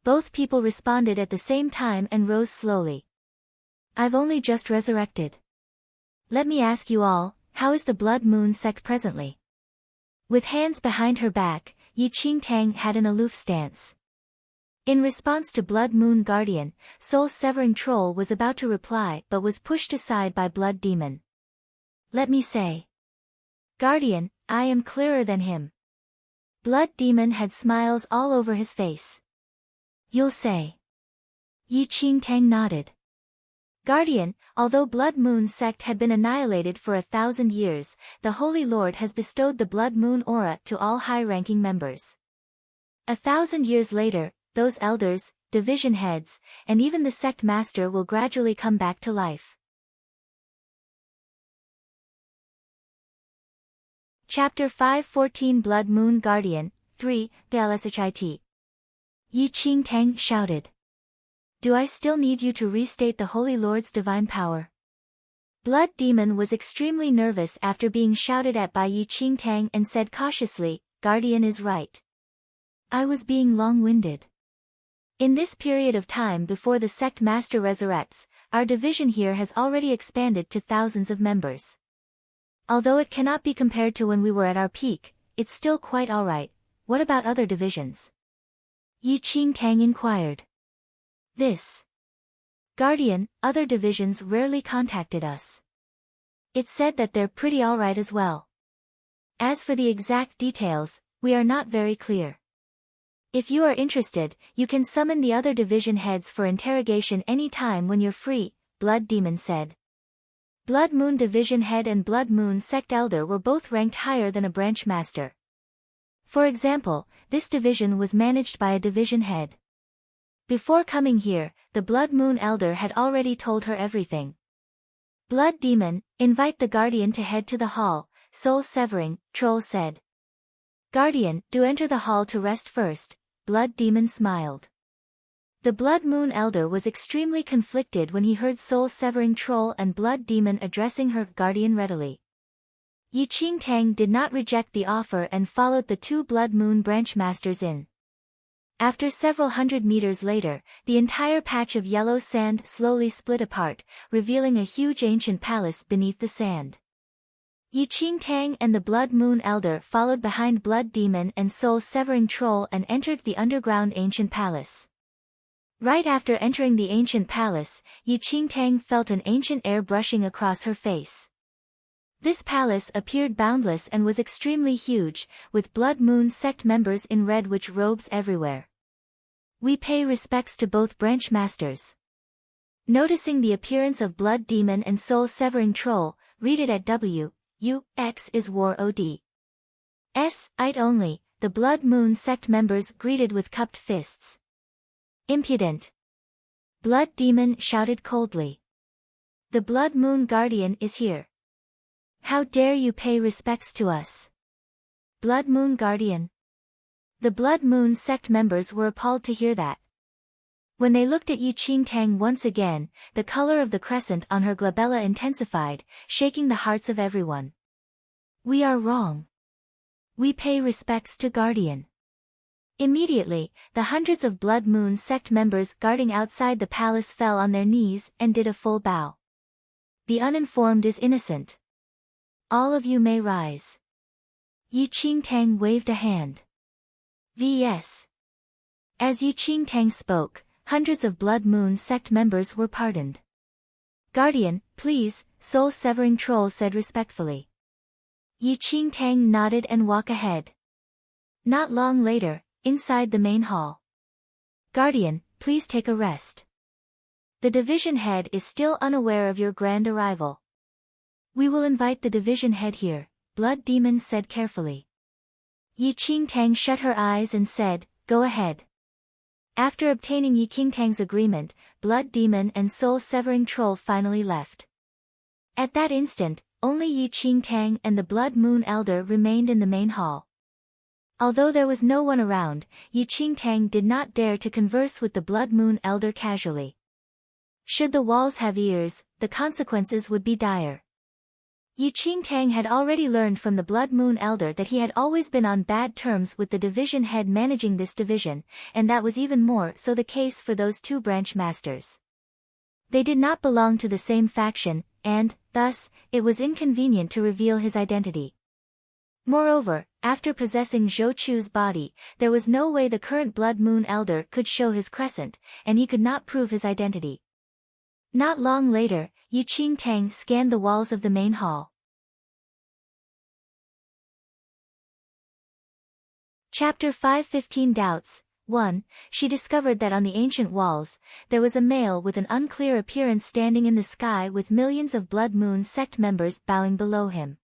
Both people responded at the same time and rose slowly. I've only just resurrected. Let me ask you all, how is the Blood Moon sect presently? With hands behind her back, Yi Qingtang had an aloof stance. In response to Blood Moon Guardian, Soul-severing Troll was about to reply but was pushed aside by Blood Demon. Let me say. Guardian, I am clearer than him. Blood Demon had smiles all over his face. You'll say. Yi Qingtang nodded. Guardian, although Blood Moon sect had been annihilated for 1,000 years, the Holy Lord has bestowed the Blood Moon aura to all high-ranking members. 1,000 years later, those elders, division heads, and even the sect master will gradually come back to life. Chapter 514 Blood Moon Guardian, 3, BLSHIT. Yi Qingtang shouted. Do I still need you to restate the Holy Lord's divine power? Blood Demon was extremely nervous after being shouted at by Yi Qingtang and said cautiously, "Guardian is right. I was being long-winded. In this period of time before the sect master resurrects, our division here has already expanded to thousands of members. Although it cannot be compared to when we were at our peak, it's still quite alright. What about other divisions?" Yi Qingtang inquired. "This Guardian, other divisions rarely contacted us. It's said that they're pretty alright as well. As for the exact details, we are not very clear. If you are interested, you can summon the other division heads for interrogation any time when you're free," Blood Demon said. Blood Moon Division Head and Blood Moon Sect Elder were both ranked higher than a branch master. For example, this division was managed by a division head. Before coming here, the Blood Moon Elder had already told her everything. "Blood Demon, invite the Guardian to head to the hall," Soul Severing, Troll said. "Guardian, do enter the hall to rest first," Blood Demon smiled. The Blood Moon Elder was extremely conflicted when he heard Soul Severing Troll and Blood Demon addressing her Guardian readily. Yi Qingtang did not reject the offer and followed the two Blood Moon branch masters in. After several hundred meters later, the entire patch of yellow sand slowly split apart, revealing a huge ancient palace beneath the sand. Yi Qingtang and the Blood Moon Elder followed behind Blood Demon and Soul Severing Troll and entered the underground ancient palace. Right after entering the ancient palace, Yi Qingtang felt an ancient air brushing across her face. This palace appeared boundless and was extremely huge, with Blood Moon sect members in red witch robes everywhere. "We pay respects to both branch masters." Noticing the appearance of Blood Demon and Soul Severing Troll, read it at W.U.X is War OD. It only, the Blood Moon sect members greeted with cupped fists. "Impudent!" Blood Demon shouted coldly. "The Blood Moon Guardian is here. How dare you pay respects to us?" "Blood Moon Guardian?" The Blood Moon sect members were appalled to hear that. When they looked at Yi Qingtang once again, the color of the crescent on her glabella intensified, shaking the hearts of everyone. "We are wrong. We pay respects to Guardian." Immediately, the hundreds of Blood Moon sect members guarding outside the palace fell on their knees and did a full bow. "The uninformed is innocent. All of you may rise." Yi Qingtang waved a hand. "Vs." As Yi Qingtang spoke, hundreds of Blood Moon sect members were pardoned. "Guardian, please," Soul Severing Troll said respectfully. Yi Qingtang nodded and walked ahead. Not long later, inside the main hall. "Guardian, please take a rest. The division head is still unaware of your grand arrival." "We will invite the division head here," Blood Demon said carefully. Yi Qingtang shut her eyes and said, "Go ahead." After obtaining Yi Qingtang's agreement, Blood Demon and Soul Severing Troll finally left. At that instant, only Yi Qingtang and the Blood Moon Elder remained in the main hall. Although there was no one around, Yi Qingtang did not dare to converse with the Blood Moon Elder casually. Should the walls have ears, the consequences would be dire. Yi Qingtang had already learned from the Blood Moon Elder that he had always been on bad terms with the division head managing this division, and that was even more so the case for those two branch masters. They did not belong to the same faction, and, thus, it was inconvenient to reveal his identity. Moreover, after possessing Zhou Chu's body, there was no way the current Blood Moon Elder could show his crescent, and he could not prove his identity. Not long later, Yi Qingtang scanned the walls of the main hall. Chapter 515 Doubts 1. She discovered that on the ancient walls, there was a male with an unclear appearance standing in the sky with millions of Blood Moon sect members bowing below him.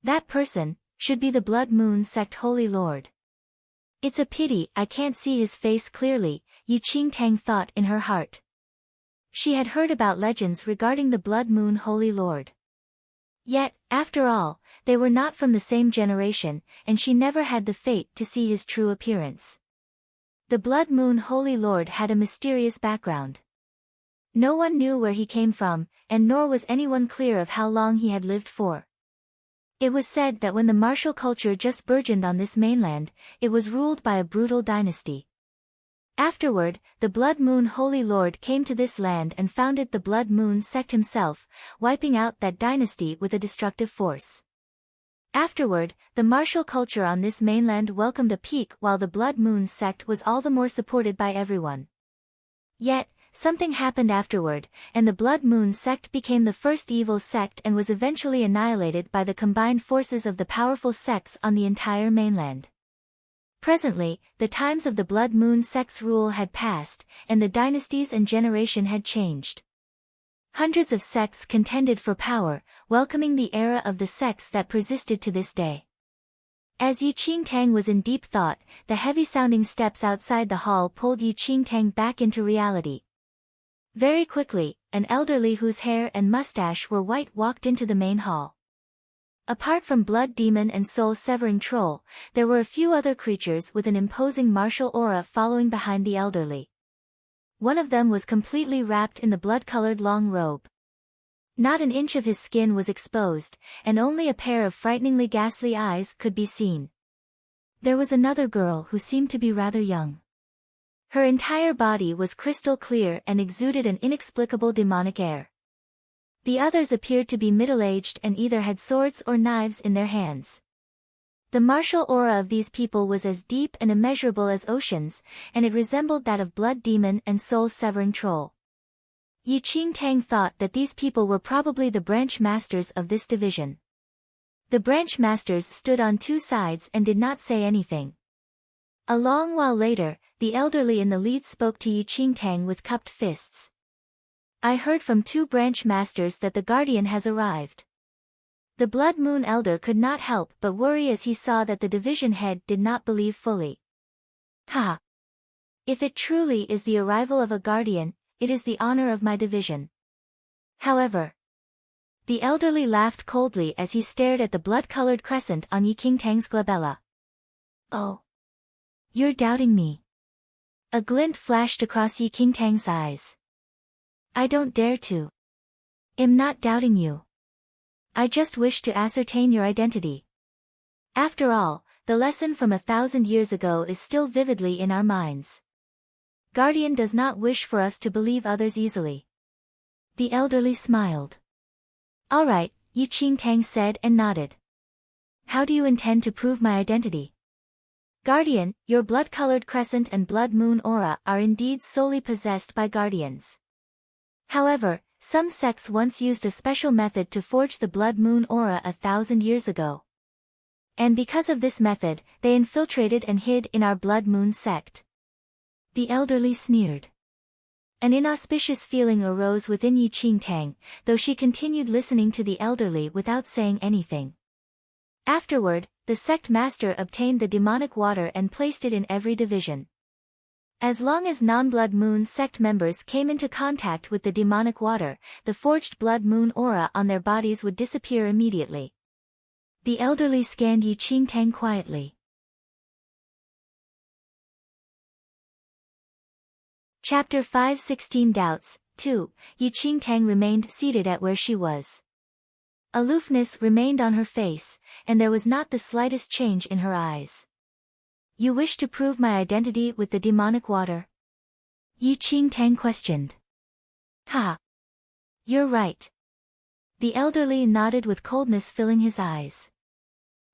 That person should be the Blood Moon sect Holy Lord. "It's a pity I can't see his face clearly," Yi Qingtang thought in her heart. She had heard about legends regarding the Blood Moon Holy Lord. Yet, after all, they were not from the same generation, and she never had the fate to see his true appearance. The Blood Moon Holy Lord had a mysterious background. No one knew where he came from, and nor was anyone clear of how long he had lived for. It was said that when the martial culture just burgeoned on this mainland, it was ruled by a brutal dynasty. Afterward, the Blood Moon Holy Lord came to this land and founded the Blood Moon sect himself, wiping out that dynasty with a destructive force. Afterward, the martial culture on this mainland welcomed a peak while the Blood Moon sect was all the more supported by everyone. Yet, something happened afterward, and the Blood Moon sect became the first evil sect and was eventually annihilated by the combined forces of the powerful sects on the entire mainland. Presently, the times of the Blood Moon sect's rule had passed, and the dynasties and generation had changed. Hundreds of sects contended for power, welcoming the era of the sects that persisted to this day. As Yi Qingtang was in deep thought, the heavy-sounding steps outside the hall pulled Yi Qingtang back into reality. Very quickly, an elderly whose hair and mustache were white walked into the main hall. Apart from Blood Demon and Soul-Severing Troll, there were a few other creatures with an imposing martial aura following behind the elderly. One of them was completely wrapped in the blood-colored long robe. Not an inch of his skin was exposed, and only a pair of frighteningly ghastly eyes could be seen. There was another girl who seemed to be rather young. Her entire body was crystal clear and exuded an inexplicable demonic air. The others appeared to be middle-aged and either had swords or knives in their hands. The martial aura of these people was as deep and immeasurable as oceans, and it resembled that of Blood Demon and Soul-Severing Troll. Yi Qingtang thought that these people were probably the branch masters of this division. The branch masters stood on two sides and did not say anything. A long while later, the elderly in the lead spoke to Yi Qingtang with cupped fists. I heard from two branch masters that the guardian has arrived. The Blood Moon Elder could not help but worry as he saw that the division head did not believe fully. Ha! If it truly is the arrival of a guardian, it is the honor of my division. However, the elderly laughed coldly as he stared at the blood-colored crescent on Yi Qingtang's glabella. Oh! You're doubting me. A glint flashed across Yi Qingtang's eyes. I don't dare to. I'm not doubting you. I just wish to ascertain your identity. After all, the lesson from 1,000 years ago is still vividly in our minds. Guardian does not wish for us to believe others easily. The elderly smiled. All right, Yi Qingtang said and nodded. How do you intend to prove my identity? Guardian, your blood-colored crescent and blood moon aura are indeed solely possessed by guardians. However, some sects once used a special method to forge the blood moon aura 1,000 years ago. And because of this method, they infiltrated and hid in our blood moon sect. The elderly sneered. An inauspicious feeling arose within Yi Qingtang, though she continued listening to the elderly without saying anything. Afterward, the sect master obtained the demonic water and placed it in every division. As long as non-Blood Moon sect members came into contact with the demonic water, the forged Blood Moon aura on their bodies would disappear immediately. The elderly scanned Yi Qingtang quietly. Chapter 5:16 Doubts, 2. Yi Qingtang remained seated at where she was. Aloofness remained on her face, and there was not the slightest change in her eyes. You wish to prove my identity with the demonic water? Yi Qingtang questioned. Ha! You're right. The elderly nodded with coldness filling his eyes.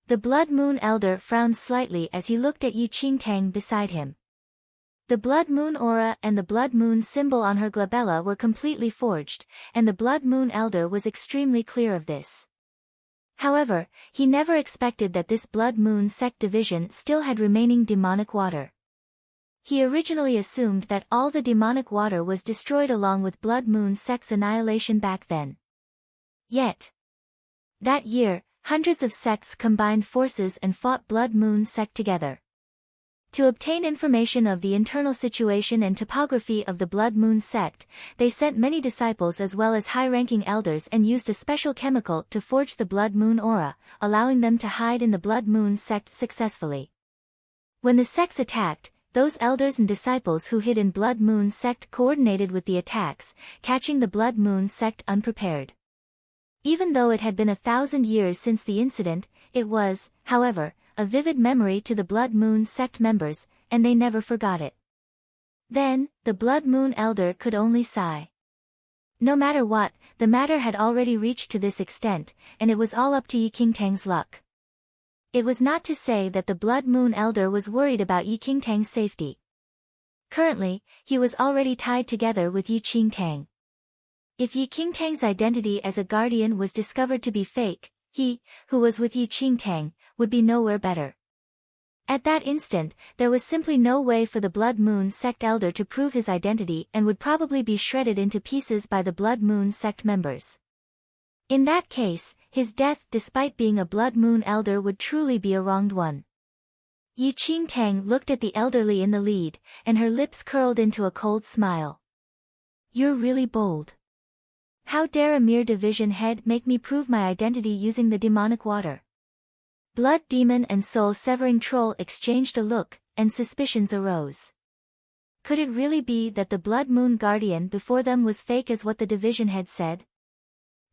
The Blood Moon Elder frowned slightly as he looked at Yi Qingtang beside him. The Blood Moon aura and the Blood Moon symbol on her glabella were completely forged, and the Blood Moon Elder was extremely clear of this. However, he never expected that this Blood Moon sect division still had remaining demonic water. He originally assumed that all the demonic water was destroyed along with Blood Moon sect's annihilation back then. Yet, that year, hundreds of sects combined forces and fought Blood Moon sect together. To obtain information of the internal situation and topography of the Blood Moon sect, they sent many disciples as well as high-ranking elders and used a special chemical to forge the Blood Moon aura, allowing them to hide in the Blood Moon sect successfully. When the sects attacked, those elders and disciples who hid in Blood Moon sect coordinated with the attacks, catching the Blood Moon sect unprepared. Even though it had been 1,000 years since the incident, it was, however, a vivid memory to the Blood Moon sect members, and they never forgot it. Then, the Blood Moon elder could only sigh. No matter what, the matter had already reached to this extent, and it was all up to Yi Qingtang's luck. It was not to say that the Blood Moon elder was worried about Yi Qingtang's safety. Currently, he was already tied together with Yi Qingtang. If Yi Qingtang's identity as a guardian was discovered to be fake, he, who was with Yi Qingtang, would be nowhere better. At that instant, there was simply no way for the Blood Moon sect elder to prove his identity and would probably be shredded into pieces by the Blood Moon sect members. In that case, his death despite being a Blood Moon elder would truly be a wronged one. Yi Qingtang looked at the elderly in the lead, and her lips curled into a cold smile. "You're really bold. How dare a mere division head make me prove my identity using the demonic water?" Blood Demon and Soul Severing Troll exchanged a look, and suspicions arose. Could it really be that the Blood Moon Guardian before them was fake as what the division head said?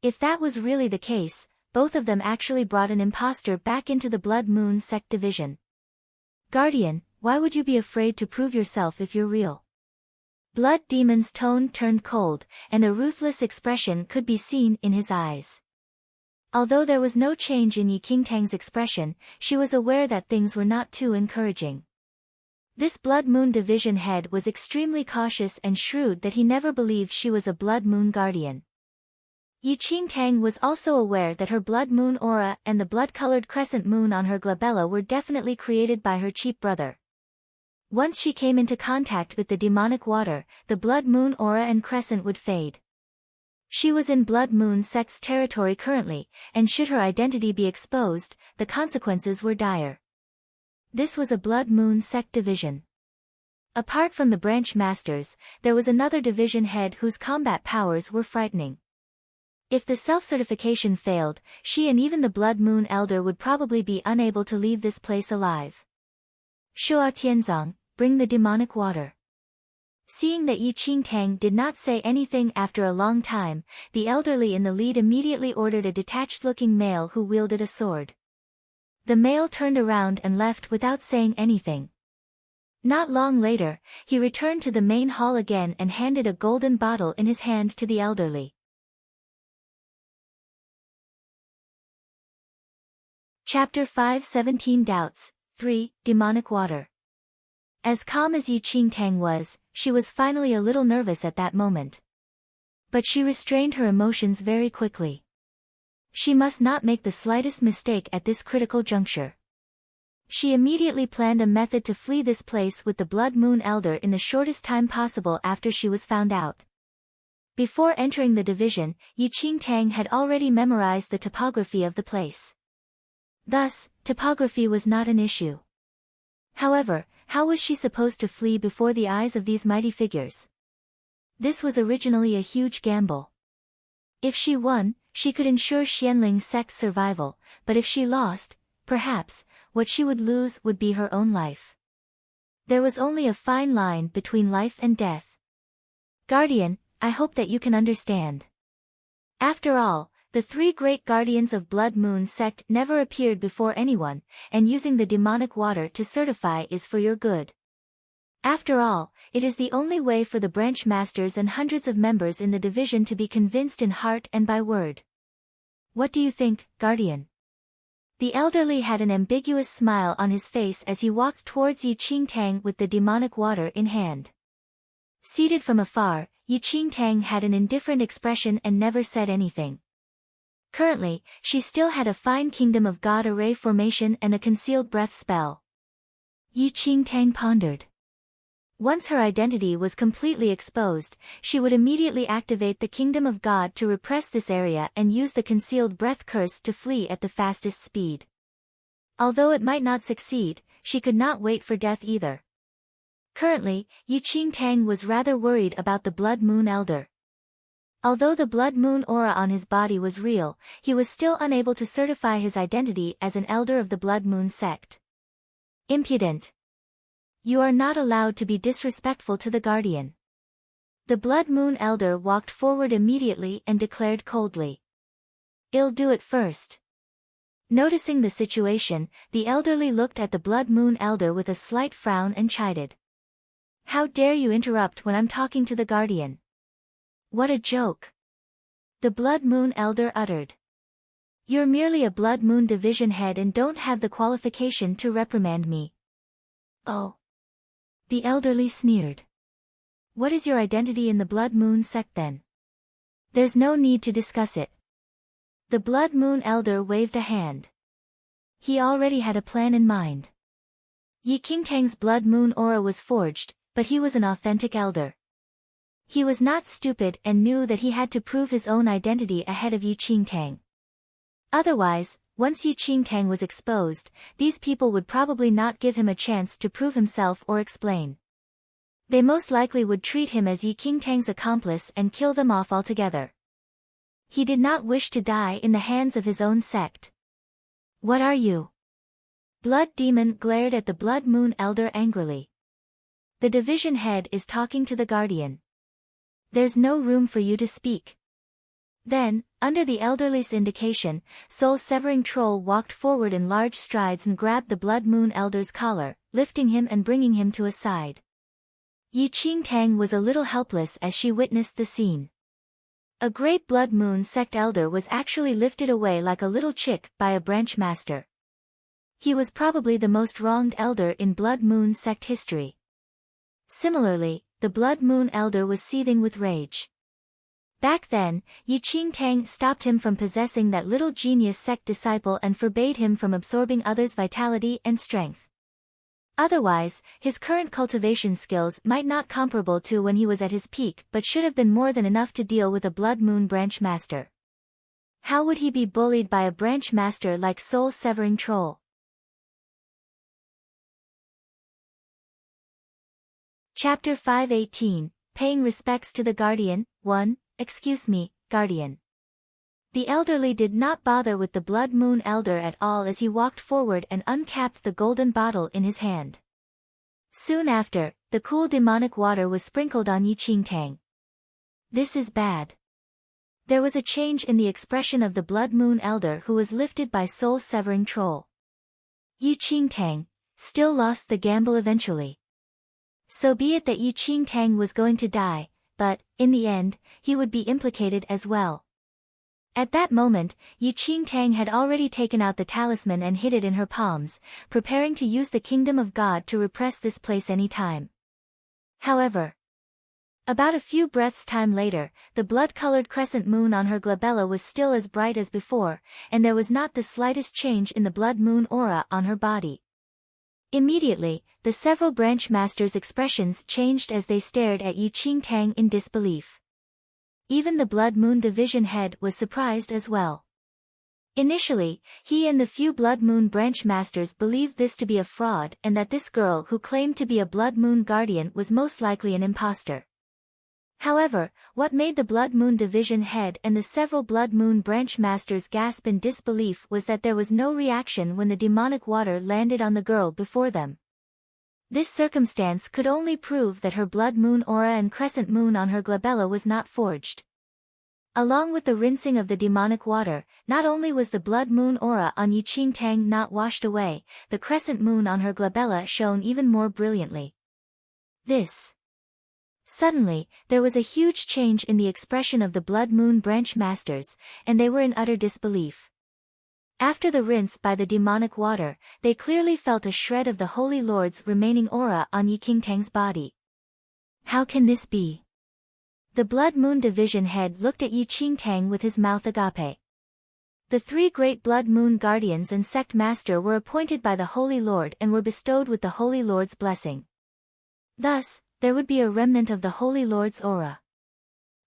If that was really the case, both of them actually brought an imposter back into the Blood Moon sect division. "Guardian, why would you be afraid to prove yourself if you're real?" Blood Demon's tone turned cold, and a ruthless expression could be seen in his eyes. Although there was no change in Yi Qingtang's expression, she was aware that things were not too encouraging. This Blood Moon division head was extremely cautious and shrewd that he never believed she was a Blood Moon guardian. Yi Qingtang was also aware that her Blood Moon aura and the blood-colored crescent moon on her glabella were definitely created by her cheap brother. Once she came into contact with the demonic water, the Blood Moon aura and crescent would fade. She was in Blood Moon sect's territory currently, and should her identity be exposed, the consequences were dire. This was a Blood Moon sect division. Apart from the branch masters, there was another division head whose combat powers were frightening. If the self-certification failed, she and even the Blood Moon elder would probably be unable to leave this place alive. "Shua Tianzong, bring the demonic water." Seeing that Yi Qingtang did not say anything after a long time, the elderly in the lead immediately ordered a detached-looking male who wielded a sword. The male turned around and left without saying anything. Not long later, he returned to the main hall again and handed a golden bottle in his hand to the elderly. Chapter 5:17 Doubts 3. Demonic Water. As calm as Yi Qingtang was, she was finally a little nervous at that moment. But she restrained her emotions very quickly. She must not make the slightest mistake at this critical juncture. She immediately planned a method to flee this place with the Blood Moon elder in the shortest time possible after she was found out. Before entering the division, Yi Qingtang had already memorized the topography of the place. Thus, topography was not an issue. However, how was she supposed to flee before the eyes of these mighty figures? This was originally a huge gamble. If she won, she could ensure Xianling sect's survival, but if she lost, perhaps, what she would lose would be her own life. There was only a fine line between life and death. "Guardian, I hope that you can understand. After all, the three great guardians of Blood Moon sect never appeared before anyone, and using the demonic water to certify is for your good. After all, it is the only way for the branch masters and hundreds of members in the division to be convinced in heart and by word. What do you think, Guardian?" The elderly had an ambiguous smile on his face as he walked towards Yi Qingtang with the demonic water in hand. Seated from afar, Yi Qingtang had an indifferent expression and never said anything. Currently, she still had a fine Kingdom of God array formation and a concealed breath spell. Yi Qingtang pondered. Once her identity was completely exposed, she would immediately activate the Kingdom of God to repress this area and use the concealed breath curse to flee at the fastest speed. Although it might not succeed, she could not wait for death either. Currently, Yi Qingtang was rather worried about the Blood Moon elder. Although the Blood Moon aura on his body was real, he was still unable to certify his identity as an elder of the Blood Moon sect. Impudent! You are not allowed to be disrespectful to the guardian. The Blood Moon Elder walked forward immediately and declared coldly. I'll do it first. Noticing the situation, the elderly looked at the Blood Moon Elder with a slight frown and chided. How dare you interrupt when I'm talking to the guardian? What a joke! The Blood Moon Elder uttered. You're merely a Blood Moon Division head and don't have the qualification to reprimand me. Oh. The elderly sneered. What is your identity in the Blood Moon sect then? There's no need to discuss it. The Blood Moon Elder waved a hand. He already had a plan in mind. Yi Qingtang's Blood Moon aura was forged, but he was an authentic elder. He was not stupid and knew that he had to prove his own identity ahead of Yi Qingtang. Otherwise, once Yi Qingtang was exposed, these people would probably not give him a chance to prove himself or explain. They most likely would treat him as Yi Qingtang's accomplice and kill them off altogether. He did not wish to die in the hands of his own sect. What are you? Blood Demon glared at the Blood Moon Elder angrily. The division head is talking to the guardian. There's no room for you to speak. Then, under the elderly's indication, Soul-Severing Troll walked forward in large strides and grabbed the Blood Moon Elder's collar, lifting him and bringing him to a side. Yi Qingtang was a little helpless as she witnessed the scene. A great Blood Moon sect elder was actually lifted away like a little chick by a branch master. He was probably the most wronged elder in Blood Moon sect history. Similarly, the Blood Moon Elder was seething with rage. Back then, Yi Qingtang stopped him from possessing that little genius sect disciple and forbade him from absorbing others' vitality and strength. Otherwise, his current cultivation skills might not comparable to when he was at his peak but should have been more than enough to deal with a Blood Moon branch master. How would he be bullied by a branch master like Soul-Severing Troll? Chapter 518, Paying Respects to the Guardian, 1, Excuse me, Guardian. The elderly did not bother with the Blood Moon Elder at all as he walked forward and uncapped the golden bottle in his hand. Soon after, the cool demonic water was sprinkled on Yi Qingtang. This is bad. There was a change in the expression of the Blood Moon Elder who was lifted by Soul-Severing Troll. Yi Qingtang still lost the gamble eventually. So be it that Yi Qingtang was going to die, but, in the end, he would be implicated as well. At that moment, Yi Qingtang had already taken out the talisman and hid it in her palms, preparing to use the kingdom of God to repress this place any time. However, about a few breaths' time later, the blood-colored crescent moon on her glabella was still as bright as before, and there was not the slightest change in the Blood Moon aura on her body. Immediately, the several branch masters' expressions changed as they stared at Yi Qingtang in disbelief. Even the Blood Moon Division head was surprised as well. Initially, he and the few Blood Moon branch masters believed this to be a fraud and that this girl who claimed to be a Blood Moon guardian was most likely an imposter. However, what made the Blood Moon Division head and the several Blood Moon branch masters gasp in disbelief was that there was no reaction when the demonic water landed on the girl before them. This circumstance could only prove that her Blood Moon aura and crescent moon on her glabella was not forged. Along with the rinsing of the demonic water, not only was the Blood Moon aura on Yi Qingtang not washed away, the crescent moon on her glabella shone even more brilliantly. Suddenly, there was a huge change in the expression of the Blood Moon branch masters, and they were in utter disbelief. After the rinse by the demonic water, they clearly felt a shred of the Holy Lord's remaining aura on Yi Qingtang's body. How can this be? The Blood Moon Division head looked at Yi Qingtang with his mouth agape. The three great Blood Moon guardians and sect master were appointed by the Holy Lord and were bestowed with the Holy Lord's blessing. Thus, there would be a remnant of the Holy Lord's aura.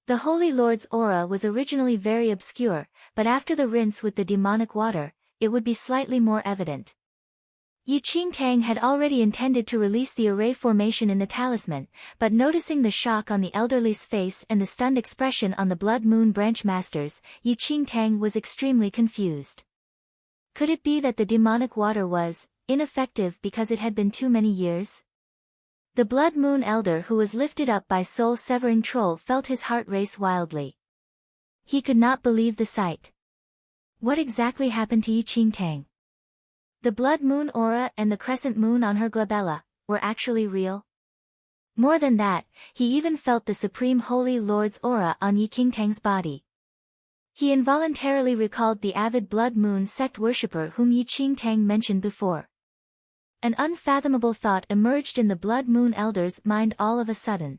The Holy Lord's aura was originally very obscure, but after the rinse with the demonic water, it would be slightly more evident. Yi Qingtang had already intended to release the array formation in the talisman, but noticing the shock on the elderly's face and the stunned expression on the Blood Moon branch masters, Yi Qingtang was extremely confused. Could it be that the demonic water was ineffective because it had been too many years? The Blood Moon Elder, who was lifted up by soul-severing troll, felt his heart race wildly. He could not believe the sight. What exactly happened to Yi Qingtang? The blood moon aura and the crescent moon on her glabella were actually real? More than that, he even felt the Supreme Holy Lord's aura on Yi Qingtang's body. He involuntarily recalled the avid Blood Moon sect worshipper whom Yi Qingtang mentioned before. An unfathomable thought emerged in the Blood Moon Elder's mind all of a sudden.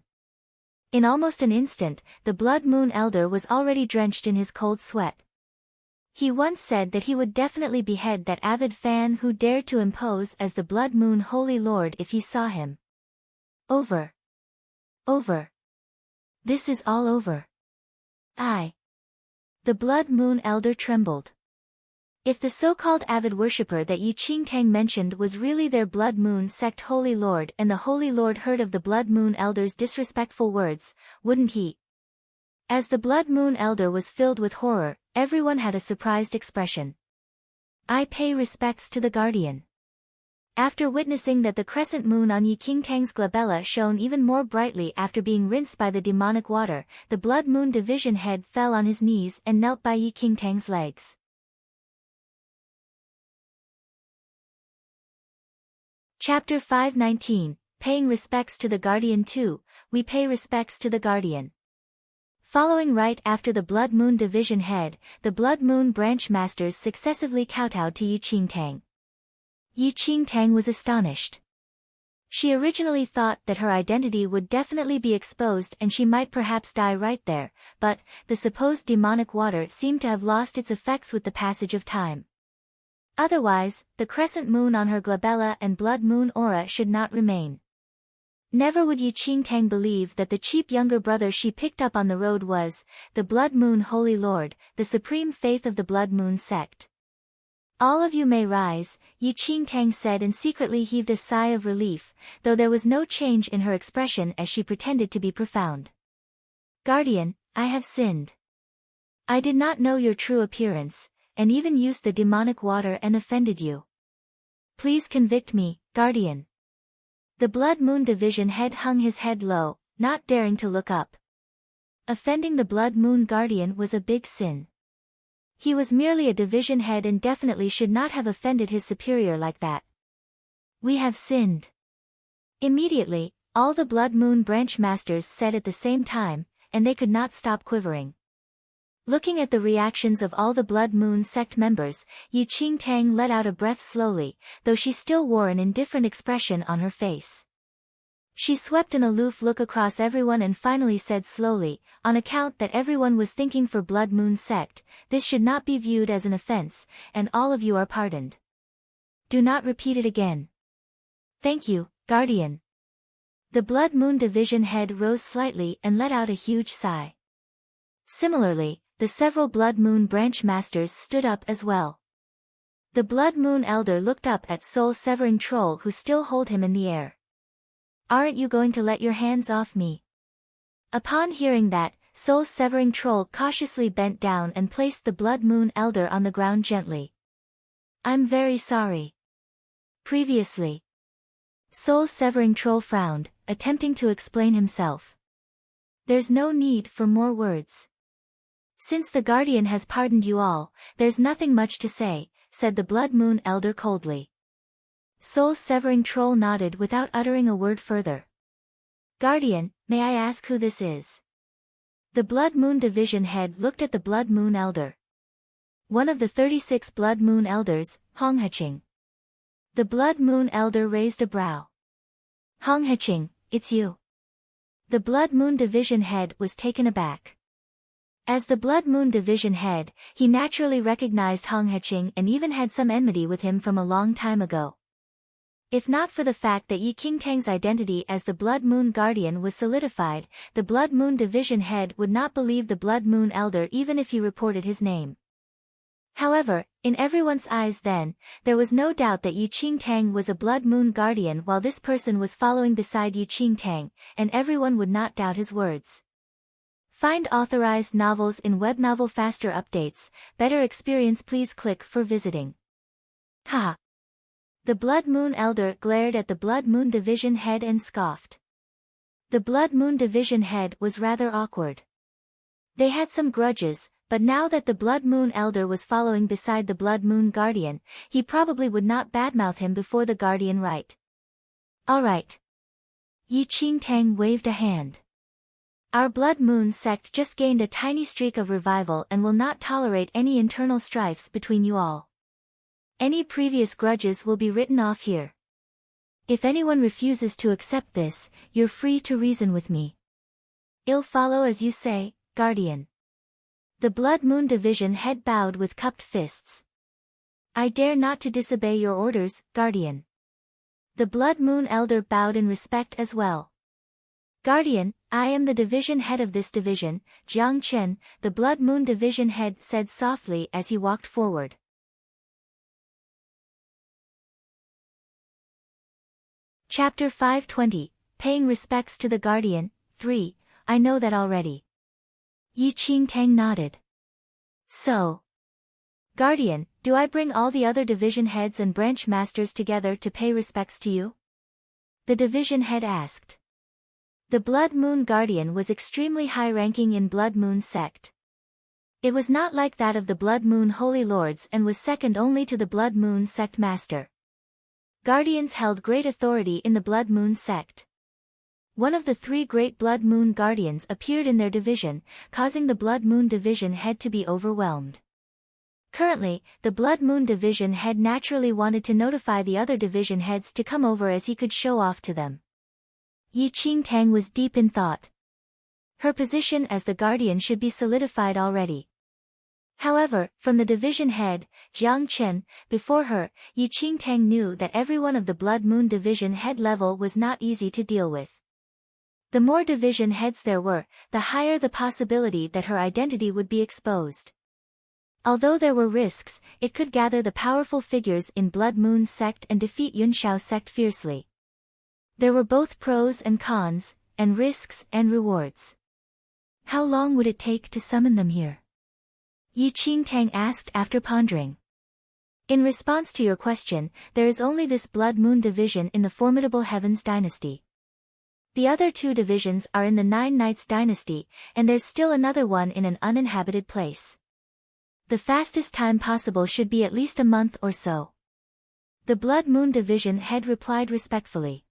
In almost an instant, the Blood Moon Elder was already drenched in his cold sweat. He once said that he would definitely behead that avid fan who dared to impose as the Blood Moon Holy Lord if he saw him. Over. Over. This is all over. The Blood Moon Elder trembled. If the so-called avid worshipper that Yi Qingtang mentioned was really their Blood Moon sect Holy Lord, and the Holy Lord heard of the Blood Moon Elder's disrespectful words, wouldn't he? As the Blood Moon Elder was filled with horror, everyone had a surprised expression. I pay respects to the Guardian. After witnessing that the crescent moon on Yi Qingtang's glabella shone even more brightly after being rinsed by the demonic water, the Blood Moon Division head fell on his knees and knelt by Yi Qingtang's legs. Chapter 519, Paying Respects to the Guardian 2, We Pay Respects to the Guardian. Following right after the Blood Moon Division head, the Blood Moon Branch Masters successively kowtowed to Yi Qingtang. Yi Qingtang was astonished. She originally thought that her identity would definitely be exposed and she might perhaps die right there, but the supposed demonic water seemed to have lost its effects with the passage of time. Otherwise, the crescent moon on her glabella and blood moon aura should not remain. Never would Yi Qingtang believe that the cheap younger brother she picked up on the road was the Blood Moon Holy Lord, the supreme faith of the Blood Moon sect. All of you may rise, Yi Qingtang said, and secretly heaved a sigh of relief, though there was no change in her expression as she pretended to be profound. Guardian, I have sinned. I did not know your true appearance, and even used the demonic water and offended you. Please convict me, Guardian. The Blood Moon Division head hung his head low, not daring to look up. Offending the Blood Moon Guardian was a big sin. He was merely a division head and definitely should not have offended his superior like that. We have sinned. Immediately, all the Blood Moon Branch Masters said at the same time, and they could not stop quivering. Looking at the reactions of all the Blood Moon sect members, Yi Qingtang let out a breath slowly, though she still wore an indifferent expression on her face. She swept an aloof look across everyone and finally said slowly, on account that everyone was thinking for Blood Moon sect, this should not be viewed as an offense, and all of you are pardoned. Do not repeat it again. Thank you, Guardian. The Blood Moon Division head rose slightly and let out a huge sigh. Similarly, the several Blood Moon Branch Masters stood up as well. The Blood Moon Elder looked up at soul-severing troll who still held him in the air. Aren't you going to let your hands off me? Upon hearing that, soul-severing troll cautiously bent down and placed the Blood Moon Elder on the ground gently. I'm very sorry. Previously. Soul-severing troll frowned, attempting to explain himself. There's no need for more words. Since the Guardian has pardoned you all, there's nothing much to say, said the Blood Moon Elder coldly. Soul-severing troll nodded without uttering a word further. Guardian, may I ask who this is? The Blood Moon Division head looked at the Blood Moon Elder. One of the 36 Blood Moon Elders, Hongheqing. The Blood Moon Elder raised a brow. Hongheqing, it's you. The Blood Moon Division head was taken aback. As the Blood Moon Division head, he naturally recognized Hongheqing and even had some enmity with him from a long time ago. If not for the fact that Yi Qingtang's identity as the Blood Moon Guardian was solidified, the Blood Moon Division head would not believe the Blood Moon Elder even if he reported his name. However, in everyone's eyes then, there was no doubt that Yi Qingtang was a Blood Moon Guardian while this person was following beside Yi Qingtang, and everyone would not doubt his words. Find authorized novels in Webnovel Faster Updates, better experience. Please click for visiting. Ha! The Blood Moon Elder glared at the Blood Moon Division head and scoffed. The Blood Moon Division head was rather awkward. They had some grudges, but now that the Blood Moon Elder was following beside the Blood Moon Guardian, he probably would not badmouth him before the Guardian, right? Alright. Yi Qingtang waved a hand. Our Blood Moon sect just gained a tiny streak of revival and will not tolerate any internal strifes between you all. Any previous grudges will be written off here. If anyone refuses to accept this, you're free to reason with me. I'll follow as you say, Guardian. The Blood Moon Division head bowed with cupped fists. I dare not to disobey your orders, Guardian. The Blood Moon Elder bowed in respect as well. Guardian, I am the division head of this division, Jiang Chen, the Blood Moon Division head said softly as he walked forward. Chapter 520, Paying Respects to the Guardian, 3, I know that already. Yi Qingtang nodded. So. Guardian, do I bring all the other division heads and branch masters together to pay respects to you? The division head asked. The Blood Moon Guardian was extremely high-ranking in Blood Moon sect. It was not like that of the Blood Moon Holy Lords and was second only to the Blood Moon sect master. Guardians held great authority in the Blood Moon sect. One of the 3 great Blood Moon Guardians appeared in their division, causing the Blood Moon Division head to be overwhelmed. Currently, the Blood Moon Division head naturally wanted to notify the other division heads to come over as he could show off to them. Yi Qingtang was deep in thought. Her position as the Guardian should be solidified already. However, from the division head, Jiang Chen, before her, Yi Qingtang knew that everyone of the Blood Moon Division head level was not easy to deal with. The more division heads there were, the higher the possibility that her identity would be exposed. Although there were risks, it could gather the powerful figures in Blood Moon sect and defeat Yunshao sect fiercely. There were both pros and cons, and risks and rewards. How long would it take to summon them here? Yi Qingtang asked after pondering. In response to your question, there is only this Blood Moon division in the formidable Heavens dynasty. The other 2 divisions are in the 9 Knights dynasty, and there's still another one in an uninhabited place. The fastest time possible should be at least a month or so. The Blood Moon Division head replied respectfully.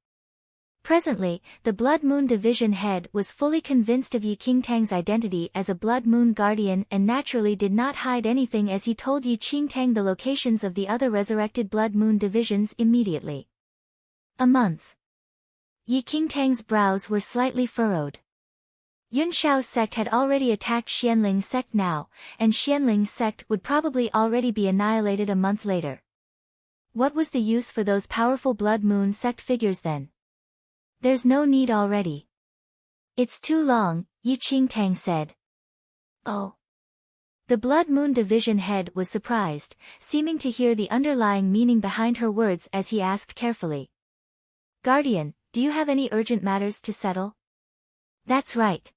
Presently, the Blood Moon Division head was fully convinced of Yi Qingtang's identity as a Blood Moon Guardian and naturally did not hide anything as he told Yi Qingtang the locations of the other resurrected Blood Moon divisions immediately. A month. Yi Qingtang's brows were slightly furrowed. Yunshao sect had already attacked Xianling sect now, and Xianling sect would probably already be annihilated a month later. What was the use for those powerful Blood Moon sect figures then? There's no need already. It's too long, Yi Qingtang said. Oh. The Blood Moon Division head was surprised, seeming to hear the underlying meaning behind her words as he asked carefully. Guardian, do you have any urgent matters to settle? That's right.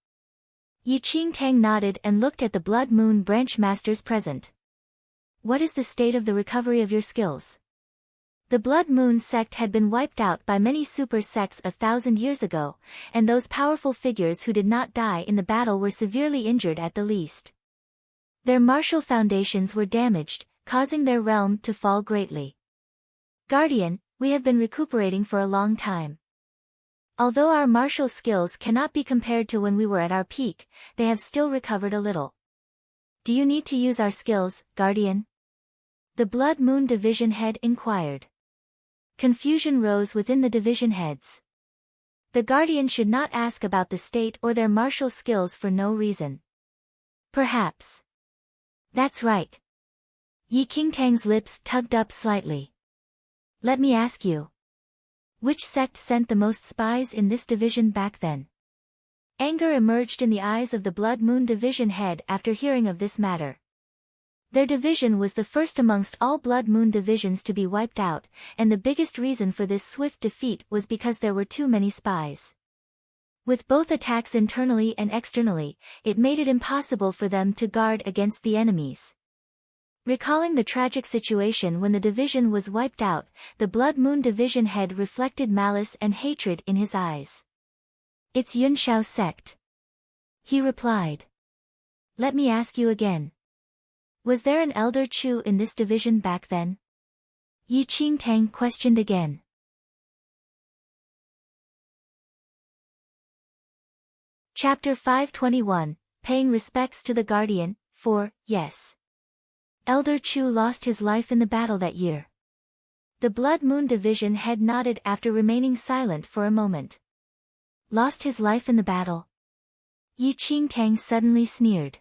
Yi Qingtang nodded and looked at the Blood Moon branch masters present. What is the state of the recovery of your skills? The Blood Moon sect had been wiped out by many super sects 1,000 years ago, and those powerful figures who did not die in the battle were severely injured at the least. Their martial foundations were damaged, causing their realm to fall greatly. Guardian, we have been recuperating for a long time. Although our martial skills cannot be compared to when we were at our peak, they have still recovered a little. Do you need to use our skills, Guardian? The Blood Moon Division head inquired. Confusion rose within the division heads. The Guardian should not ask about the state or their martial skills for no reason. Perhaps. That's right. Yi Qingtang's lips tugged up slightly. Let me ask you. Which sect sent the most spies in this division back then? Anger emerged in the eyes of the Blood Moon Division head after hearing of this matter. Their division was the first amongst all Blood Moon divisions to be wiped out, and the biggest reason for this swift defeat was because there were too many spies. With both attacks internally and externally, it made it impossible for them to guard against the enemies. Recalling the tragic situation when the division was wiped out, the Blood Moon division head reflected malice and hatred in his eyes. "It's Yunshao sect," he replied. "Let me ask you again. Was there an Elder Chu in this division back then?" Yi Qingtang questioned again. Chapter 521, Paying Respects to the Guardian, 4, Yes. Elder Chu lost his life in the battle that year. The Blood Moon division head nodded after remaining silent for a moment. Lost his life in the battle? Yi Qingtang suddenly sneered.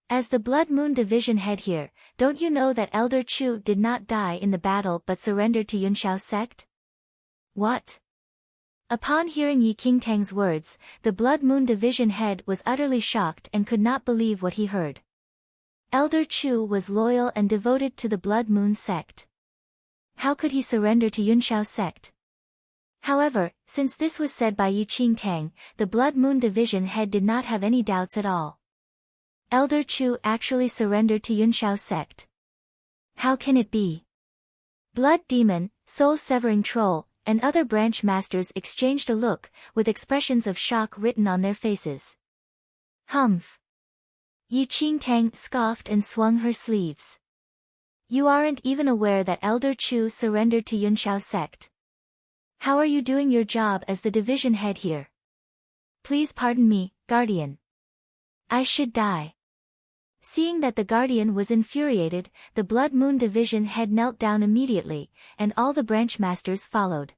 As the Blood Moon division head here, don't you know that Elder Chu did not die in the battle but surrendered to Yunshao sect? What? Upon hearing Yi Qingtang's words, the Blood Moon division head was utterly shocked and could not believe what he heard. Elder Chu was loyal and devoted to the Blood Moon sect. How could he surrender to Yunshao sect? However, since this was said by Yi Qingtang, the Blood Moon division head did not have any doubts at all. Elder Chu actually surrendered to Yunshao sect. How can it be? Blood Demon, Soul-Severing Troll, and other branch masters exchanged a look, with expressions of shock written on their faces. Humph. Yi Qingtang scoffed and swung her sleeves. You aren't even aware that Elder Chu surrendered to Yunshao sect. How are you doing your job as the division head here? Please pardon me, Guardian. I should die. Seeing that the Guardian was infuriated, the Blood Moon division head knelt down immediately, and all the branch masters followed.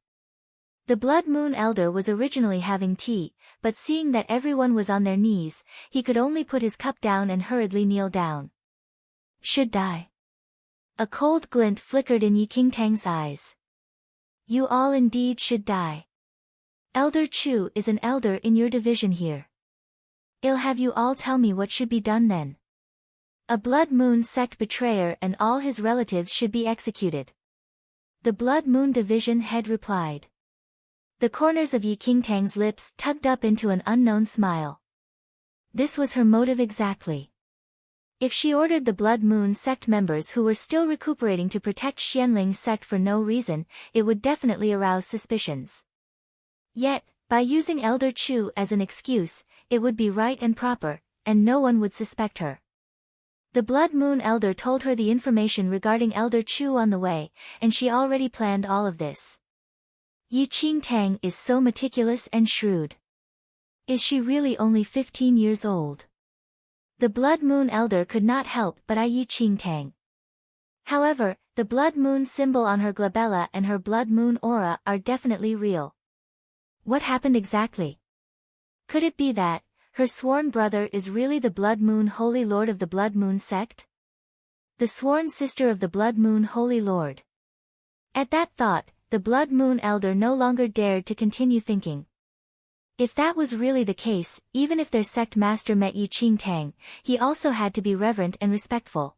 The Blood Moon Elder was originally having tea, but seeing that everyone was on their knees, he could only put his cup down and hurriedly kneel down. Should die. A cold glint flickered in Yi Qingtang's eyes. You all indeed should die. Elder Chu is an elder in your division here. I'll have you all tell me what should be done then. A Blood Moon sect betrayer and all his relatives should be executed. The Blood Moon division head replied. The corners of Yi Qingtang's lips tugged up into an unknown smile. This was her motive exactly. If she ordered the Blood Moon sect members who were still recuperating to protect Xianling sect for no reason, it would definitely arouse suspicions. Yet, by using Elder Chu as an excuse, it would be right and proper, and no one would suspect her. The Blood Moon Elder told her the information regarding Elder Chu on the way, and she already planned all of this. Yi Qingtang is so meticulous and shrewd. Is she really only 15 years old? The Blood Moon Elder could not help but eye Yi Qingtang. However, the Blood Moon symbol on her glabella and her Blood Moon aura are definitely real. What happened exactly? Could it be that her sworn brother is really the Blood Moon Holy Lord of the Blood Moon sect? The sworn sister of the Blood Moon Holy Lord. At that thought, the Blood Moon Elder no longer dared to continue thinking. If that was really the case, even if their sect master met Yi Qingtang, he also had to be reverent and respectful.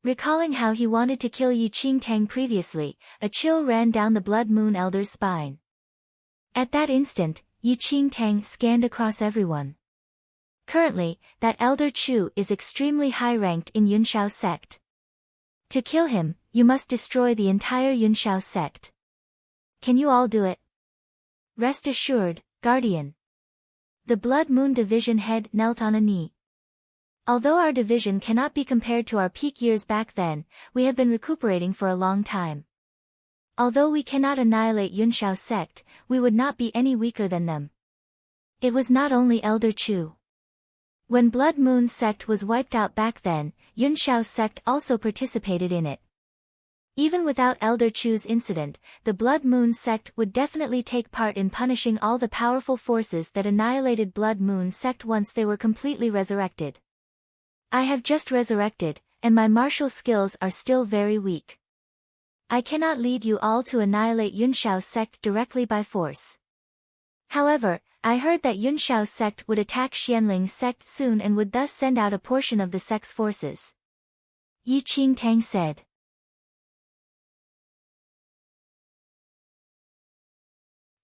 Recalling how he wanted to kill Yi Qingtang previously, a chill ran down the Blood Moon Elder's spine. At that instant, Yi Qingtang scanned across everyone. Currently, that Elder Chu is extremely high-ranked in Yunshao sect. To kill him, you must destroy the entire Yunshao sect. Can you all do it? Rest assured, Guardian. The Blood Moon division head knelt on a knee. Although our division cannot be compared to our peak years back then, we have been recuperating for a long time. Although we cannot annihilate Yunshao sect, we would not be any weaker than them. It was not only Elder Chu. When Blood Moon sect was wiped out back then, Yunshao sect also participated in it. Even without Elder Chu's incident, the Blood Moon sect would definitely take part in punishing all the powerful forces that annihilated Blood Moon sect once they were completely resurrected. I have just resurrected, and my martial skills are still very weak. I cannot lead you all to annihilate Yunshao sect directly by force. However, I heard that Yunshao sect would attack Xianling sect soon and would thus send out a portion of the sect's forces. Yi Qingtang said.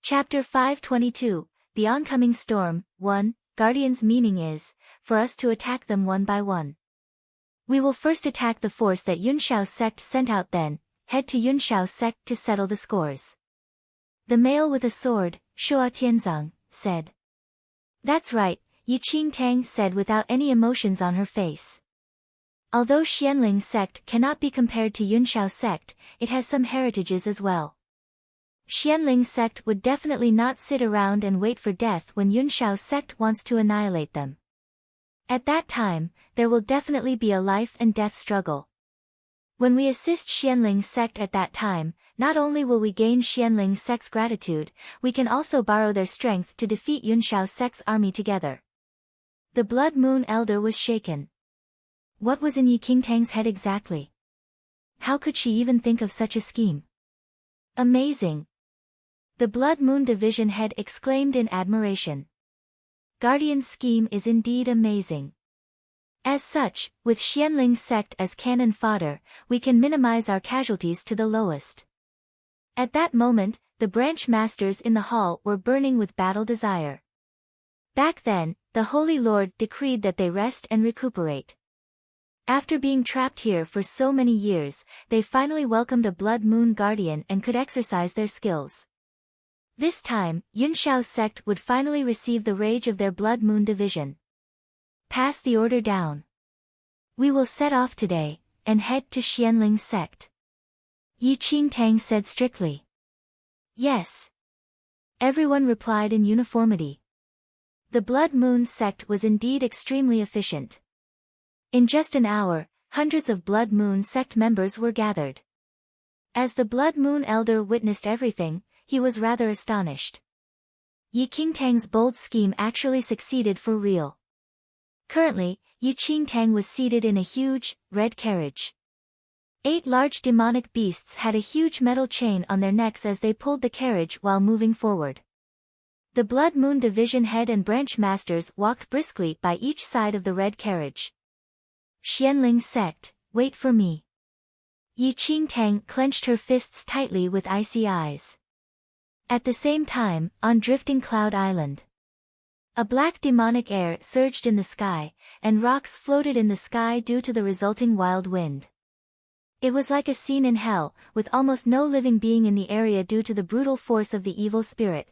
Chapter 522, The Oncoming Storm, 1, Guardian's meaning is, for us to attack them one by one. We will first attack the force that Yunshao sect sent out, then head to Yunshao sect to settle the scores. The male with a sword, Shuo Tianzang, said. That's right, Yi Qingtang said without any emotions on her face. Although Xianling sect cannot be compared to Yunshao sect, it has some heritages as well. Xianling sect would definitely not sit around and wait for death when Yunshao sect wants to annihilate them. At that time, there will definitely be a life and death struggle. When we assist Xianling sect at that time, not only will we gain Xianling sect's gratitude, we can also borrow their strength to defeat Yunshao sect's army together. The Blood Moon Elder was shaken. What was in Yi Qingtang's head exactly? How could she even think of such a scheme? Amazing! The Blood Moon Division head exclaimed in admiration. Guardian's scheme is indeed amazing. As such, with Xianling sect as cannon fodder, we can minimize our casualties to the lowest. At that moment, the branch masters in the hall were burning with battle desire. Back then, the Holy Lord decreed that they rest and recuperate. After being trapped here for so many years, they finally welcomed a Blood Moon Guardian and could exercise their skills. This time, Yunshao sect would finally receive the rage of their Blood Moon Division. Pass the order down. We will set off today, and head to Xianling sect. Yi Qingtang said strictly. Yes. Everyone replied in uniformity. The Blood Moon sect was indeed extremely efficient. In just an hour, hundreds of Blood Moon sect members were gathered. As the Blood Moon Elder witnessed everything, he was rather astonished. Yi Qingtang's bold scheme actually succeeded for real. Currently, Yi Qingtang was seated in a huge, red carriage. 8 large demonic beasts had a huge metal chain on their necks as they pulled the carriage while moving forward. The Blood Moon Division head and branch masters walked briskly by each side of the red carriage. Xianling sect, wait for me. Yi Qingtang clenched her fists tightly with icy eyes. At the same time, on Drifting Cloud Island, a black demonic air surged in the sky, and rocks floated in the sky due to the resulting wild wind. It was like a scene in hell, with almost no living being in the area due to the brutal force of the evil spirit.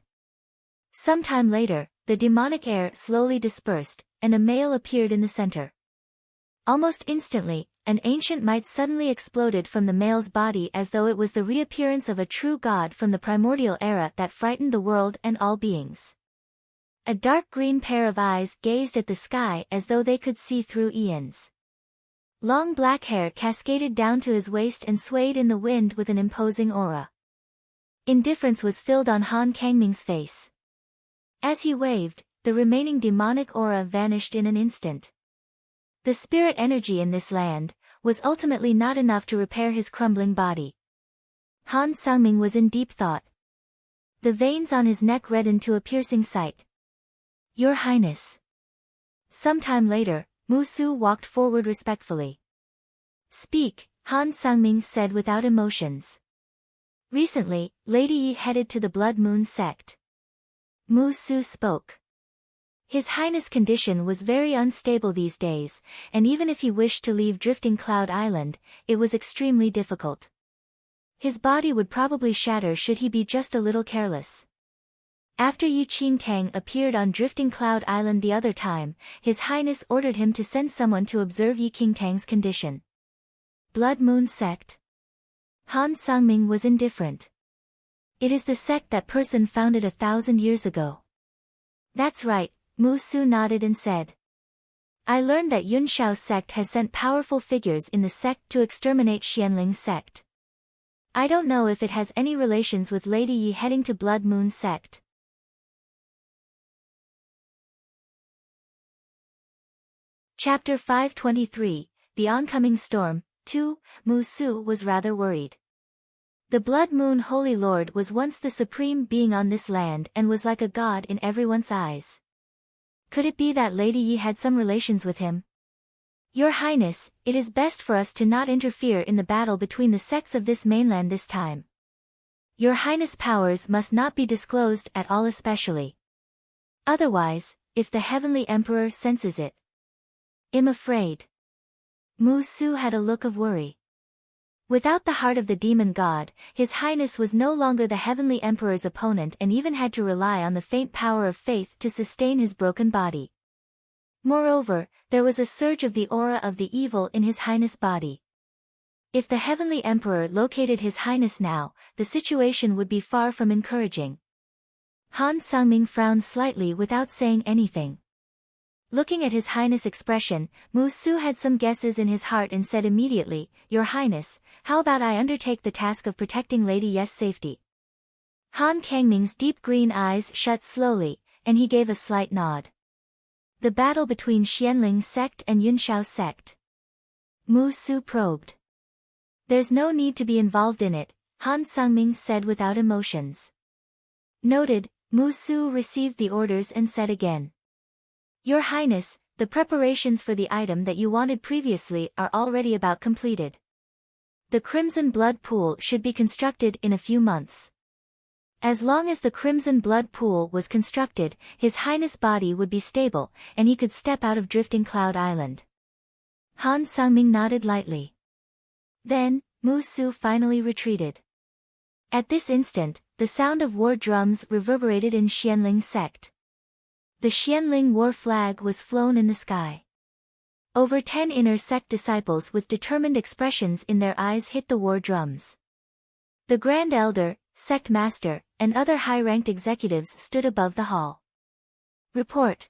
Sometime later, the demonic air slowly dispersed, and a male appeared in the center. Almost instantly, an ancient might suddenly exploded from the male's body as though it was the reappearance of a true god from the primordial era that frightened the world and all beings. A dark green pair of eyes gazed at the sky as though they could see through eons. Long black hair cascaded down to his waist and swayed in the wind with an imposing aura. Indifference was filled on Han Kangming's face. As he waved, the remaining demonic aura vanished in an instant. The spirit energy in this land was ultimately not enough to repair his crumbling body. Han Sangming was in deep thought. The veins on his neck reddened to a piercing sight. Your Highness. Sometime later, Mu Su walked forward respectfully. Speak, Han Sangming said without emotions. Recently, Lady Yi headed to the Blood Moon sect. Mu Su spoke. His Highness' condition was very unstable these days, and even if he wished to leave Drifting Cloud Island, it was extremely difficult. His body would probably shatter should he be just a little careless. After Yi Qingtang appeared on Drifting Cloud Island the other time, His Highness ordered him to send someone to observe Yi Qingtang's condition. Blood Moon Sect. Han Sangming was indifferent. It is the sect that person founded 1,000 years ago. That's right, Mu Su nodded and said. I learned that Yunshao sect has sent powerful figures in the sect to exterminate Xianling sect. I don't know if it has any relations with Lady Yi heading to Blood Moon sect. Chapter 523, The Oncoming Storm, 2, Mu Su was rather worried. The Blood Moon Holy Lord was once the supreme being on this land and was like a god in everyone's eyes. Could it be that Lady Yi had some relations with him? Your Highness, it is best for us to not interfere in the battle between the sects of this mainland this time. Your Highness' powers must not be disclosed at all, especially. Otherwise, if the Heavenly Emperor senses it. I'm afraid. Mu-Su had a look of worry. Without the heart of the demon god, His Highness was no longer the Heavenly Emperor's opponent and even had to rely on the faint power of faith to sustain his broken body. Moreover, there was a surge of the aura of the evil in His Highness' body. If the Heavenly Emperor located His Highness now, the situation would be far from encouraging. Han Sungming frowned slightly without saying anything. Looking at His Highness' expression, Mu-Su had some guesses in his heart and said immediately, "Your Highness, how about I undertake the task of protecting Lady Yes' safety?" Han Kangming's deep green eyes shut slowly, and he gave a slight nod. The battle between Xianling sect and Yunshao sect. Mu-Su probed. "There's no need to be involved in it," Han Sungming said without emotions. Noted, Mu-Su received the orders and said again. "Your Highness, the preparations for the item that you wanted previously are already about completed. The Crimson Blood Pool should be constructed in a few months. As long as the Crimson Blood Pool was constructed, His Highness' body would be stable, and he could step out of Drifting Cloud Island." Han Sungming nodded lightly. Then, Mu-Su finally retreated. At this instant, the sound of war drums reverberated in Xianling sect. The Xianling war flag was flown in the sky. Over 10 inner sect disciples with determined expressions in their eyes hit the war drums. The Grand Elder, Sect Master, and other high-ranked executives stood above the hall. Report.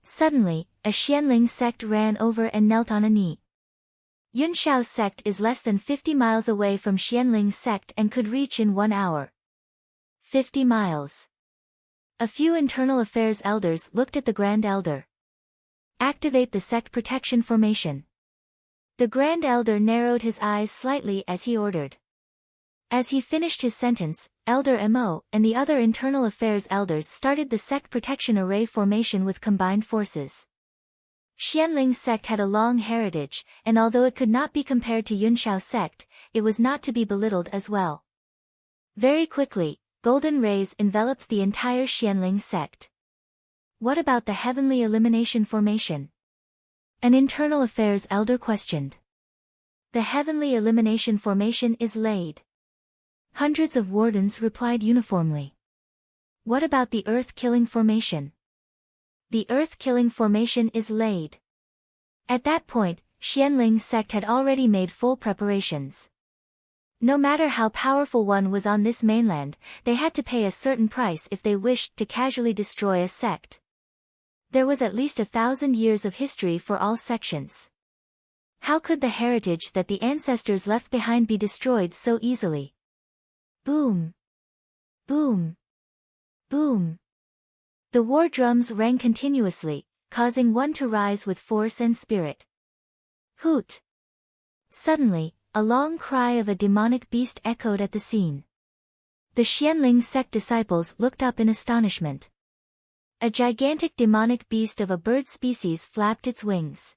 Suddenly, a Xianling sect ran over and knelt on a knee. Yunshao sect is less than 50 miles away from Xianling sect and could reach in 1 hour. 50 miles. A few internal affairs elders looked at the Grand Elder. Activate the sect protection formation. The Grand Elder narrowed his eyes slightly as he ordered. As he finished his sentence, Elder Mo and the other internal affairs elders started the sect protection array formation with combined forces. Xianling sect had a long heritage, and although it could not be compared to Yunshao sect, it was not to be belittled as well. Very quickly, golden rays enveloped the entire Xianling sect. What about the Heavenly Elimination Formation? An internal affairs elder questioned. The Heavenly Elimination Formation is laid. Hundreds of wardens replied uniformly. What about the Earth-Killing Formation? The Earth-Killing Formation is laid. At that point, Xianling sect had already made full preparations. No matter how powerful one was on this mainland, they had to pay a certain price if they wished to casually destroy a sect. There was at least 1,000 years of history for all sections. How could the heritage that the ancestors left behind be destroyed so easily? Boom! Boom! Boom! The war drums rang continuously, causing one to rise with force and spirit. Hoot! Suddenly, a long cry of a demonic beast echoed at the scene. The Xianling sect disciples looked up in astonishment. A gigantic demonic beast of a bird species flapped its wings.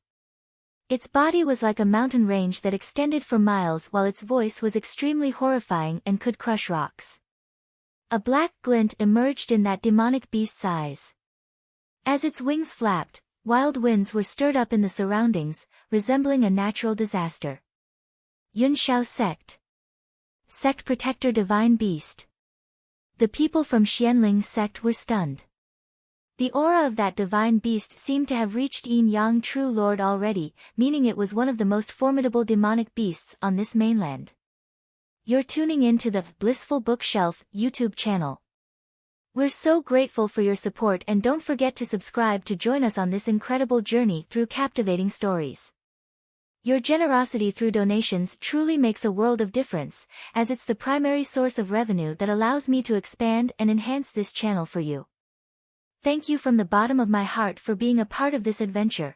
Its body was like a mountain range that extended for miles while its voice was extremely horrifying and could crush rocks. A black glint emerged in that demonic beast's eyes. As its wings flapped, wild winds were stirred up in the surroundings, resembling a natural disaster. Yunshao sect. Sect Protector Divine Beast. The people from Xianling sect were stunned. The aura of that divine beast seemed to have reached Yin Yang True Lord already, meaning it was one of the most formidable demonic beasts on this mainland. You're tuning in to the Blissful Bookshelf YouTube channel. We're so grateful for your support, and don't forget to subscribe to join us on this incredible journey through captivating stories. Your generosity through donations truly makes a world of difference, as it's the primary source of revenue that allows me to expand and enhance this channel for you. Thank you from the bottom of my heart for being a part of this adventure.